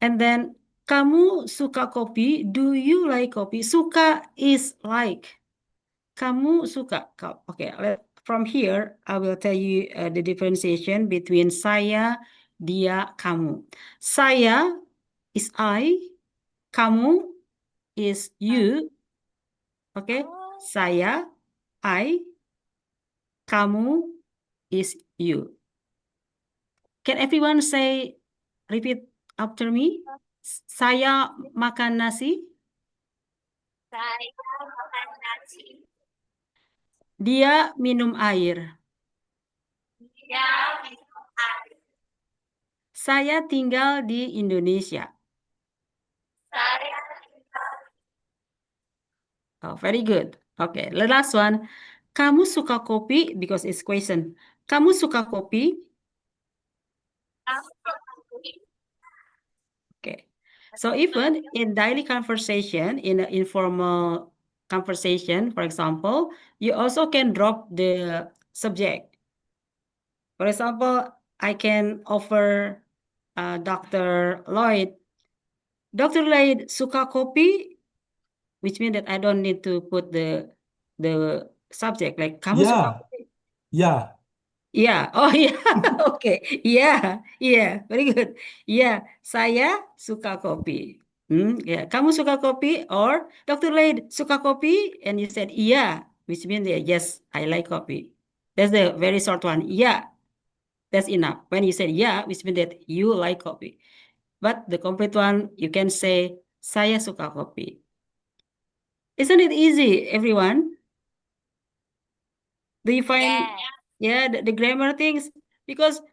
[SPEAKER 4] And then kamu suka kopi? Do you like kopi? Suka is like. Kamu suka. Okay, from here I will tell you the differentiation between saya, dia, kamu. Saya is I, kamu is you. Okay, saya, I, Kamu is you. Can everyone repeat after me? Saya makan nasi.
[SPEAKER 7] Saya makan nasi.
[SPEAKER 4] Dia minum air.
[SPEAKER 7] Dia minum air.
[SPEAKER 4] Saya tinggal di Indonesia.
[SPEAKER 7] Saya
[SPEAKER 4] Oh, very good. Okay, the last one. Kamu suka kopi? Because it's question. Kamu suka kopi? Okay. So even in daily conversation, in an informal conversation, for example, you also can drop the subject. For example, I can offer Dr. Lloyd. Dr. Lloyd suka kopi, which means that I don't need to put the subject like kamu suka
[SPEAKER 16] Yeah,
[SPEAKER 4] kopi.
[SPEAKER 16] yeah.
[SPEAKER 4] Yeah. Oh yeah. Okay. Yeah. Yeah. Very good. Yeah. Saya suka kopi. Yeah. Kamu suka kopi? Or Dr. Laid suka kopi? And you said yeah, which means yeah, yes, I like coffee. That's the very short one. Yeah. That's enough. When you said yeah, which means that you like coffee. But the complete one, you can say saya suka kopi. Isn't it easy, everyone? Do you find the grammar things? Because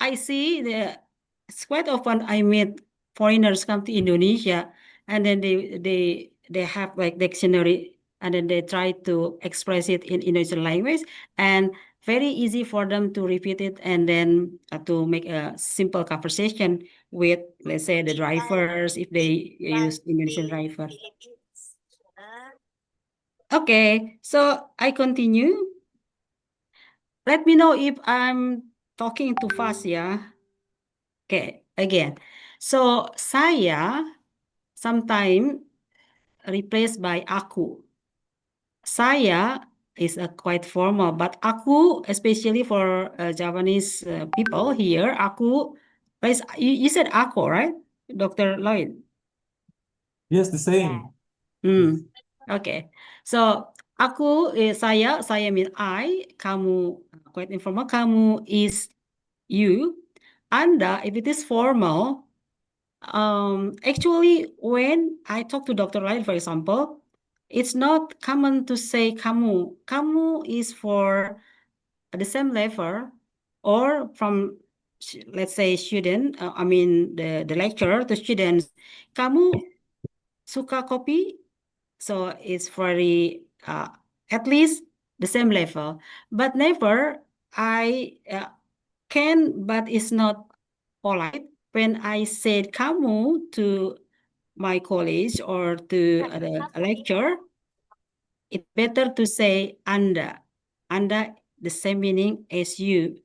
[SPEAKER 4] I see it's quite often I meet foreigners come to Indonesia and then they have like dictionary and then they try to express it in Indonesian language and very easy for them to repeat it and then to make a simple conversation with, let's say, the drivers if they use Indonesian driver. Okay, so I continue. Let me know if I'm talking too fast, yeah. Okay, again. So saya sometimes replaced by aku. Saya is quite formal, but aku, especially for Japanese people here, aku, you said aku, right, Dr. Lloyd?
[SPEAKER 16] Yes, the same.
[SPEAKER 4] Okay. So aku is saya mean I, kamu quite informal, kamu is you, Anda if it is formal. Actually, when I talk to Dr. Light, for example, it's not common to say kamu. Kamu is for the same level or from, let's say, student, I mean, the lecturer to students. Kamu suka kopi? So it's very, at least the same level. But never, I can, but it's not polite when I said kamu to my college or to the lecture. It's better to say Anda. Anda, the same meaning as you.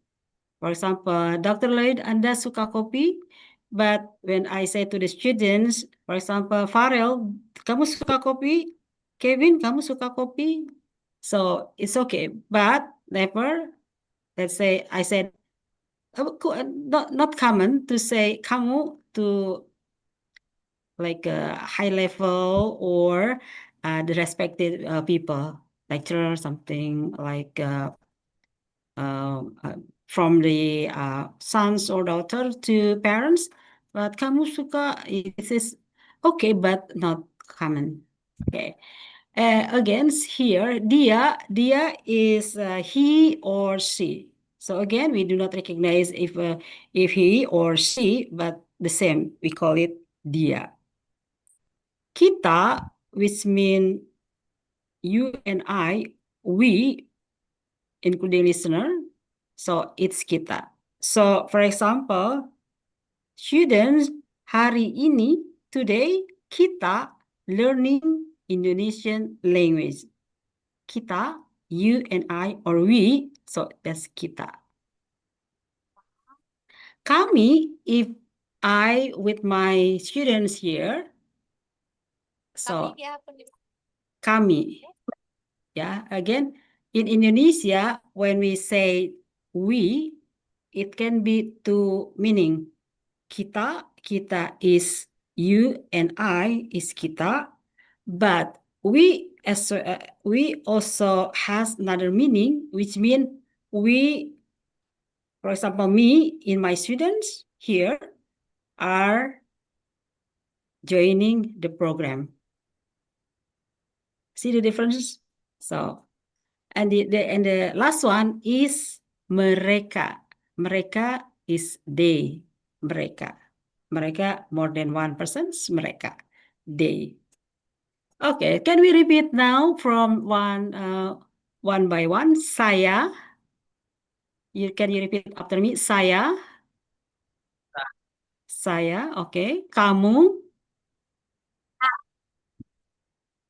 [SPEAKER 4] For example, Dr. Lloyd, Anda suka kopi? But when I say to the students, for example, Farel, kamu suka kopi? Kevin, kamu suka kopi? So it's okay. But never, let's say, I said, not common to say kamu to like a high level or the respected people, lecturer, something like from the sons or daughter to parents. But kamu suka, it is okay, but not common. Okay. Again, here, dia is he or she. So again, we do not recognize if he or she, but the same. We call it dia. Kita, which mean you and I, we, including listener. So it's kita. So for example, students, hari ini, today, kita learning Indonesian language. Kita, you and I, or we, so that's kita. Kami, if I with my students here, so kami. Yeah, again, in Indonesia, when we say we, it can be two meaning. Kita is you and I is kita, but we also has another meaning, which means for example, me and my students here are joining the program. See the differences? So, and the last one is mereka. Mereka is they. Mereka. Mereka more than one person. Mereka. They. Okay, can we repeat now from one by one? Saya. Can you repeat after me? Saya. Saya, okay. Kamu.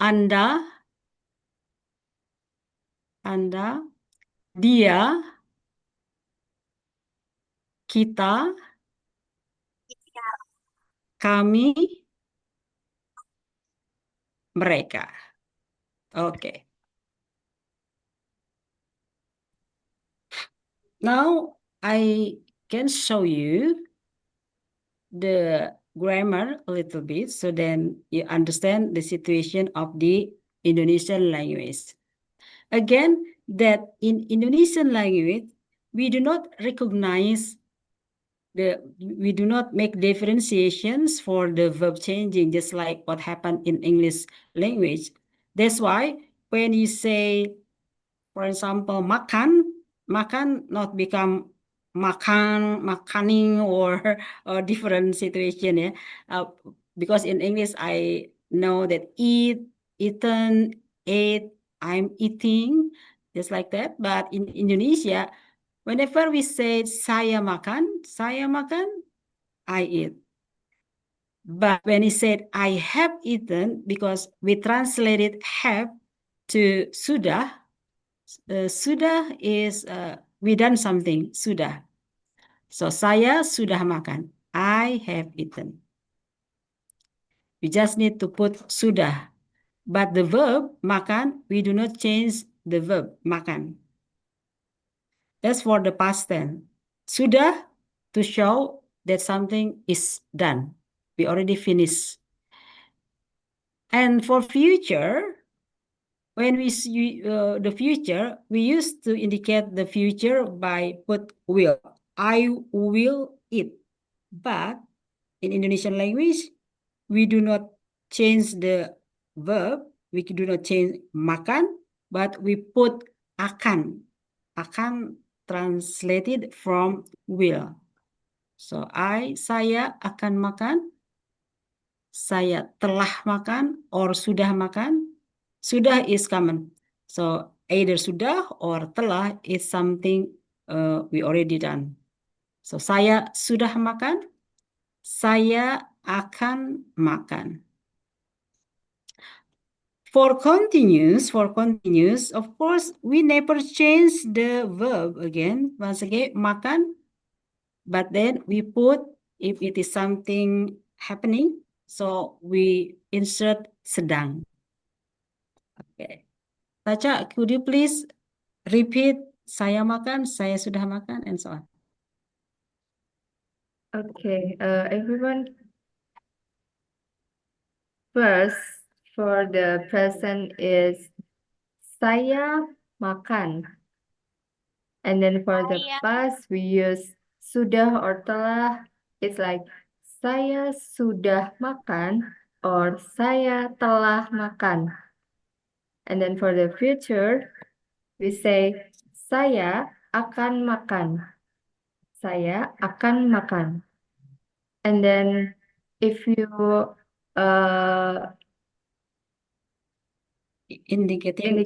[SPEAKER 4] Anda. Anda. Dia. Kita. Kami. Mereka. Okay. Now I can show you the grammar a little bit so then you understand the situation of the Indonesian language. Again, that in Indonesian language, we do not recognize we do not make differentiations for the verb changing, just like what happened in English language. That's why when you say, for example, makan not become makaning or a different situation, yeah. Because in English, I know that eat, eaten, ate, I'm eating, just like that. But in Indonesia, whenever we say saya makan, I eat. But when he said I have eaten, because we translated have to sudah, sudah is we done something, sudah. So saya sudah makan. I have eaten. We just need to put sudah. But the verb makan, we do not change the verb makan. That's for the past tense. Sudah to show that something is done. We already finished. And for future, when we see the future, we used to indicate the future by put will. I will eat. But in Indonesian language, we do not change the verb. We do not change makan, but we put akan. Akan translated from will. So saya akan makan. Saya telah makan or sudah makan. Sudah is common. So either sudah or telah is something we already done. So saya sudah makan. Saya akan makan. For continuous, of course, we never change the verb again. Once again, makan. But then we put, if it is something happening, so we insert sedang. Okay. Tacha, could you please repeat saya makan, saya sudah makan, and so on.
[SPEAKER 13] Okay, everyone. First, for the present is saya makan. And then for the past, we use sudah or telah. It's like saya sudah makan or saya telah makan. And then for the future, we say saya akan makan. Saya akan makan. And then if you indicating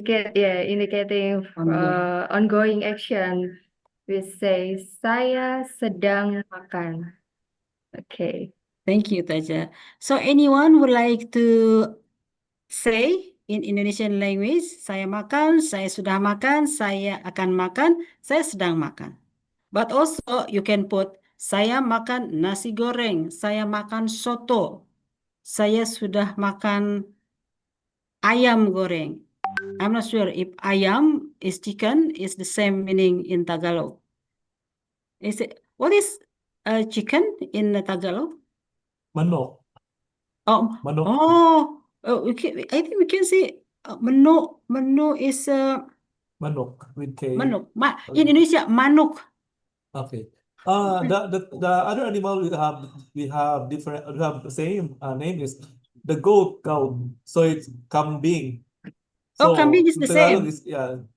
[SPEAKER 13] ongoing action, we say saya sedang makan. Okay.
[SPEAKER 4] Thank you, Taja. So anyone would like to say in Indonesian language, saya makan, saya sudah makan, saya akan makan, saya sedang makan. But also you can put saya makan nasi goreng, saya makan soto, saya sudah makan ayam goreng. I'm not sure if ayam is chicken is the same meaning in Tagalog. Is it? What is chicken in Tagalog?
[SPEAKER 16] Manok.
[SPEAKER 4] Oh,
[SPEAKER 16] Manok.
[SPEAKER 4] I think we can say menu is
[SPEAKER 16] Manok with K.
[SPEAKER 4] Manok. Indonesia, manuk.
[SPEAKER 16] Okay. The other animal we have different, we have the same name is the goat cow. So it's kambing.
[SPEAKER 4] Oh, kambing
[SPEAKER 16] So
[SPEAKER 4] is the
[SPEAKER 16] Tagalog
[SPEAKER 4] same.
[SPEAKER 16] is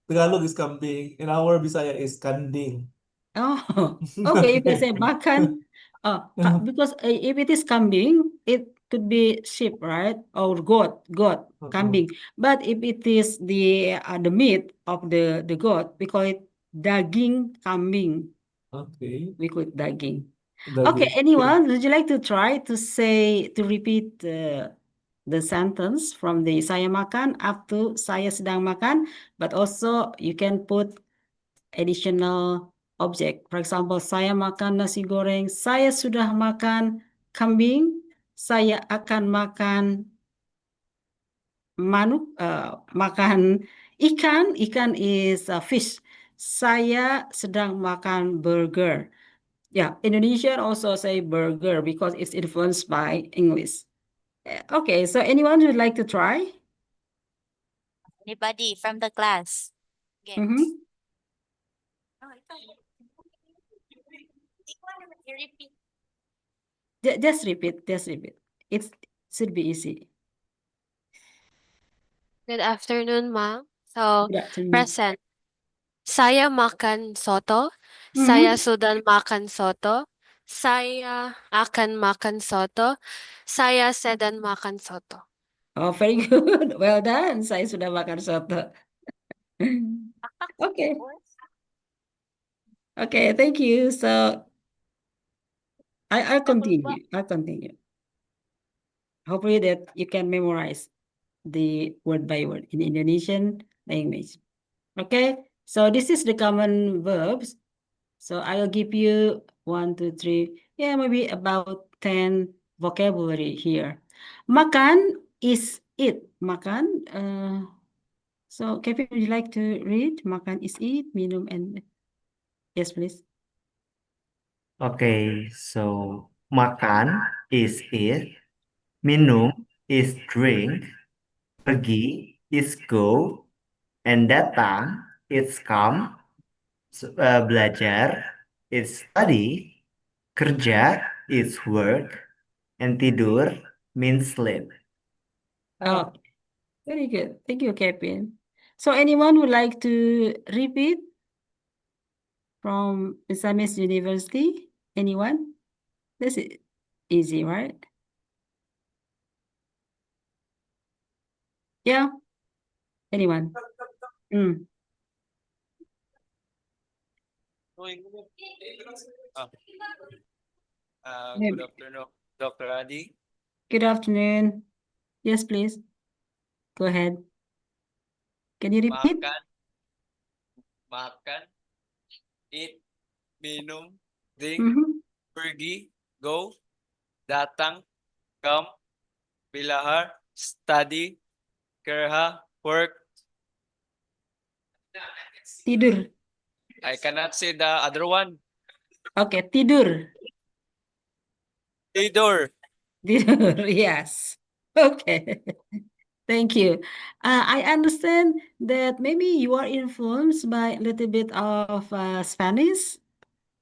[SPEAKER 16] Tagalog is kambing, and our Bisaya is kanding.
[SPEAKER 4] Oh, okay. You can say makan. Because if it is kambing, it could be sheep, right? Or goat, kambing. But if it is the meat of the goat, we call it daging kambing.
[SPEAKER 16] Okay.
[SPEAKER 4] We call it daging.
[SPEAKER 16] Daging.
[SPEAKER 4] Okay, anyone, would you like to try to repeat the sentence from the saya makan up to saya sedang makan, but also you can put additional object. For example, saya makan nasi goreng, saya sudah makan kambing, saya akan makan manuk, makan ikan. Ikan is fish. Saya sedang makan burger. Yeah, Indonesian also say burger because it's influenced by English. Okay, so anyone would like to try?
[SPEAKER 6] Anybody from the class? Okay.
[SPEAKER 4] Mm-hmm. Just repeat. It should be easy.
[SPEAKER 2] Good afternoon, ma'am. So,
[SPEAKER 4] Good afternoon.
[SPEAKER 2] present. Saya makan soto. Saya sudah makan soto. Saya akan makan soto. Saya sedang makan soto.
[SPEAKER 4] Oh, very good. Well done. Saya sudah makan soto. Okay. Okay, thank you. So I'll continue. Hopefully that you can memorize the word by word in Indonesian language. Okay, so this is the common verbs. So I'll give you 1, 2, 3, maybe about 10 vocabulary here. Makan is eat. Makan. So Kevin, would you like to read? Makan is eat, minum and yes, please.
[SPEAKER 1] Okay, so makan is eat, minum is drink, pergi is go, and datang is come, belajar is study, kerja is work, and tidur means sleep.
[SPEAKER 4] Oh, very good. Thank you, Kevin. So anyone would like to repeat from MISAMIS University? Anyone? This is easy, right? Yeah. Anyone?
[SPEAKER 5] Good afternoon, Dr. Adi.
[SPEAKER 4] Good afternoon. Yes, please. Go ahead. Can you repeat?
[SPEAKER 5] Makan, eat, minum, drink, pergi, go, datang, come, bilahar, study, kerja, work.
[SPEAKER 4] Tidur.
[SPEAKER 5] I cannot say the other one.
[SPEAKER 4] Okay, tidur.
[SPEAKER 5] Tidur.
[SPEAKER 4] Tidur, yes. Okay. Thank you. I understand that maybe you are influenced by a little bit of Spanish.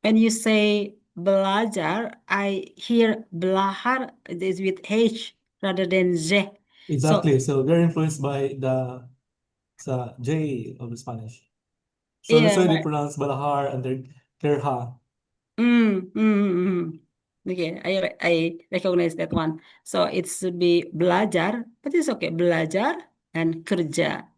[SPEAKER 4] When you say belajar, I hear belahar is with H rather than Z.
[SPEAKER 16] Exactly. So they're influenced by the J of the Spanish. So
[SPEAKER 4] Yeah,
[SPEAKER 16] that's why they
[SPEAKER 4] right.
[SPEAKER 16] pronounce Balahar and then Kerha.
[SPEAKER 4] Okay, I recognize that one. So it should be belajar, but it's okay. Belajar and kerja.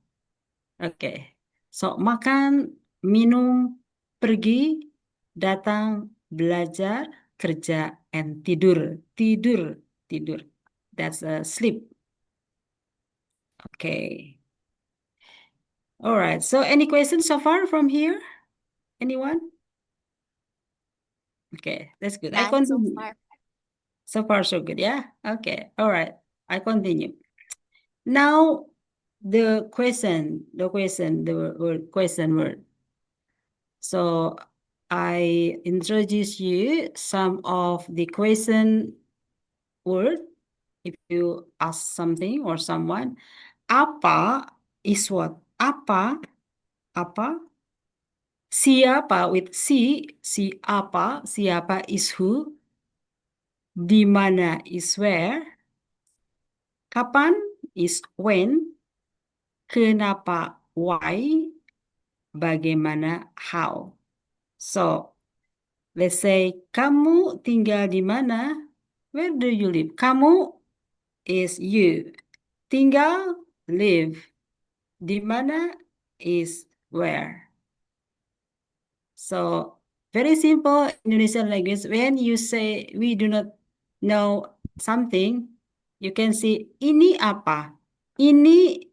[SPEAKER 4] Okay. So makan, minum, pergi, datang, belajar, kerja, and tidur. Tidur. That's sleep. Okay. All right. So any questions so far from here? Anyone? Okay, that's good. I
[SPEAKER 6] None so
[SPEAKER 4] continue.
[SPEAKER 6] far.
[SPEAKER 4] So far, so good. Yeah. Okay. All right. I continue. Now, the question word. So I introduce you some of the question word. If you ask something or someone, apa is what? Apa apa. Siapa with siapa, siapa is who. Di mana is where. Kapan is when. Kenapa why. Bagaimana how. So, let's say kamu tinggal di mana? Where do you live? Kamu is you. Tinggal live. Di mana is where. So, very simple Indonesian language. When you say we do not know something, you can say ini apa. Ini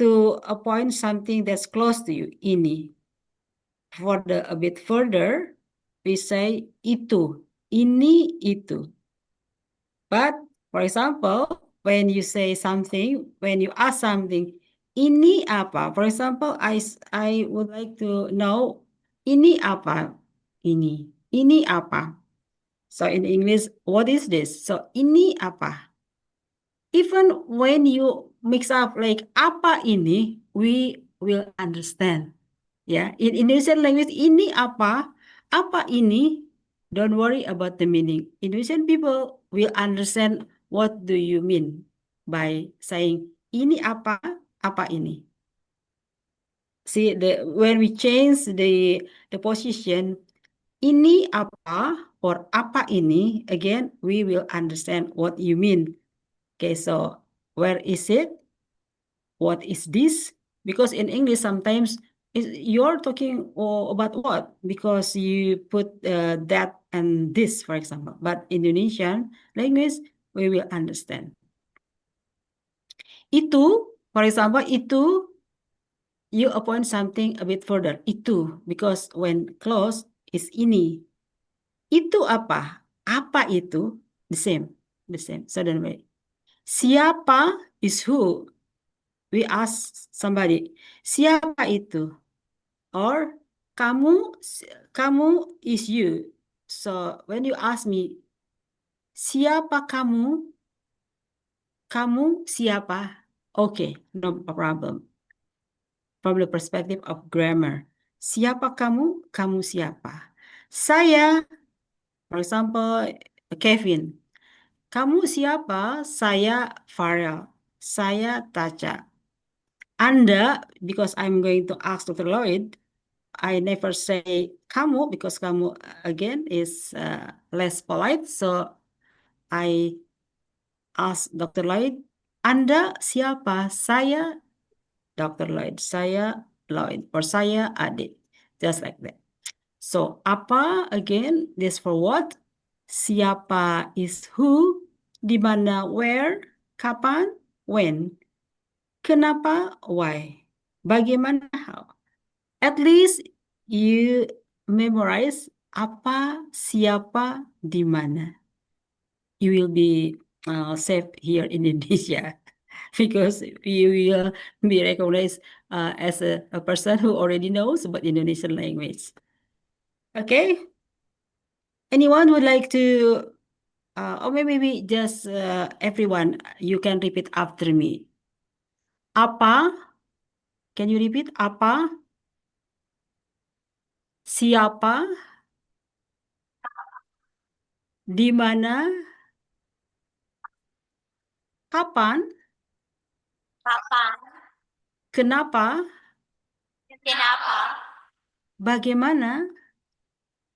[SPEAKER 4] to appoint something that's close to you. Ini. For a bit further, we say itu. Ini itu. But for example, when you say something, when you ask something, ini apa? For example, I would like to know ini apa? Ini apa? So in English, what is this? So ini apa? Even when you mix up like apa ini, we will understand. Yeah, in Indonesian language, ini apa? Apa ini? Don't worry about the meaning. Indonesian people will understand what do you mean by saying ini apa? Apa ini? See, when we change the position, ini apa or apa ini, again, we will understand what you mean. Okay, so where is it? What is this? Because in English, sometimes you're talking about what? Because you put that and this, for example. But Indonesian language, we will understand. Itu, for example, itu, you appoint something a bit further. Itu, because when close, is ini. Itu apa? Apa itu? The same. Certain way. Siapa is who? We ask somebody, siapa itu? Or kamu is you. So when you ask me, siapa kamu? Kamu siapa? Okay, no problem. From the perspective of grammar. Siapa kamu? Kamu siapa? Saya, for example, Kevin. Kamu siapa? Saya Farel. Saya Taca. Anda, because I'm going to ask Dr. Lloyd, I never say kamu because kamu again is less polite. So I ask Dr. Lloyd, Anda siapa? Saya Dr. Lloyd. Saya Lloyd or saya Adik. Just like that. So apa again? This for what? Siapa is who? Di mana where? Kapan? When? Kenapa? Why? Bagaimana? How? At least you memorize apa, siapa, di mana. You will be safe here in Indonesia because you will be recognized as a person who already knows about Indonesian language. Okay? Anyone would like to, or maybe just everyone, you can repeat after me. Apa? Can you repeat? Apa? Siapa? Di mana? Kapan?
[SPEAKER 6] Kapan?
[SPEAKER 4] Kenapa?
[SPEAKER 6] Kenapa?
[SPEAKER 4] Bagaimana?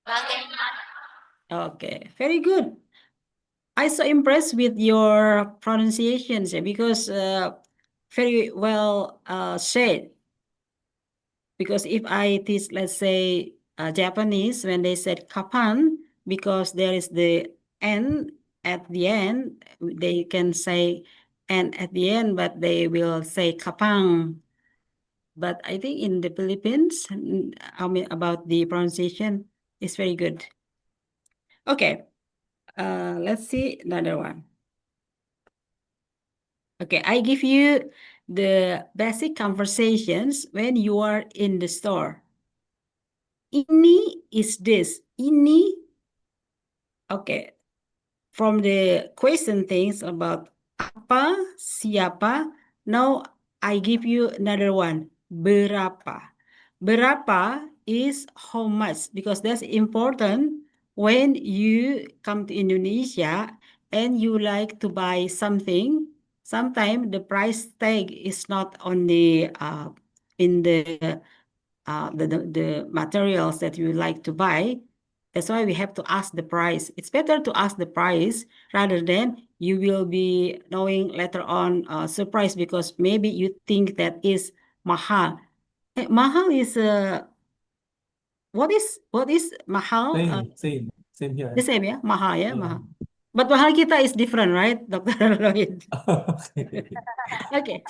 [SPEAKER 6] Bagaimana?
[SPEAKER 4] Okay, very good. I so impressed with your pronunciations because very well said. Because if I teach, let's say, Japanese, when they said kapan, because there is the N at the end, they can say N at the end, but they will say kapang. But I think in the Philippines, I mean, about the pronunciation, it's very good. Okay, let's see another one. Okay, I give you the basic conversations when you are in the store. Ini is this. Ini, okay. From the question things about apa, siapa, now I give you another one. Berapa. Berapa is how much, because that's important when you come to Indonesia and you like to buy something. Sometimes the price tag is not on the in the materials that you like to buy. That's why we have to ask the price. It's better to ask the price rather than you will be knowing later on surprise, because maybe you think that is mahal. Mahal is what is mahal?
[SPEAKER 16] Same here.
[SPEAKER 4] The same, yeah? Mahal, yeah,
[SPEAKER 16] Yeah.
[SPEAKER 4] mahal. But mahal kita is different, right, Dr. Lloyd? Okay.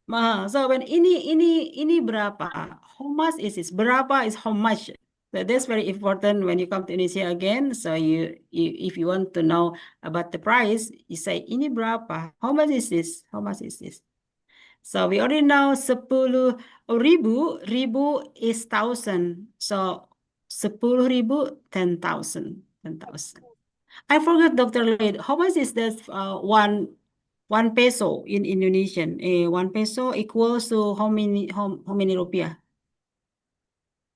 [SPEAKER 4] Mahal. So when ini berapa? How much is this? Berapa is how much. So that's very important when you come to Indonesia again. So you if you want to know about the price, you say ini berapa? How much is this? How much is this? So we already know 10.000. Ribu is 1,000. So 10.000, 10,000. 10,000. I forgot, Dr. Lloyd. How much is that one peso in Indonesian? 1 peso equals to how many rupiah?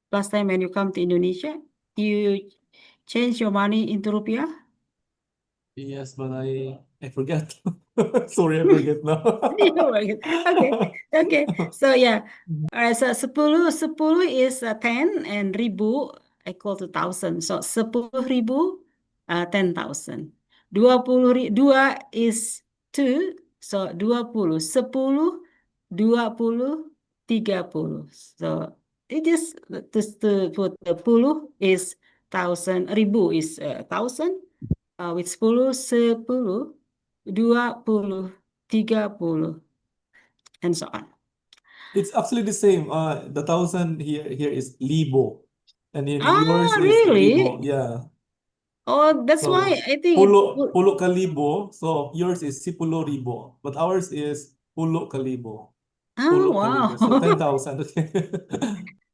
[SPEAKER 4] Last time when you come to Indonesia, you change your money into rupiah?
[SPEAKER 16] Yes, but I forgot. Sorry, I forget now.
[SPEAKER 4] Okay. So yeah. All right. So 10 is 10 and ribu equal to 1,000. So 10.000, 10,000. 2 is 2. So 20. 10, 20, 30. So it is just to put the puluh is 1,000. Ribu is 1,000. With 10, 10, 20, 30, and so on.
[SPEAKER 16] It's actually the same. The 1,000 here is libo, and then
[SPEAKER 4] Ah,
[SPEAKER 16] yours is
[SPEAKER 4] really?
[SPEAKER 16] ribo. Yeah.
[SPEAKER 4] Oh, that's
[SPEAKER 16] So
[SPEAKER 4] why I think
[SPEAKER 16] pulo kalibo. So yours is 10,000, but ours is pulo kalibo. Pulo
[SPEAKER 4] wow.
[SPEAKER 16] kalibo. So 10,000. Okay.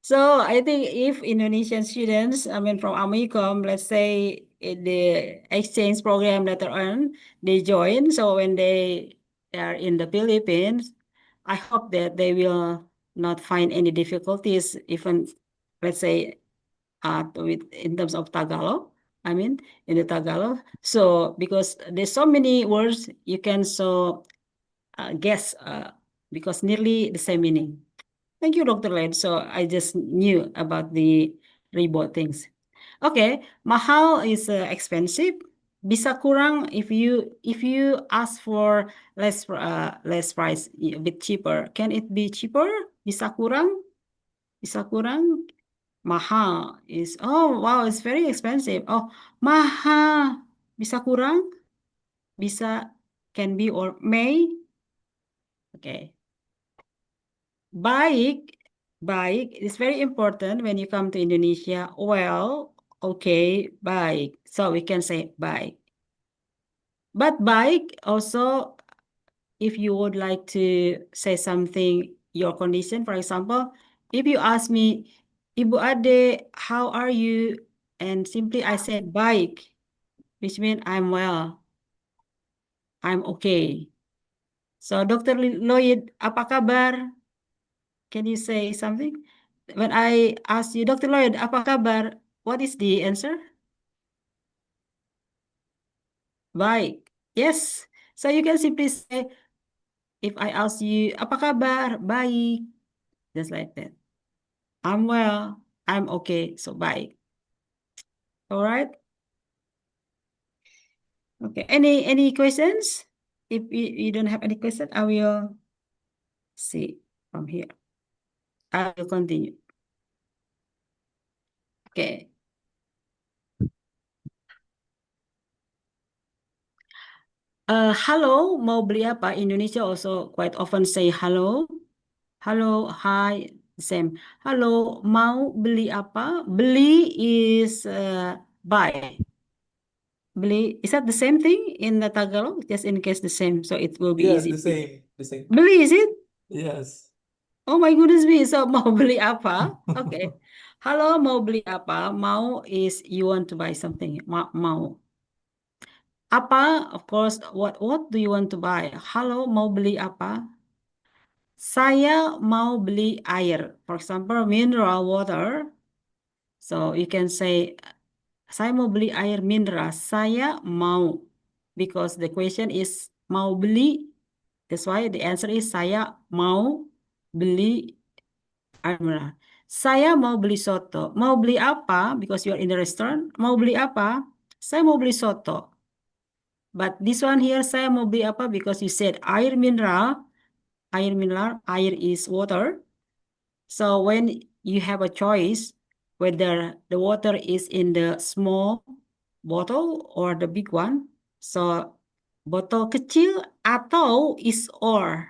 [SPEAKER 4] So I think if Indonesian students, I mean from Amikom, let's say in the exchange program later on, they join. So when they are in the Philippines, I hope that they will not find any difficulties, even let's say in terms of Tagalog. I mean in the Tagalog. So because there's so many words you can guess because nearly the same meaning. Thank you, Dr. Led. So I just knew about the reboot things. Okay, mahal is expensive. Bisa kurang if you ask for less price, a bit cheaper. Can it be cheaper? Bisa kurang? Bisa kurang? Mahal is, oh wow, it's very expensive. Oh, mahal. Bisa kurang? Bisa, can be, or may. Okay. Baik is very important when you come to Indonesia. Well, okay, baik. So we can say baik. But baik also, if you would like to say something, your condition, for example, if you ask me, Ibu Ade, how are you? And simply I said baik, which means I'm well. I'm okay. So Dr. Lloyd, apa kabar? Can you say something? When I ask you, Dr. Lloyd, apa kabar? What is the answer? Baik. Yes. So you can simply say, if I ask you, apa kabar? Baik. Just like that. I'm well. I'm okay. So baik. All right. Okay. Any questions? If you don't have any question, I will see from here. I will continue. Okay. Halo, mau beli apa? Indonesia also quite often say hello. Halo, hi, same. Halo, mau beli apa? Beli is buy. Beli, is that the same thing in the Tagalog? Just in case the same, so it will be
[SPEAKER 16] Yes,
[SPEAKER 4] easy.
[SPEAKER 16] the same. The same.
[SPEAKER 4] Beli, is it?
[SPEAKER 16] Yes.
[SPEAKER 4] Oh my goodness me, so mau beli apa? Okay. Halo, mau beli apa? Mau is you want to buy something. Mau. Apa, of course, what do you want to buy? Halo, mau beli apa? Saya mau beli air. For example, mineral water. So you can say, saya mau beli air mineral. Saya mau. Because the question is mau beli. That's why the answer is saya mau beli air mineral. Saya mau beli soto. Mau beli apa? Because you are in the restaurant. Mau beli apa? Saya mau beli soto. But this one here, saya mau beli apa? Because you said air mineral. Air mineral, air is water. So when you have a choice whether the water is in the small bottle or the big one, so botol kecil atau is or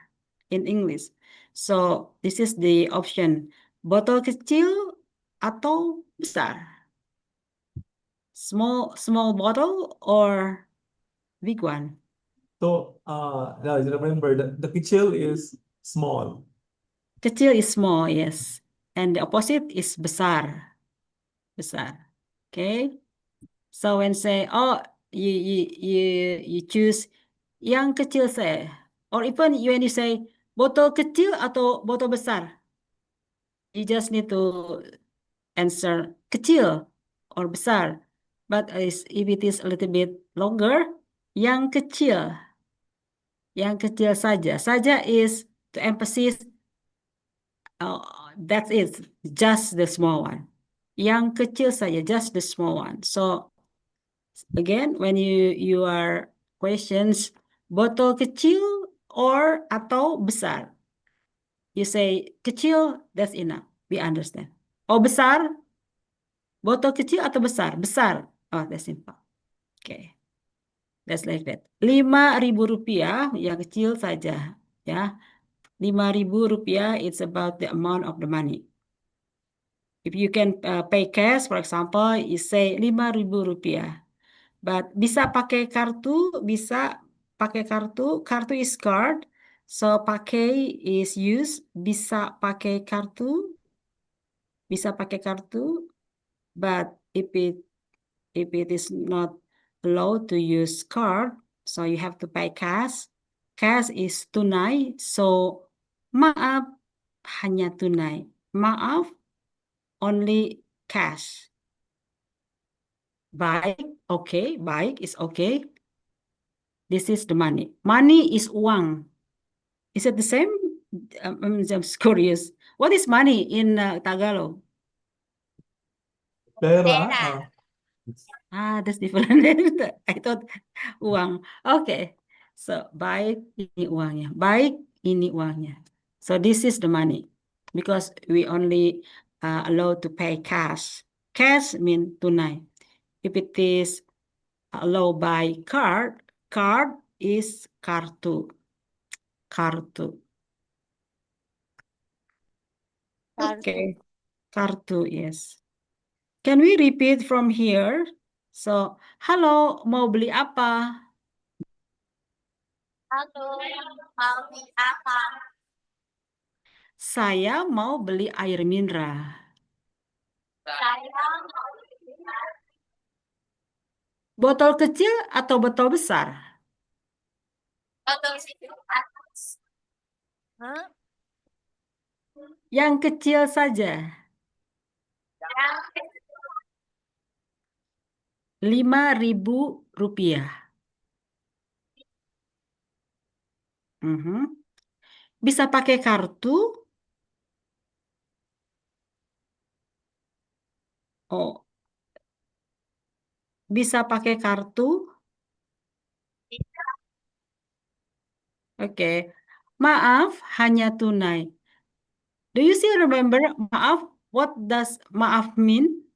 [SPEAKER 4] in English. So this is the option. Botol kecil atau besar. Small bottle or big one.
[SPEAKER 16] So, now remember that the kecil is small.
[SPEAKER 4] Kecil is small, yes. And the opposite is besar. Besar. Okay. So when say, oh, you choose yang kecil saya. Or even when you say botol kecil atau botol besar, you just need to answer kecil or besar. But if it is a little bit longer, yang kecil. Yang kecil saja. Saja is to emphasize, that's it, just the small one. Yang kecil saja, just the small one. So again, when you are questions botol kecil or atau besar, you say kecil, that's enough. We understand. Oh, besar, botol kecil atau besar? Besar. Oh, that's simple. Okay. That's like that. 5.000 rupiah, yang kecil saja. Ya. 5.000 rupiah, it's about the amount of the money. If you can pay cash, for example, you say 5.000 rupiah. But bisa pakai kartu, bisa pakai kartu. Kartu is card. So pakai is use. Bisa pakai kartu. Bisa pakai kartu. But if it is not allowed to use card, so you have to pay cash. Cash is tunai. So maaf, hanya tunai. Maaf, only cash. Baik, okay. Baik is okay. This is the money. Money is uang. Is it the same? I'm just curious. What is money in Tagalog?
[SPEAKER 16] Pera.
[SPEAKER 4] That's different. I thought uang. Okay. So, baik ini uangnya. Baik ini uangnya. So, this is the money. Because we only allowed to pay cash. Cash mean tunai. If it is allowed by card, card is kartu. Kartu. Okay. Kartu, yes. Can we repeat from here? So, halo, mau beli apa?
[SPEAKER 6] Halo, mau beli apa?
[SPEAKER 4] Saya mau beli air mineral.
[SPEAKER 6] Saya mau beli
[SPEAKER 4] Botol kecil atau botol besar?
[SPEAKER 6] botol kecil atas. Hah?
[SPEAKER 4] Yang kecil saja.
[SPEAKER 6] Yang
[SPEAKER 4] 5.000 rupiah. Bisa pakai kartu? Oh, bisa pakai kartu? Oke. Maaf, hanya tunai. Do you still remember maaf? What does maaf mean?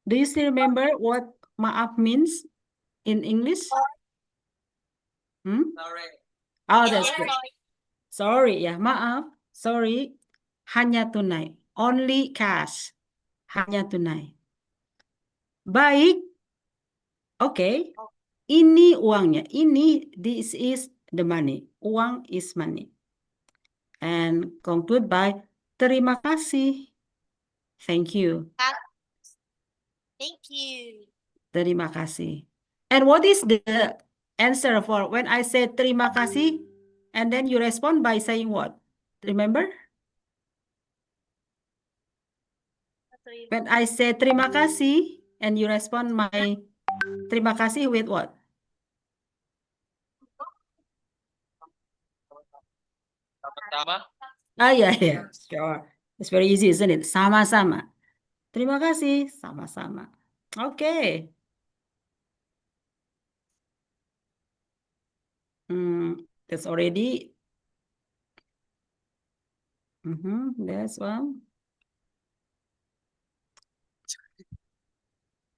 [SPEAKER 4] Do you still remember what maaf means in English?
[SPEAKER 5] Sorry.
[SPEAKER 4] Oh, that's good. Sorry, ya, maaf. Sorry. Hanya tunai. Only cash. Hanya tunai. Baik. Oke. Ini uangnya. This is the money. Uang is money. And conclude by terima kasih. Thank you.
[SPEAKER 6] Thank you.
[SPEAKER 4] Terima kasih. And what is the answer for when I say terima kasih, and then you respond by saying what? Remember? When I say terima kasih, and you respond my terima kasih with what?
[SPEAKER 11] Sama-sama.
[SPEAKER 4] Yeah, sure. It's very easy, isn't it? Sama-sama. Terima kasih, sama-sama. Okay. That's already. That's one.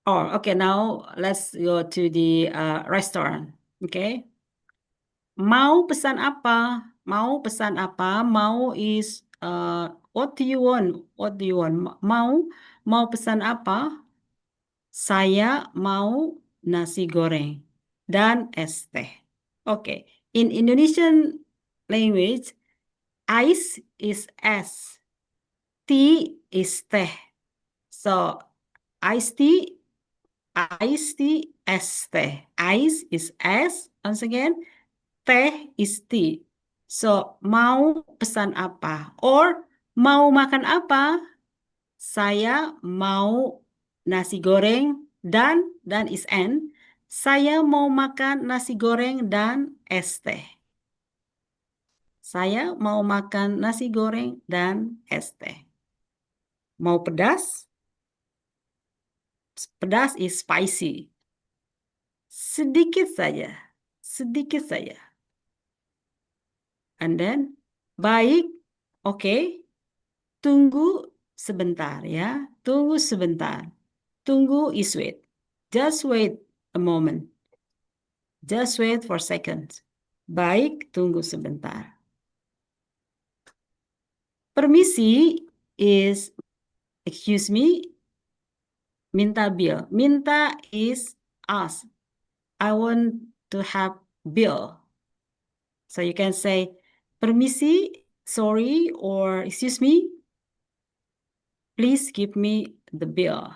[SPEAKER 4] Oh, okay. Now let's go to the restaurant. Okay. Mau pesan apa? Mau pesan apa? Mau is what do you want? What do you want? Mau pesan apa? Saya mau nasi goreng dan es teh. Okay. In Indonesian language, ice is es, tea is teh. So iced tea, es teh. Ice is es. Once again, teh is tea. So mau pesan apa? Or mau makan apa? Saya mau nasi goreng dan is N. Saya mau makan nasi goreng dan es teh. Saya mau makan nasi goreng dan es teh. Mau pedas? Pedas is spicy. Sedikit saja. Sedikit saja. And then, baik, okay. Tunggu sebentar ya. Tunggu sebentar. Tunggu is wait. Just wait a moment. Just wait for seconds. Baik, tunggu sebentar. Permisi is, excuse me, minta bill. Minta is ask. I want to have bill. So you can say, permisi, sorry, or excuse me, please give me the bill.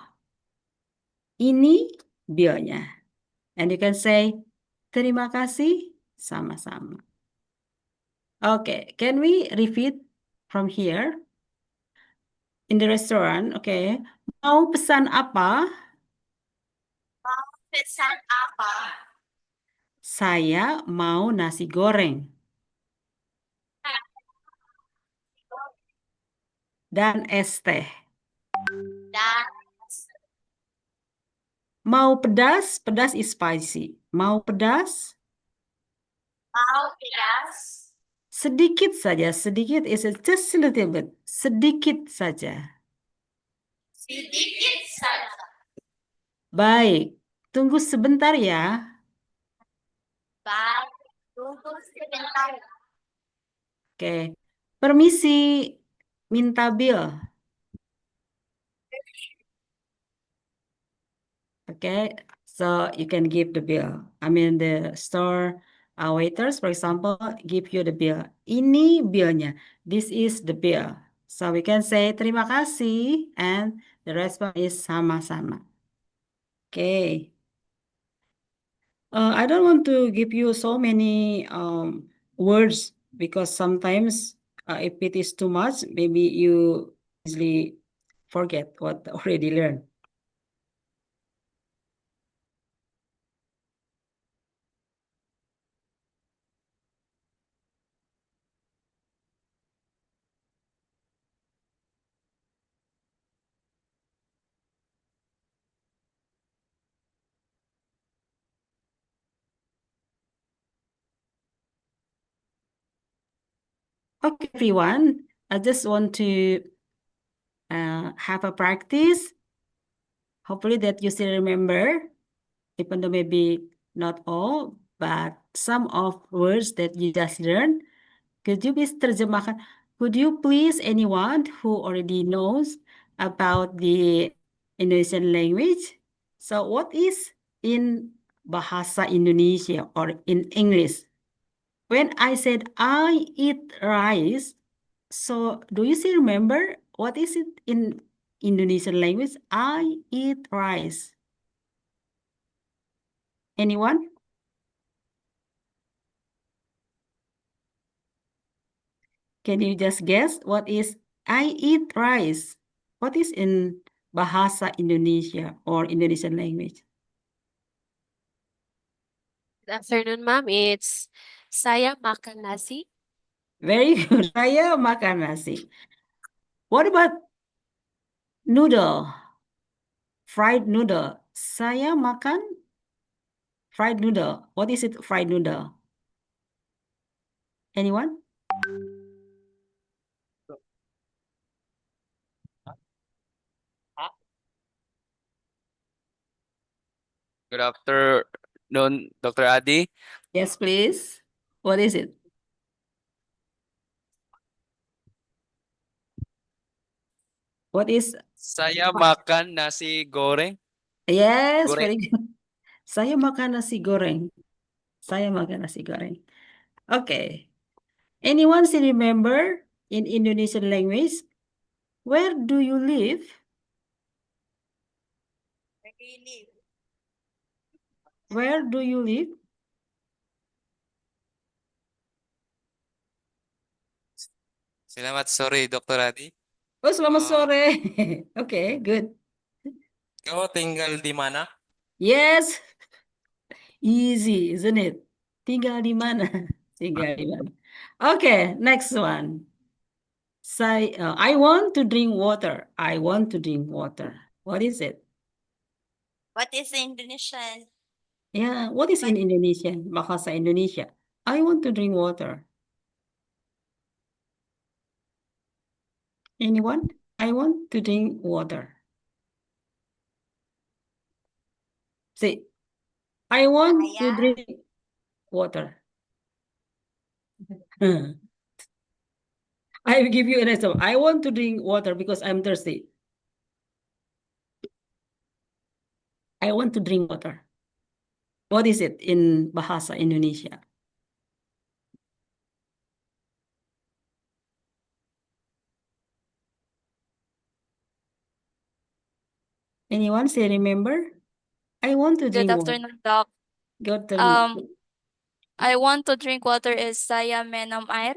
[SPEAKER 4] Ini billnya. And you can say, terima kasih, sama-sama. Okay, can we repeat from here? In the restaurant, okay. Mau pesan apa?
[SPEAKER 6] Mau pesan apa?
[SPEAKER 4] Saya mau nasi goreng. Dan es teh.
[SPEAKER 6] Dan
[SPEAKER 4] Mau pedas? Pedas is spicy. Mau pedas?
[SPEAKER 6] mau pedas?
[SPEAKER 4] Sedikit saja. Sedikit is just a little bit. Sedikit saja.
[SPEAKER 6] Sedikit saja.
[SPEAKER 4] Baik. Tunggu sebentar ya.
[SPEAKER 6] Baik, tunggu sebentar.
[SPEAKER 4] Oke. Permisi. Minta bill. Okay, so you can give the bill. I mean the store waiters, for example, give you the bill. Ini billnya. This is the bill. So we can say terima kasih and the response is sama-sama. Okay. I don't want to give you so many words because sometimes if it is too much, maybe you easily forget what already learned. Okay, everyone, I just want to have a practice. Hopefully that you still remember, even though maybe not all, but some of words that you just learned. Could you please terjemahkan? Could you please, anyone who already knows about the Indonesian language? So what is in Bahasa Indonesia or in English? When I said I eat rice, so do you still remember what is it in Indonesian language? I eat rice. Anyone? Can you just guess what is I eat rice? What is in Bahasa Indonesia or Indonesian language?
[SPEAKER 2] Good afternoon, ma'am. It's saya makan nasi.
[SPEAKER 4] Very good. Saya makan nasi. What about noodle? Fried noodle. Saya makan fried noodle. What is it, fried noodle? Anyone?
[SPEAKER 17] Good afternoon, Dr. Adi.
[SPEAKER 4] Yes, please. What is it? What is?
[SPEAKER 17] Saya makan nasi goreng.
[SPEAKER 4] Yes,
[SPEAKER 17] Goreng.
[SPEAKER 4] very good. Saya makan nasi goreng. Saya makan nasi goreng. Okay. Anyone still remember in Indonesian language? Where do you live?
[SPEAKER 6] Where do you live?
[SPEAKER 4] Where do you live?
[SPEAKER 11] Selamat sore, Dr. Adi.
[SPEAKER 4] Oh, selamat sore. Okay, good.
[SPEAKER 11] Kau tinggal di mana?
[SPEAKER 4] Yes. Easy, isn't it? Tinggal di mana? Tinggal di mana? Okay, next one. Say, I want to drink water. I want to drink water. What is it?
[SPEAKER 6] What is Indonesian?
[SPEAKER 4] Yeah, what is in Indonesian? Bahasa Indonesia. I want to drink water. Anyone? I want to drink water. Say, I want to drink water. I will give you an example. I want to drink water because I'm thirsty. I want to drink water. What is it in Bahasa Indonesia? Anyone still remember? I want to
[SPEAKER 7] Good
[SPEAKER 4] drink water.
[SPEAKER 7] afternoon, Doc.
[SPEAKER 4] Good afternoon.
[SPEAKER 7] I want to drink water is saya minum air.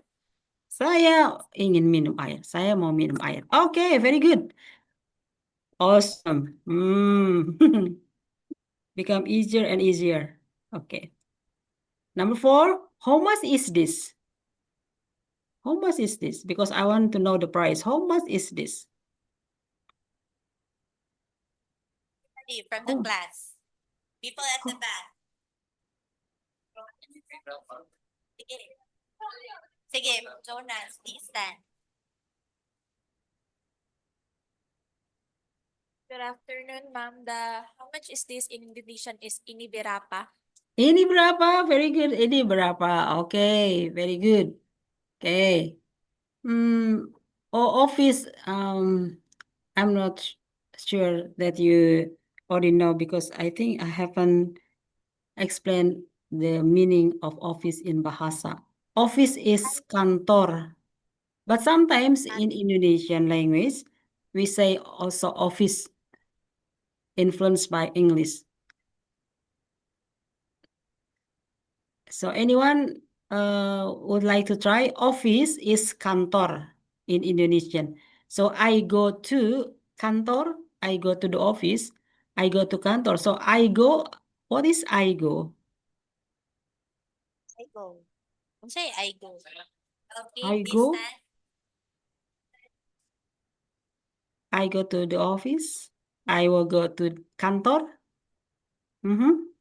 [SPEAKER 4] Saya ingin minum air. Saya mau minum air. Okay, very good. Awesome. Become easier and easier. Okay. Number 4, how much is this? How much is this? Because I want to know the price. How much is this?
[SPEAKER 6] From the class. People at the back. Sige. Sige, Jonas, please stand.
[SPEAKER 7] Good afternoon, ma'am. How much is this in Indonesian is ini berapa?
[SPEAKER 4] Ini berapa? Very good. Ini berapa? Okay, very good. Okay. Office, I'm not sure that you already know because I think I haven't explained the meaning of office in Bahasa. Office is kantor. But sometimes in Indonesian language, we say also office influenced by English. So anyone would like to try? Office is kantor in Indonesian. So I go to kantor, I go to the office, I go to kantor. So I go, what is I go?
[SPEAKER 6] I go. Say I go. Okay,
[SPEAKER 4] I
[SPEAKER 6] please
[SPEAKER 4] go,
[SPEAKER 6] stand.
[SPEAKER 4] I go to the office, I will go to kantor.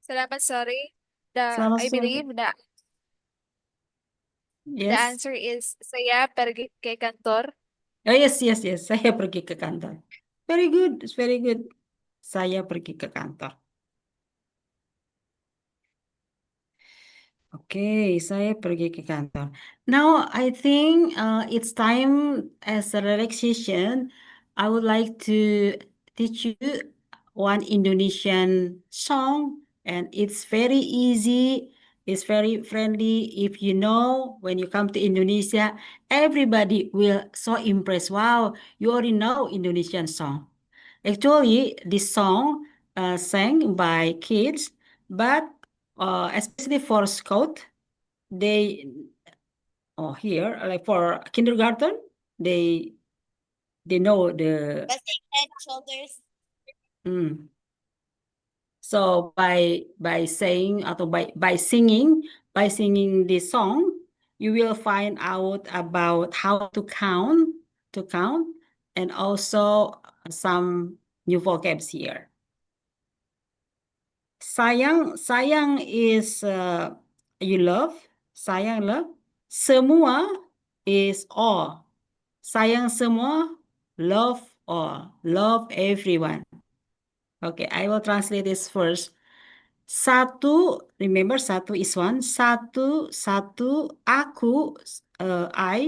[SPEAKER 14] Salamat sore.
[SPEAKER 4] Selamat
[SPEAKER 14] I
[SPEAKER 4] sore.
[SPEAKER 14] believe the
[SPEAKER 4] Yes.
[SPEAKER 14] answer is saya pergi ke kantor.
[SPEAKER 4] Oh, yes. Saya pergi ke kantor. Very good. It's very good. Saya pergi ke kantor. Okay, saya pergi ke kantor. Now, I think it's time as a relaxation. I would like to teach you one Indonesian song, and it's very easy. It's very friendly. If you know, when you come to Indonesia, everybody will so impressed. Wow, you already know Indonesian song. Actually, this song sang by kids, but especially for Scout, they here, like for kindergarten, they know the.
[SPEAKER 6] Resting head, shoulders.
[SPEAKER 4] So by saying atau by singing this song, you will find out about how to count, and also some new vocabs here. Sayang is you love, sayang love. Semua is all. Sayang semua, love all, love everyone. Okay, I will translate this first. Satu, remember satu is one. Satu, aku,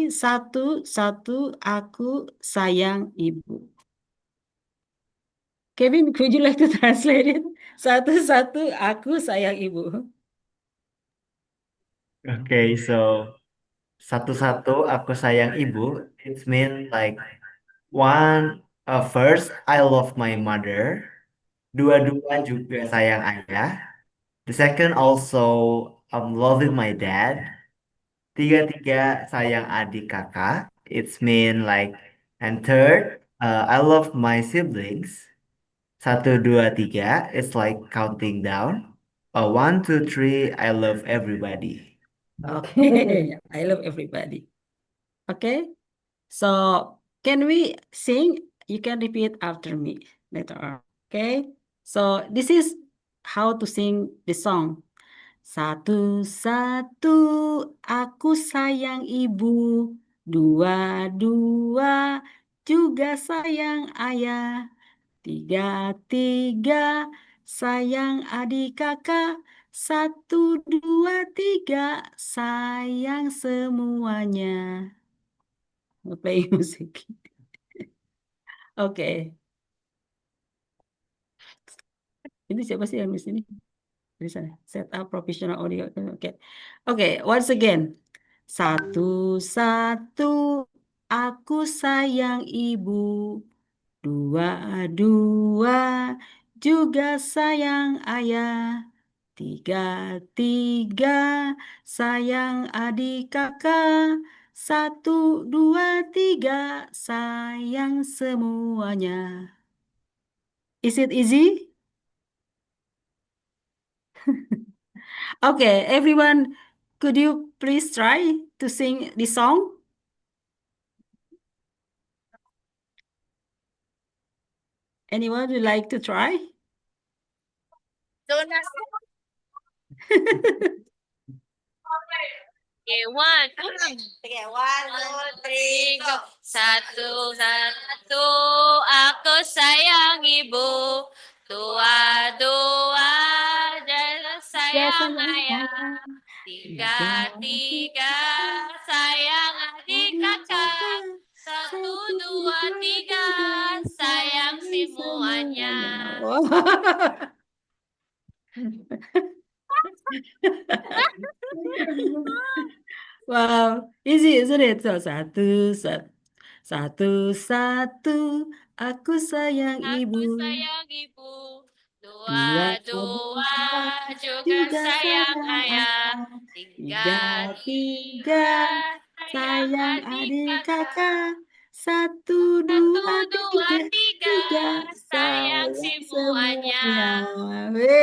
[SPEAKER 4] satu, aku sayang ibu. Kevin, could you like to translate it? Satu, aku sayang ibu.
[SPEAKER 1] Okay, so satu-satu aku sayang ibu. It means like one, first I love my mother. Dua-dua juga sayang ayah. The second also I'm loving my dad. Tiga-tiga sayang adik kakak. It's mean like, and third, I love my siblings. Satu, dua, tiga. It's like counting down. One, two, three. I love everybody.
[SPEAKER 4] Okay, I love everybody. Okay, so can we sing? You can repeat after me later on. Okay, so this is how to sing the song. Satu-satu aku sayang ibu, dua-dua juga sayang ayah, tiga-tiga sayang adik kakak, satu, dua, tiga sayang semuanya. Play musik. Oke. Ini siapa sih yang di sini? Di sana. Setup professional audio. Oke. Oke, once again. Satu-satu aku sayang ibu. Dua-dua juga sayang ayah. Tiga-tiga sayang adik kakak. Satu, dua, tiga sayang semuanya. Is it easy? Okay, everyone, could you please try to sing the song? Anyone would like to try?
[SPEAKER 2] Okay, one.
[SPEAKER 6] Okay, 1, 2, 3, go.
[SPEAKER 2] Satu-satu aku sayang ibu. Dua-dua dan sayang ayah. Tiga-tiga sayang adik kakak. Satu, dua, tiga sayang semuanya.
[SPEAKER 4] Wow, easy, isn't it? So, satu, aku sayang
[SPEAKER 2] Aku
[SPEAKER 4] ibu.
[SPEAKER 2] sayang ibu.
[SPEAKER 4] Dua-dua
[SPEAKER 2] Dua-dua juga
[SPEAKER 4] juga
[SPEAKER 2] sayang
[SPEAKER 4] sayang
[SPEAKER 2] ayah.
[SPEAKER 4] ayah.
[SPEAKER 2] Tiga-tiga
[SPEAKER 4] Tiga,
[SPEAKER 2] sayang
[SPEAKER 4] sayang
[SPEAKER 2] adik
[SPEAKER 4] adik
[SPEAKER 2] kakak.
[SPEAKER 4] kakak. Satu,
[SPEAKER 2] Satu,
[SPEAKER 4] dua,
[SPEAKER 2] dua, tiga
[SPEAKER 4] tiga,
[SPEAKER 2] sayang
[SPEAKER 4] sayang
[SPEAKER 2] semuanya.
[SPEAKER 4] semuanya.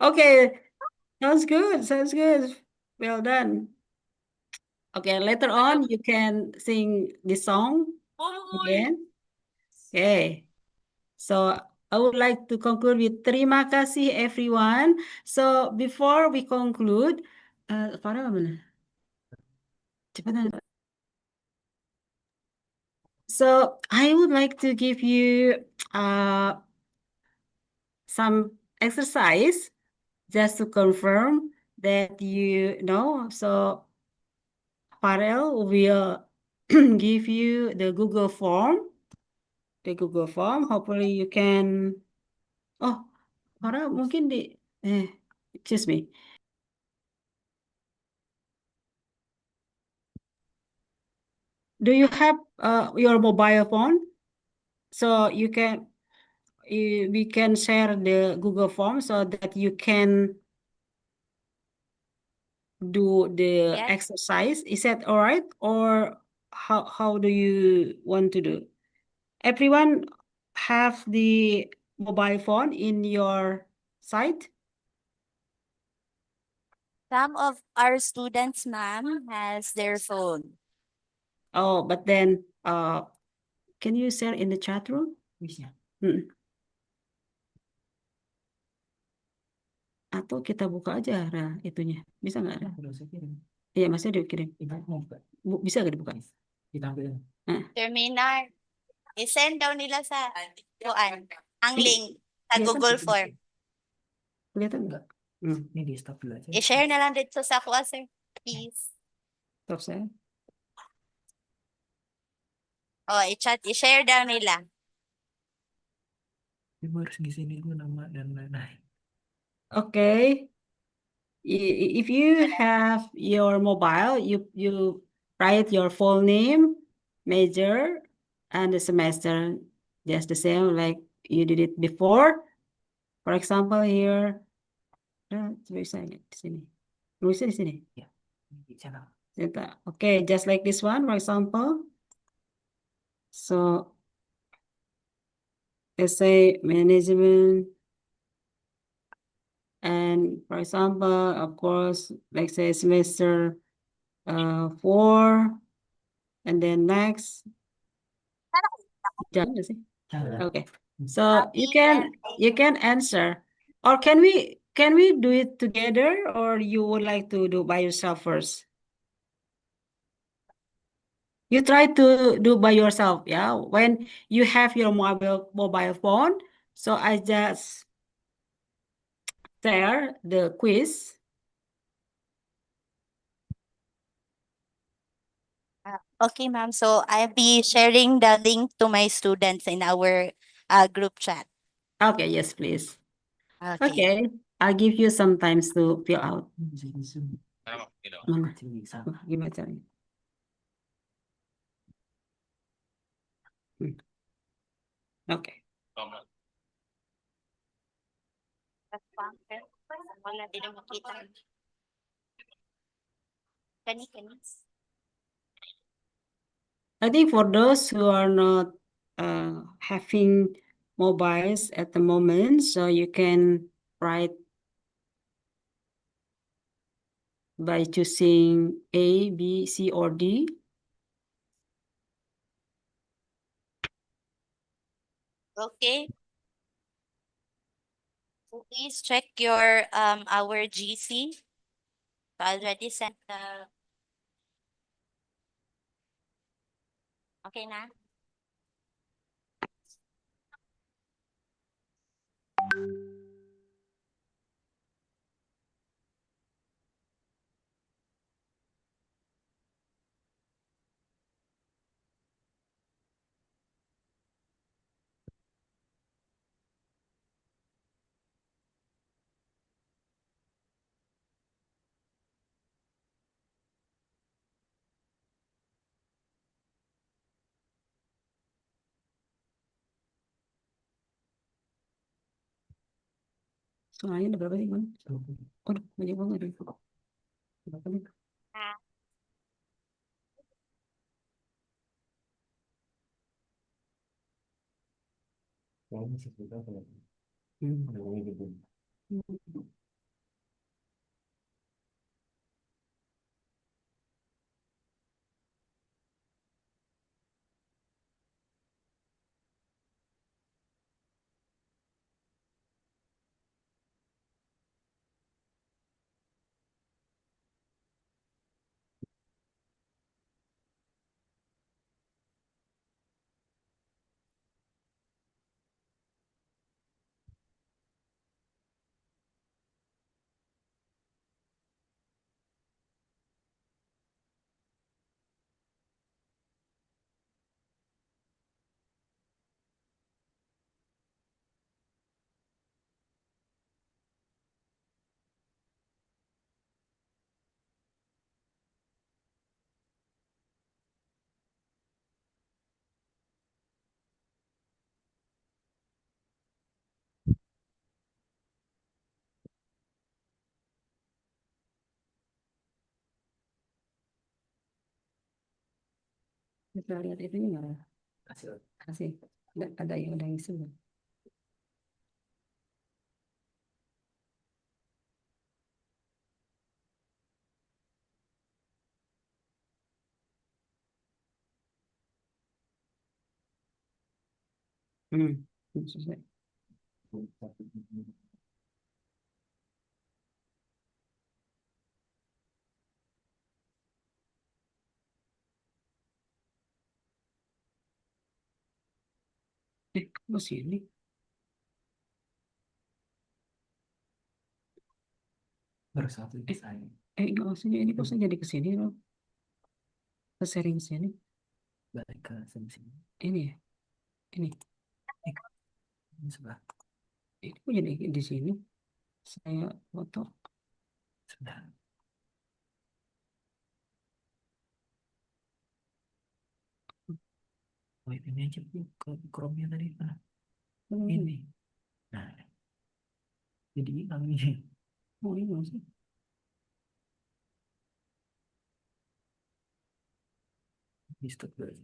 [SPEAKER 4] Okay, sounds good, sounds good. Well done. Okay, later on you can sing this song again. Okay, so I would like to conclude with terima kasih everyone. So before we conclude, Farah mana? Cepetan. So I would like to give you some exercise just to confirm that you know. So Farel will give you the Google form. Hopefully you can. Oh, Farel mungkin excuse me. Do you have your mobile phone? So we can share the Google form so that you can do the
[SPEAKER 6] Yes.
[SPEAKER 4] exercise. Is that all right? Or how do you want to do? Everyone have the mobile phone in your site?
[SPEAKER 6] Some of our students, ma'am, has their phone.
[SPEAKER 4] Oh, but then can you share in the chat room?
[SPEAKER 15] Bisa.
[SPEAKER 4] Atau kita buka aja itunya. Bisa nggak, Ra?
[SPEAKER 15] Udah saya kirim.
[SPEAKER 4] Iya, masnya dikirim.
[SPEAKER 15] Mau buka.
[SPEAKER 4] Bisa nggak dibuka?
[SPEAKER 15] Kita ambil.
[SPEAKER 6] Terminar. I-send daw nila sa kuan ang
[SPEAKER 4] Ini
[SPEAKER 6] link sa
[SPEAKER 4] kelihatan
[SPEAKER 6] Google
[SPEAKER 4] nggak?
[SPEAKER 6] Form.
[SPEAKER 4] Kelihatan nggak?
[SPEAKER 15] Ini di stop dulu aja.
[SPEAKER 6] I-share na lang dito sa kuan, sir. Please.
[SPEAKER 4] Stop saya.
[SPEAKER 6] Oh, i-share daw nila.
[SPEAKER 15] Ibu harus ngisi ini dulu nama dan lain-lain.
[SPEAKER 4] Okay. If you have your mobile, you write your full name, major, and the semester, just the same like you did it before. For example, here, bisa di sini. Tulisnya di sini.
[SPEAKER 15] Ya, di sana.
[SPEAKER 4] Okay, just like this one, for example. So, let's say management. And for example, of course, like say semester 4, and then next. Okay, so you can answer, or can we do it together, or you would like to do by yourself first? You try to do by yourself, yeah. When you have your mobile phone, so I just share the quiz.
[SPEAKER 6] Okay, ma'am. So I'll be sharing the link to my students in our group chat.
[SPEAKER 4] Okay, yes, please.
[SPEAKER 6] Okay.
[SPEAKER 4] Okay, I'll give you some times to fill out. Mana? Gimana caranya? Okay.
[SPEAKER 6] Wala din ang makita. Kani.
[SPEAKER 4] I think for those who are not having mobiles at the moment, so you can write by choosing A, B, C, or D.
[SPEAKER 6] Okay. So please check your our GC. I already sent the. Okay na?
[SPEAKER 4] Soalnya ada berapa sih, Bang? Aduh, banyak banget. Berapa nih? Kita lihat itunya nggak? Kasih. Ada yang isi nggak? Selesai. Kok sini?
[SPEAKER 15] Baru satu saya.
[SPEAKER 4] Enggak maksudnya ini kok saya jadi ke sini loh. Ke sharing sini.
[SPEAKER 15] Balik ke sini.
[SPEAKER 4] Ini ya? Ini.
[SPEAKER 15] Ini sebelah.
[SPEAKER 4] Ini kok jadi di sini? Saya foto.
[SPEAKER 15] Sudah. Oh, ini aja ke Chrome-nya tadi. Ini. Nah, jadi hilang ini.
[SPEAKER 4] Oh, ini masih.
[SPEAKER 15] Di stop dulu.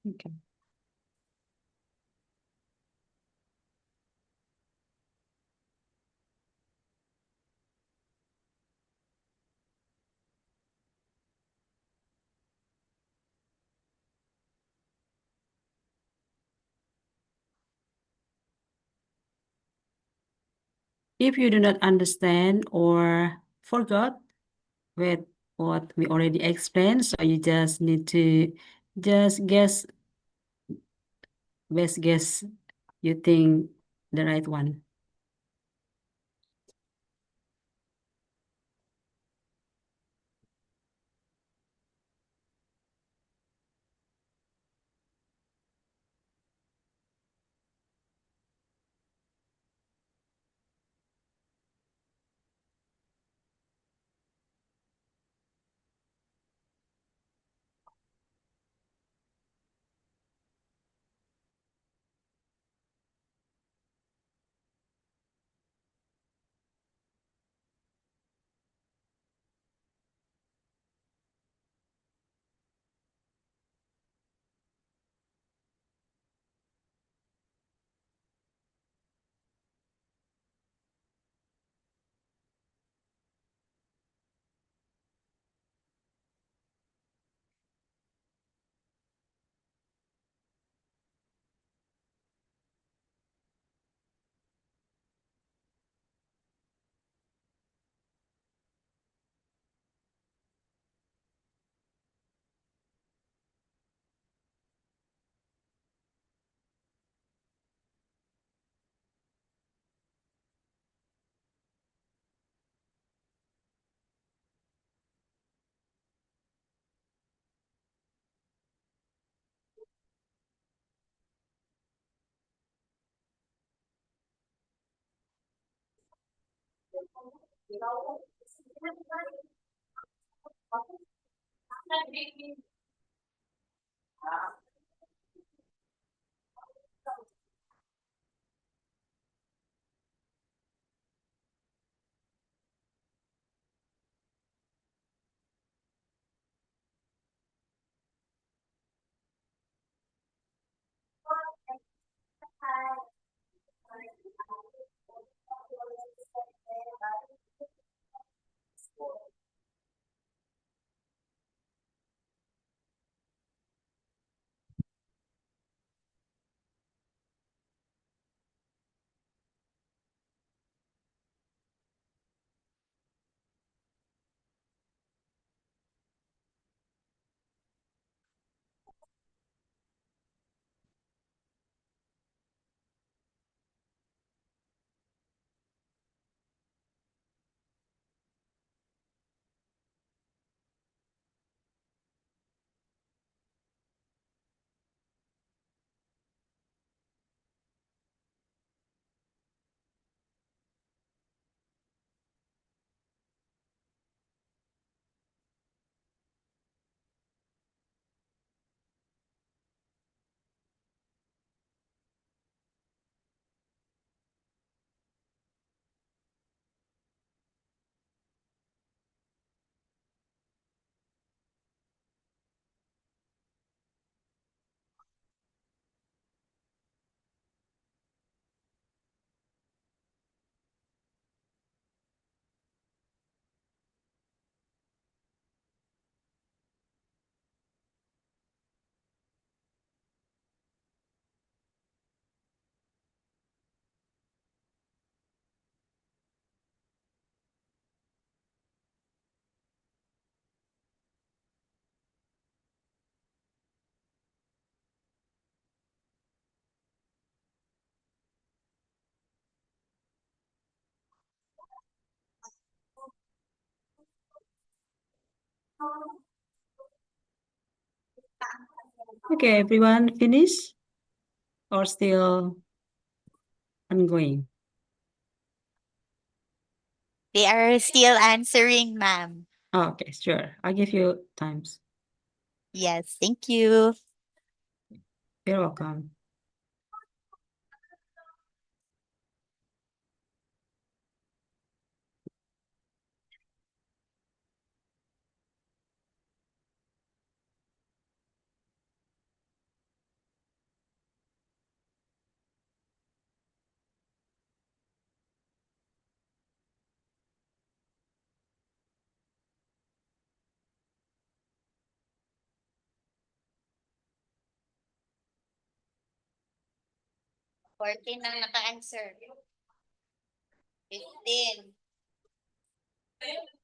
[SPEAKER 4] Okay. If you do not understand or forgot with what we already explained, so you just need to just guess, best guess you think the right one. Okay, everyone finish or still ongoing?
[SPEAKER 6] They are still answering, ma'am.
[SPEAKER 4] Oh, okay, sure. I'll give you times.
[SPEAKER 6] Yes, thank you.
[SPEAKER 4] You're welcome.
[SPEAKER 6] Fourteen ang naka-answer. 15. Answer.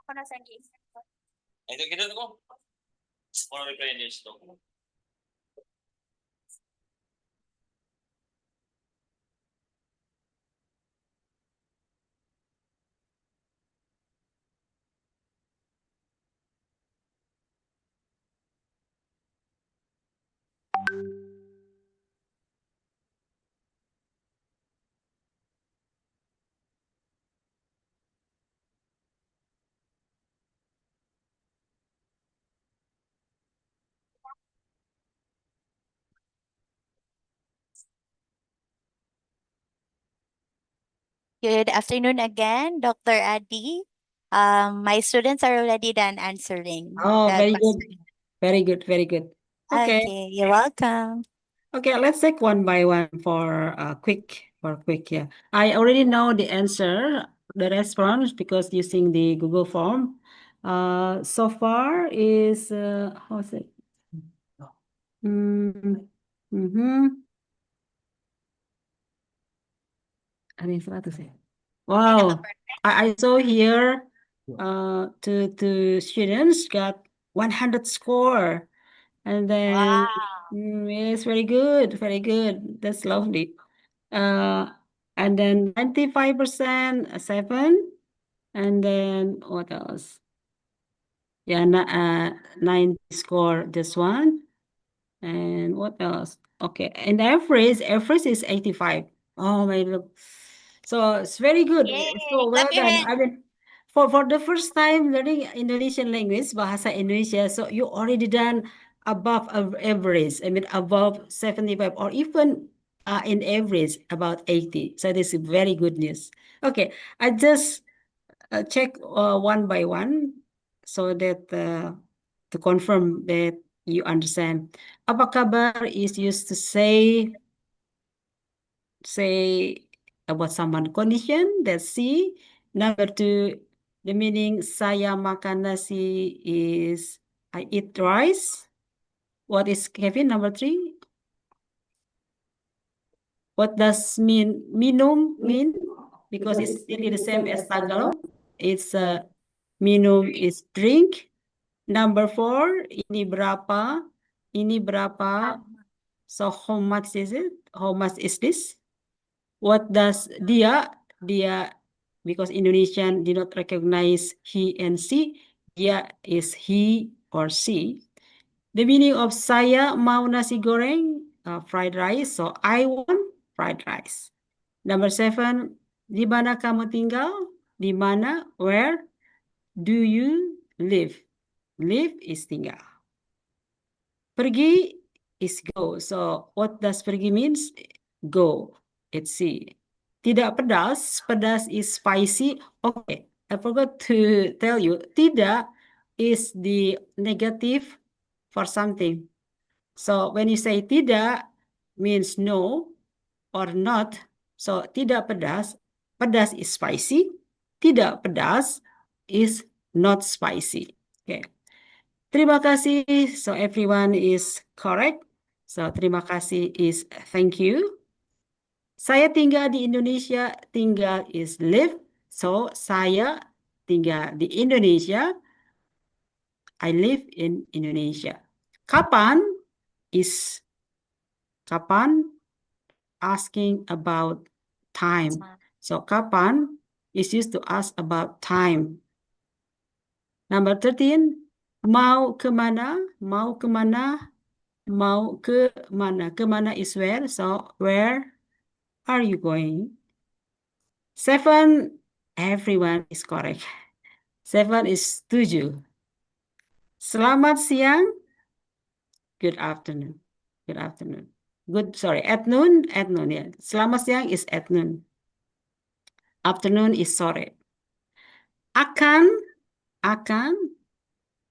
[SPEAKER 6] Ako na sa case.
[SPEAKER 5] Ito kita ko. More trainers to.
[SPEAKER 6] Good afternoon again, Dr. Adi. My students are already done answering
[SPEAKER 4] Oh,
[SPEAKER 6] the
[SPEAKER 4] very good.
[SPEAKER 6] question.
[SPEAKER 4] Very good, very good. Okay.
[SPEAKER 6] Okay, you're welcome.
[SPEAKER 4] Okay, let's take one by one for quick, yeah. I already know the answer, the response, because using the Google form. So far is, how is it? Ada yang 100 ya? Wow, I saw here two students got 100 score. And then, yes, very good, very good. That's lovely. And then 95% 7. And then what else? Yeah, 90 score this one. And what else? Okay, and average is 85. Oh my look. So it's very good.
[SPEAKER 6] Yay,
[SPEAKER 4] So well
[SPEAKER 6] clap your
[SPEAKER 4] done.
[SPEAKER 6] hands.
[SPEAKER 4] I mean, for the first time learning Indonesian language, Bahasa Indonesia, so you already done above average. I mean, above 75 or even in average about 80. So this is very good news. Okay, I just check one by one so that to confirm that you understand. Apa kabar is used to say about someone condition. That's C. Number 2, the meaning saya makan nasi is I eat rice. What is Kevin? Number 3. What does minum mean? Because it's still the same as Tagalog. It's minum is drink. Number 4, ini berapa? Ini berapa? So how much is it? How much is this? What does dia because Indonesian did not recognize he and she. Dia is he or she. The meaning of saya mau nasi goreng, fried rice. So I want fried rice. Number 7, di mana kamu tinggal? Di mana, where do you live? Live is tinggal. Pergi is go. So what does pergi means? Go. Let's see. Tidak pedas. Pedas is spicy. Okay, I forgot to tell you. Tidak is the negative for something. So when you say tidak means no or not. So tidak pedas. Pedas is spicy. Tidak pedas is not spicy. Okay. Terima kasih. So everyone is correct. So terima kasih is thank you. Saya tinggal di Indonesia. Tinggal is live. So saya tinggal di Indonesia. I live in Indonesia. Kapan is kapan asking about time. So kapan is used to ask about time. Number 13, mau kemana? Mau kemana? Mau ke mana? Ke mana is where. So where are you going? 7, everyone is correct. 7 is 7. Selamat siang. Good afternoon. Good afternoon. At noon. At noon, yeah. Selamat siang is at noon. Afternoon is sore. Akan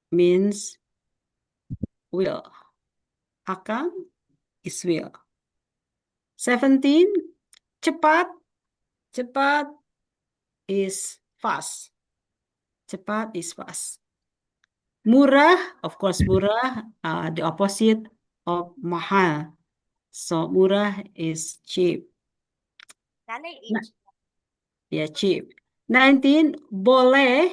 [SPEAKER 4] means will. Akan is will. 17, cepat. Cepat is fast. Cepat is fast. Murah, of course, murah, the opposite of mahal. So murah is cheap. Yeah, cheap. 19, boleh.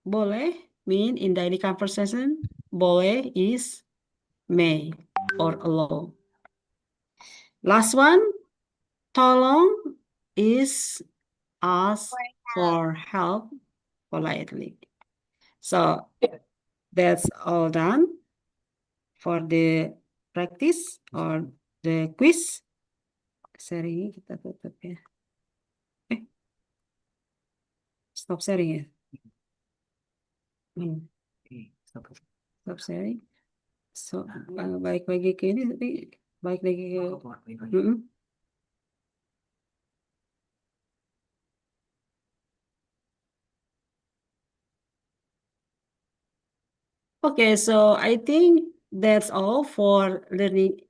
[SPEAKER 4] Boleh mean in daily conversation. Boleh is may or allow. Last one, tolong is ask for help politely. So that's all done for the practice or the quiz. Sharing kita tutup ya. Stop sharing ya. Stop sharing. So balik lagi ke ini tapi balik lagi ke Okay, so I think that's all for learning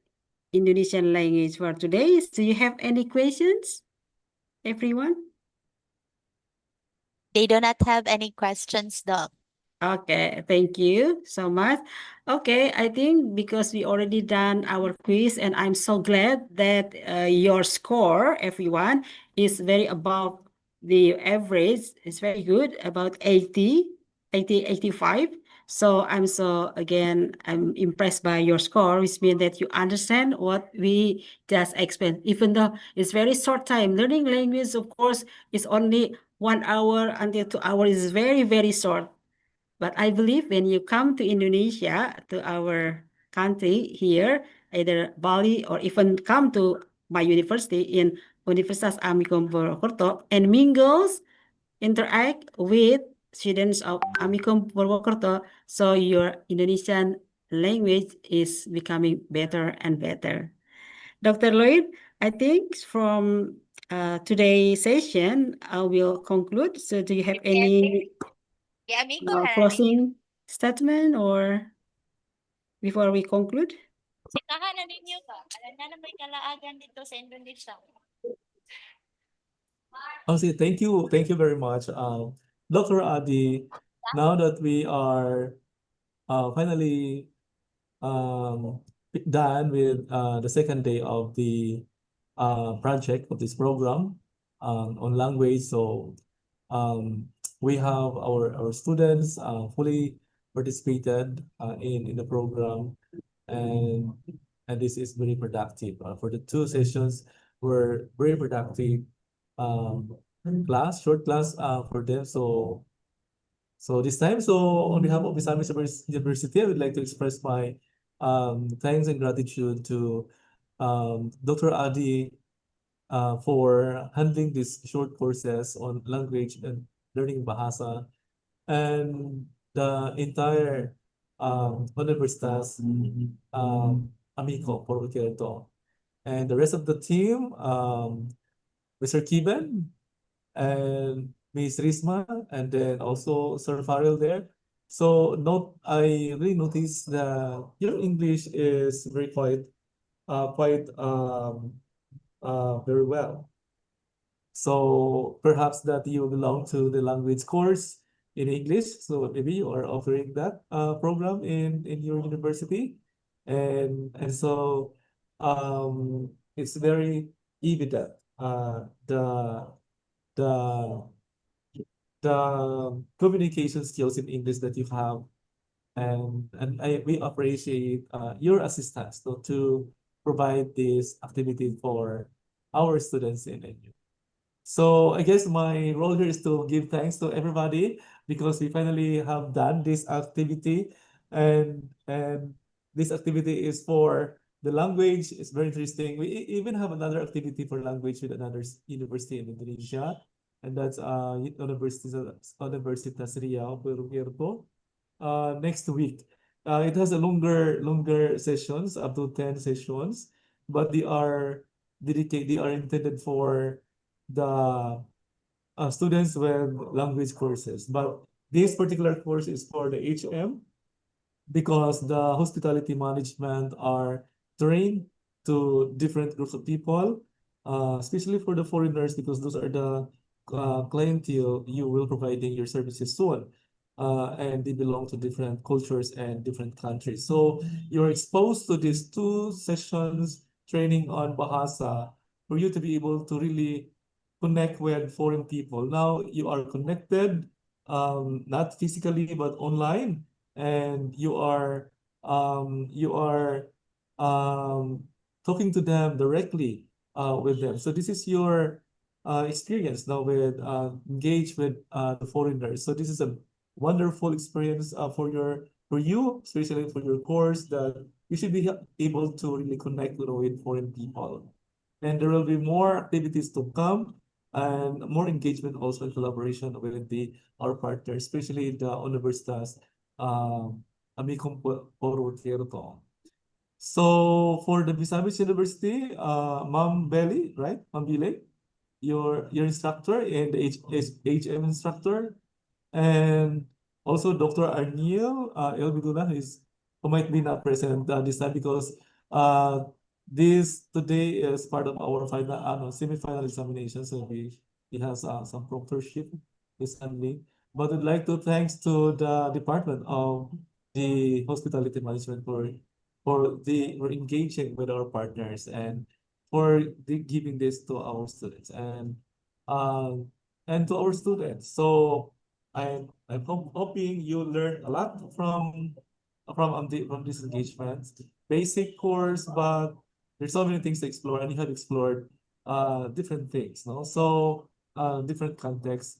[SPEAKER 4] Indonesian language for today. Do you have any questions, everyone?
[SPEAKER 6] They do not have any questions, Doc.
[SPEAKER 4] Okay, thank you so much. Okay, I think because we already done our quiz and I'm so glad that your score, everyone, is very above the average. It's very good, about 80, 85. So I'm impressed by your score, which means that you understand what we just explained. Even though it's very short time, learning language, of course, is only 1 hour until 2 hours is very, very short. But I believe when you come to Indonesia, to our country here, either Bali or even come to my university in Universitas Amikom Purwokerto and mingles, interact with students of Amikom Purwokerto, so your Indonesian language is becoming better and better. Dr. Lloyd, I think from today's session, I will conclude. So do you have any closing statement or before we conclude?
[SPEAKER 6] Sikahan na ninyo ka. Alam na may kalaagan dito sa Indonesia.
[SPEAKER 16] Okay, thank you very much, Dr. Adi. Now that we are finally done with the second day of the project of this program on language, so we have our students fully participated in the program, and this is very productive. For the 2 sessions were very productive. class, short class for them. So this time, so on behalf of MISAMIS University, I would like to express my thanks and gratitude to Dr. Adi for handling these short courses on language and learning Bahasa, and the entire Universitas Amico por Ukireto, and the rest of the team, Mr. Kiben and Miss Risma, and then also Sir Farrell there. So I really noticed that your English is very quite very well. So perhaps that you belong to the language course in English. So maybe you are offering that program in your university, and so it's very evident the the the communication skills in English that you have, and we appreciate your assistance to provide this activity for our students in NU. So I guess my role here is to give thanks to everybody because we finally have done this activity, and this activity is for the language. It's very interesting. We even have another activity for language with another university in Indonesia, and that's Universitas Riau Perukirto next week. It has a longer sessions, up to 10 sessions, but they are intended for the students with language courses. But this particular course is for the HM because the hospitality management are trained to different groups of people, especially for the foreigners, because those are the clientele you will providing your services soon. And they belong to different cultures and different countries. So you're exposed to these 2 sessions training on Bahasa for you to be able to really connect with foreign people. Now you are connected, not physically but online, and you are talking to them directly with them. So this is your experience now with engage with the foreigners. So this is a wonderful experience for you, especially for your course, that you should be able to really connect with foreign people. And there will be more activities to come and more engagement also in collaboration with our partners, especially the Universitas Amicum Porutierto. So for the Misamis University, Ma'am Belly, right? Ma'am Bile, your instructor and the HM instructor, and also Dr. Arniel Elbidula, who might be not present this time because this today is part of our final semi-final examination, so he has some proctorship recently. But I'd like to thanks to the Department of the Hospitality Management for engaging with our partners and for giving this to our students um, and to our students. So I'm hoping you learn a lot from this engagement. Basic course, but there's so many things to explore, and you have explored different things, no? So different contexts,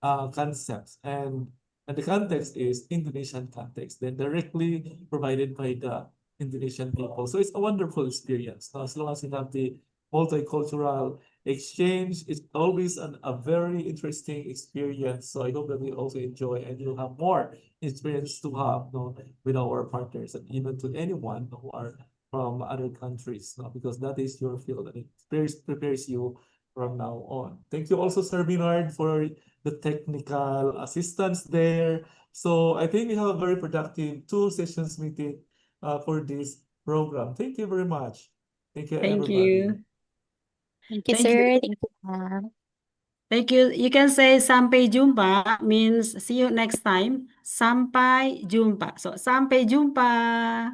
[SPEAKER 16] concepts, and the context is Indonesian context, then directly provided by the Indonesian people. So it's a wonderful experience. Now, as long as you have the multicultural exchange, it's always a very interesting experience. So I hope that we also enjoy and you'll have more experience to have, with our partners and even to anyone who are from other countries, because that is your field and it prepares you from now on. Thank you also, Sir Bernard, for the technical assistance there. So I think we have a very productive 2 sessions meeting for this program. Thank you very much. Thank you,
[SPEAKER 4] Thank
[SPEAKER 16] everybody.
[SPEAKER 4] you.
[SPEAKER 14] Thank you,
[SPEAKER 4] Thank you.
[SPEAKER 14] sir. Thank you, ma'am.
[SPEAKER 4] Thank you. You can say sampai jumpa means see you next time. Sampai jumpa. So sampai jumpa.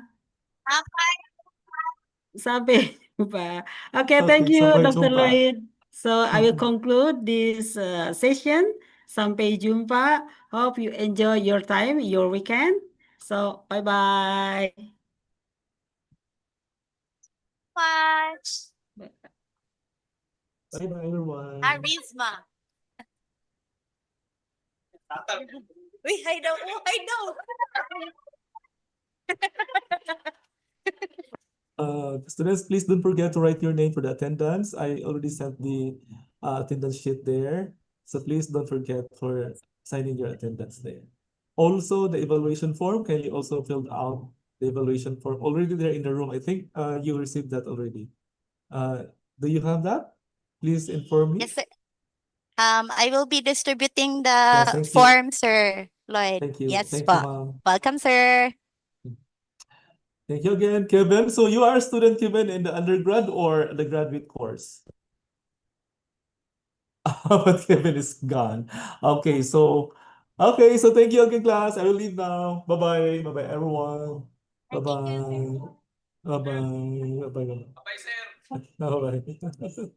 [SPEAKER 4] Sampai jumpa. Okay, thank
[SPEAKER 16] Okay,
[SPEAKER 4] you,
[SPEAKER 16] sampai
[SPEAKER 4] Dr.
[SPEAKER 16] jumpa.
[SPEAKER 4] Lloyd. So I will conclude this session. Sampai jumpa. Hope you enjoy your time, your weekend. So bye-bye.
[SPEAKER 6] Much.
[SPEAKER 16] Bye-bye, everyone.
[SPEAKER 6] Charisma. Uy, hi daw. Oh, hi daw.
[SPEAKER 16] Students, please don't forget to write your name for the attendance. I already sent the attendance sheet there. So please don't forget for signing your attendance there. Also, the evaluation form, can you also fill out the evaluation form already there in the room? I think you received that already. Do you have that? Please inform me.
[SPEAKER 6] Yes, sir. I will be distributing
[SPEAKER 16] Yeah,
[SPEAKER 6] the
[SPEAKER 16] thank you.
[SPEAKER 6] form, Sir Lloyd.
[SPEAKER 16] Thank you.
[SPEAKER 6] Yes,
[SPEAKER 16] Thank you,
[SPEAKER 6] po.
[SPEAKER 16] ma'am.
[SPEAKER 6] Welcome, sir.
[SPEAKER 16] Thank you again, Kevin. So you are a student, Kevin, in the undergrad or the graduate course? But Kevin is gone. Okay, so thank you again, class. I will leave now. Bye-bye. Bye-bye, everyone. Bye-bye. Bye-bye. Bye-bye.
[SPEAKER 5] Bye, sir.
[SPEAKER 16] Bye-bye.